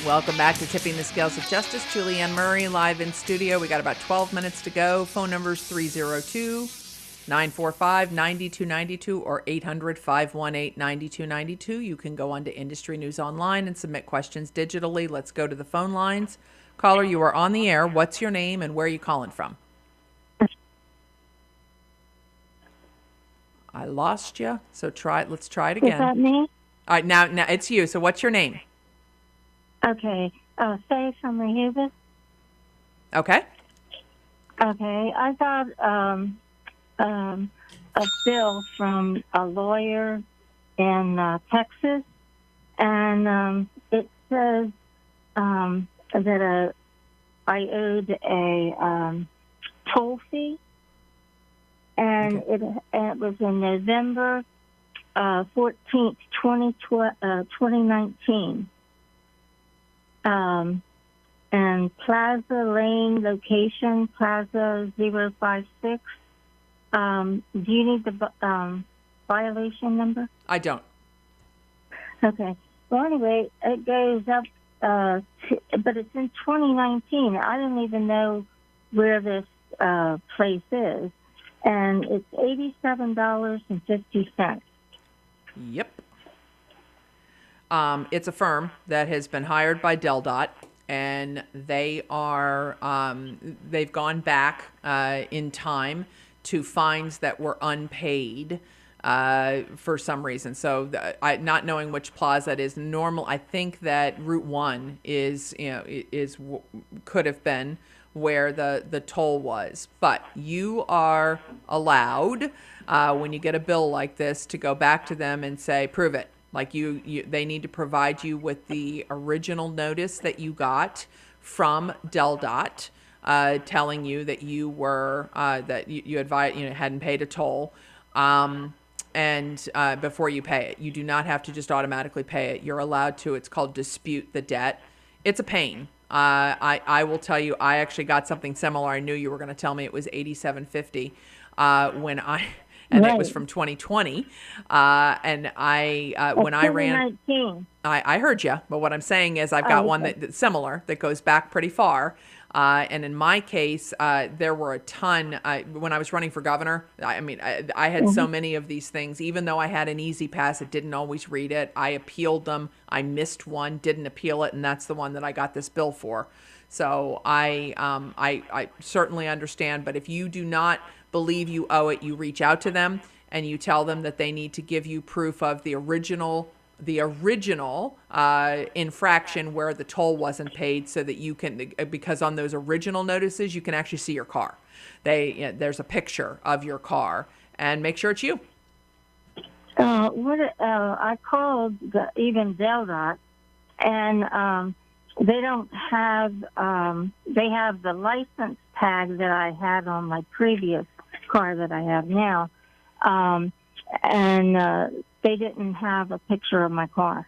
Welcome back to Tipping the Scales of Justice. Julianne Murray live in studio. We got about 12 minutes to go. Phone numbers 302-945-9292 or 800-518-9292. You can go on to Industry News Online and submit questions digitally. Let's go to the phone lines. Caller, you are on the air. What's your name and where are you calling from? I lost you, so let's try it again. Is that me? All right, now it's you. So what's your name? Okay. Faye from Rehoboth. Okay. Okay. I got a bill from a lawyer in Texas, and it says that I owed a toll fee, and it was in November 14th, 2019. And Plaza Lane location, Plaza 056. Do you need the violation number? I don't. Okay. Well, anyway, it goes up, but it's in 2019. I don't even know where this place is. And it's $87.50. Yep. It's a firm that has been hired by DelDOT, and they are they've gone back in time to fines that were unpaid for some reason. So not knowing which plaza it is, normal. I think that Route 1 could have been where the toll was, but you are allowed when you get a bill like this to go back to them and say, prove it. Like they need to provide you with the original notice that you got from DelDOT, telling you that you were that you hadn't paid a toll, and before you pay it, you do not have to just automatically pay it. You're allowed to. It's called dispute the debt. It's a pain. I will tell you, I actually got something similar. I knew you were going to tell me it was $87.50 when I. And right. It was from 2020, and when I ran, I heard you. But what I'm saying is, I've got one that's similar that goes back pretty far. And in my case, there were a ton. When I was running for governor, I had so many of these things. Even though I had an easy pass, it didn't always read it. I appealed them. I missed one, didn't appeal it, and that's the one that I got this bill for. So I certainly understand. But if you do not believe you owe it, you reach out to them and you tell them that they need to give you proof of the original infraction where the toll wasn't paid, so that you can, because on those original notices you can actually see your car. There's a picture of your car, and make sure it's you. I called even DelDOT, and they don't have. They have the license tag that I had on my previous car that I have now, and they didn't have a picture of my car.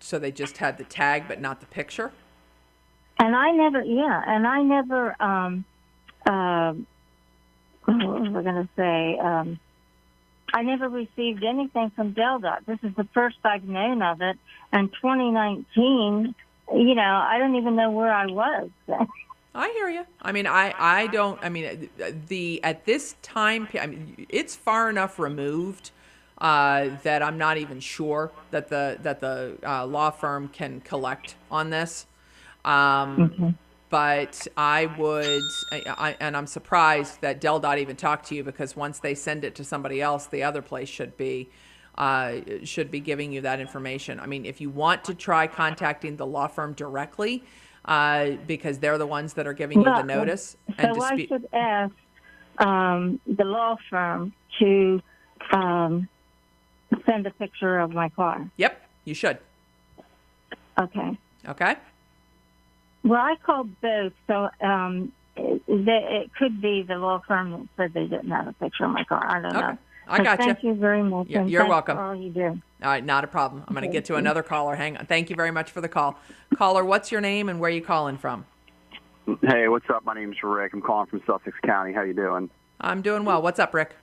So they just had the tag, but not the picture? And I never, what was I going to say? I never received anything from DelDOT. This is the first I've known of it. And 2019, I don't even know where I was. I hear you. I mean, I don't. I mean, at this time, I mean, it's far enough removed that I'm not even sure that the law firm can collect on this. But I would, and I'm surprised that DelDOT even talked to you, because once they send it to somebody else, the other place should be giving you that information. I mean, if you want to try contacting the law firm directly, because they're the ones that are giving you the notice. So I should ask the law firm to send a picture of my car. Yep, you should. Okay. Okay. Well, I called both, so it could be the law firm that said they didn't have a picture of my car. I don't know. I got you. Thank you very much. Yeah, and you're thanks welcome. for all you do. All right, not a problem. I'm going to get to another caller. Hang on. Thank you very much for the call. Caller, what's your name and where are you calling from? Hey, what's up? My name's Rick. I'm calling from Sussex County. How you doing? I'm doing well. What's up, Rick?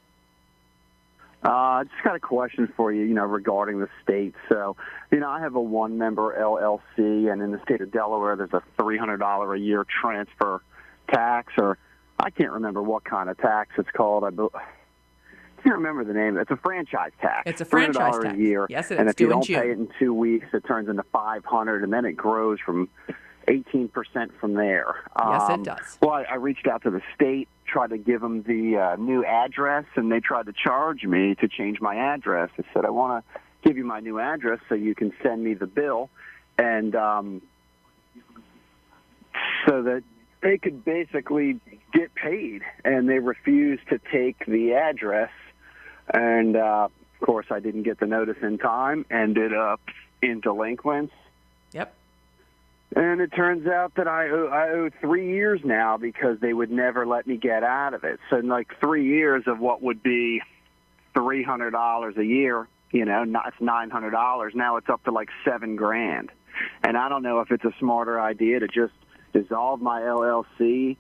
I just got a question for you, regarding the state. So, I have a one-member LLC, and in the state of Delaware, there's a $300 a year transfer tax, or I can't remember what kind of tax it's called. I can't remember the name. It's a franchise tax. It's a franchise $300 tax. a year. Yes, it is. And if Due you in don't June. pay it in 2 weeks, it turns into $500, and then it grows from 18% from there. Yes, it does. Well, I reached out to the state, tried to give them the new address, and they tried to charge me to change my address. I said, I want to give you my new address so you can send me the bill, and so that they could basically get paid. And they refused to take the address, and of course I didn't get the notice in time, ended up in delinquents. Yep. And it turns out that I owe 3 years now because they would never let me get out of it. So, 3 years of what would be $300 a year, it's $900. Now it's up to $7,000. And I don't know if it's a smarter idea to just dissolve my LLC,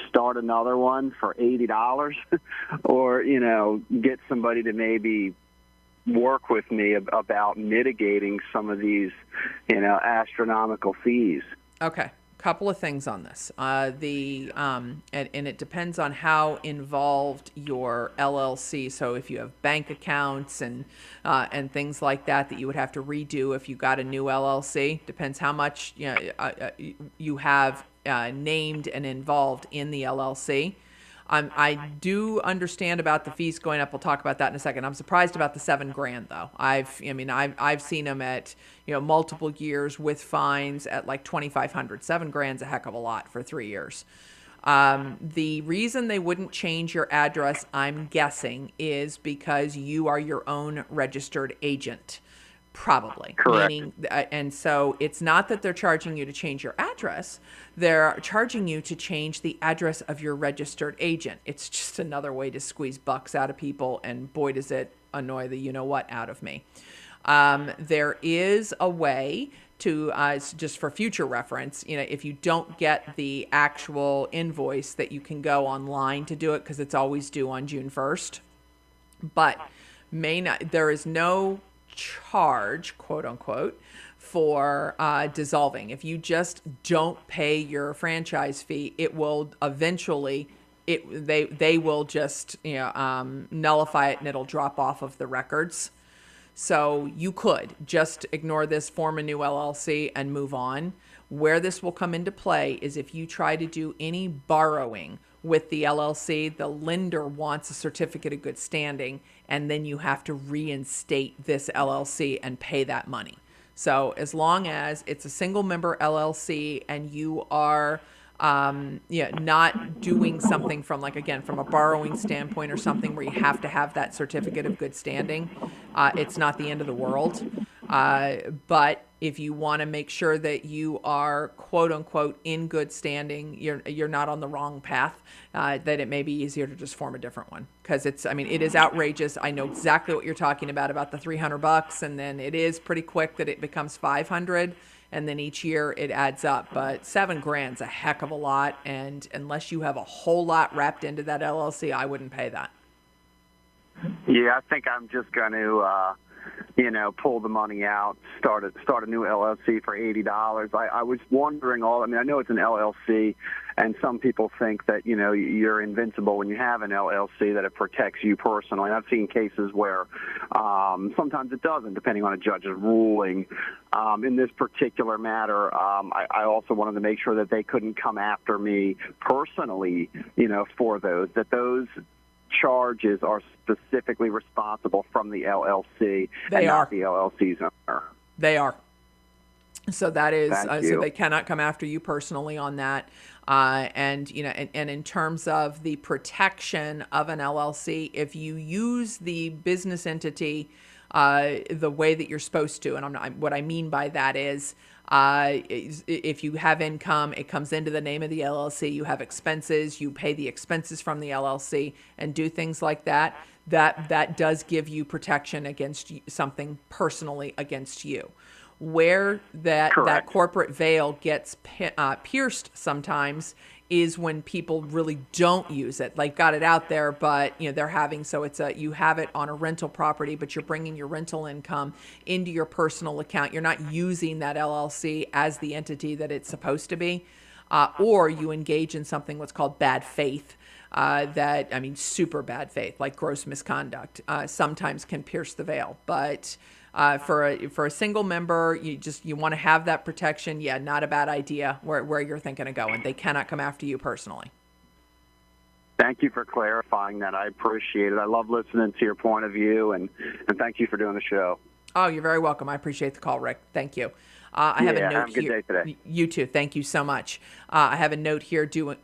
start another one for $80, or, get somebody to maybe work with me about mitigating some of these, astronomical fees. Okay. Couple of things on this. And it depends on how involved your LLC. So if you have bank accounts and things like that you would have to redo if you got a new LLC, depends how much you have named and involved in the LLC. I do understand about the fees going up. We'll talk about that in a second. I'm surprised about the $7,000 though. I've seen them at multiple years with fines at $2,500. $7,000's a heck of a lot for 3 years. The reason they wouldn't change your address, I'm guessing, is because you are your own registered agent. Probably. Correct. Meaning, and so it's not that they're charging you to change your address. They're charging you to change the address of your registered agent. It's just another way to squeeze bucks out of people, and boy, does it annoy the you-know-what out of me. There is a way to, just for future reference, if you don't get the actual invoice, that you can go online to do it, because it's always due on June 1st. But there is no charge, quote unquote, for dissolving. If you just don't pay your franchise fee, it will eventually they will just nullify it, and it'll drop off of the records. So you could just ignore this, form a new LLC, and move on. Where this will come into play is if you try to do any borrowing with the LLC, the lender wants a certificate of good standing, and then you have to reinstate this LLC and pay that money. So as long as it's a single member LLC and you are not doing something from from a borrowing standpoint or something where you have to have that certificate of good standing, it's not the end of the world. But if you want to make sure that you are quote unquote in good standing, you're not on the wrong path, that it may be easier to just form a different one, because it is outrageous. I know exactly what you're talking about the $300, and then it is pretty quick that it becomes $500, and then each year it adds up. But $7,000's a heck of a lot, and unless you have a whole lot wrapped into that LLC, I wouldn't pay that. Yeah, I think I'm just going to, pull the money out, start a new LLC for $80. I was wondering I know it's an LLC, and some people think that, you're invincible when you have an LLC, that it protects you personally. I've seen cases where sometimes it doesn't, depending on a judge's ruling. In this particular matter, I also wanted to make sure that they couldn't come after me personally, for those charges are specifically responsible from the LLC not the LLC's owner. They are. So that is so they cannot come after you personally on that. And in terms of the protection of an LLC, if you use the business entity the way that you're supposed to, and what I mean by that is, if you have income, it comes into the name of the LLC. You have expenses, you pay the expenses from the LLC, and do things like that. That does give you protection against something personally against you. Where that corporate veil gets pierced sometimes is when people really don't use it. They've got it out there, but they're having, so you have it on a rental property, but you're bringing your rental income into your personal account. You're not using that LLC as the entity that it's supposed to be, or you engage in something what's called bad faith. Super bad faith, like gross misconduct, sometimes can pierce the veil. But for a single member, you want to have that protection. Yeah, not a bad idea where you're thinking of going. They cannot come after you personally. Thank you for clarifying that. I appreciate it. I love listening to your point of view, and thank you for doing the show. Oh, you're very welcome. I appreciate the call, Rick. Thank you. I have a note have a good here. Day today. You too. Thank you so much. I have a note here. Do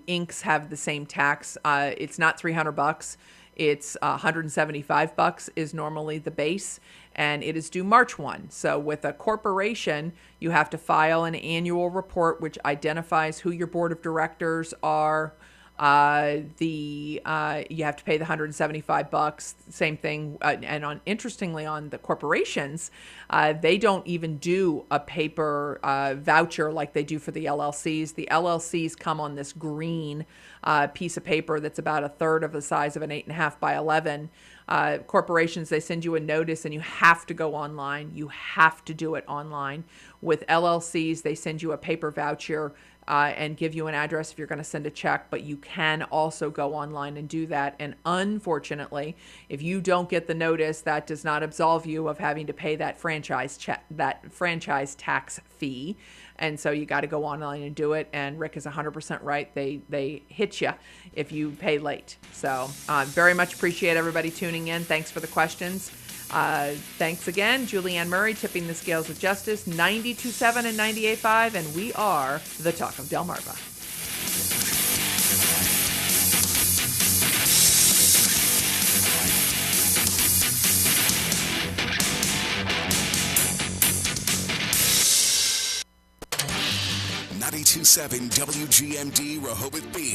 inks have the same tax? It's not $300. It's $175 is normally the base, and it is due March 1. So with a corporation, you have to file an annual report which identifies who your board of directors are. You have to pay the $175, same thing. And interestingly, on the corporations, they don't even do a paper voucher like they do for the LLCs. The LLCs come on this green piece of paper that's about a third of the size of an 8.5 by 11. Corporations, they send you a notice and you have to go online. You have to do it online. With LLCs, they send you a paper voucher and give you an address if you're going to send a check, but you can also go online and do that. And unfortunately, if you don't get the notice, that does not absolve you of having to pay that franchise tax fee. And so you got to go online and do it. And Rick is 100% right. They hit you if you pay late. So very much appreciate everybody tuning in. Thanks for the questions. Thanks again. Julianne Murray, Tipping the Scales of Justice, 92.7 and 98.5, and we are the Talk of Delmarva. .927 WGMD Rehoboth Beach.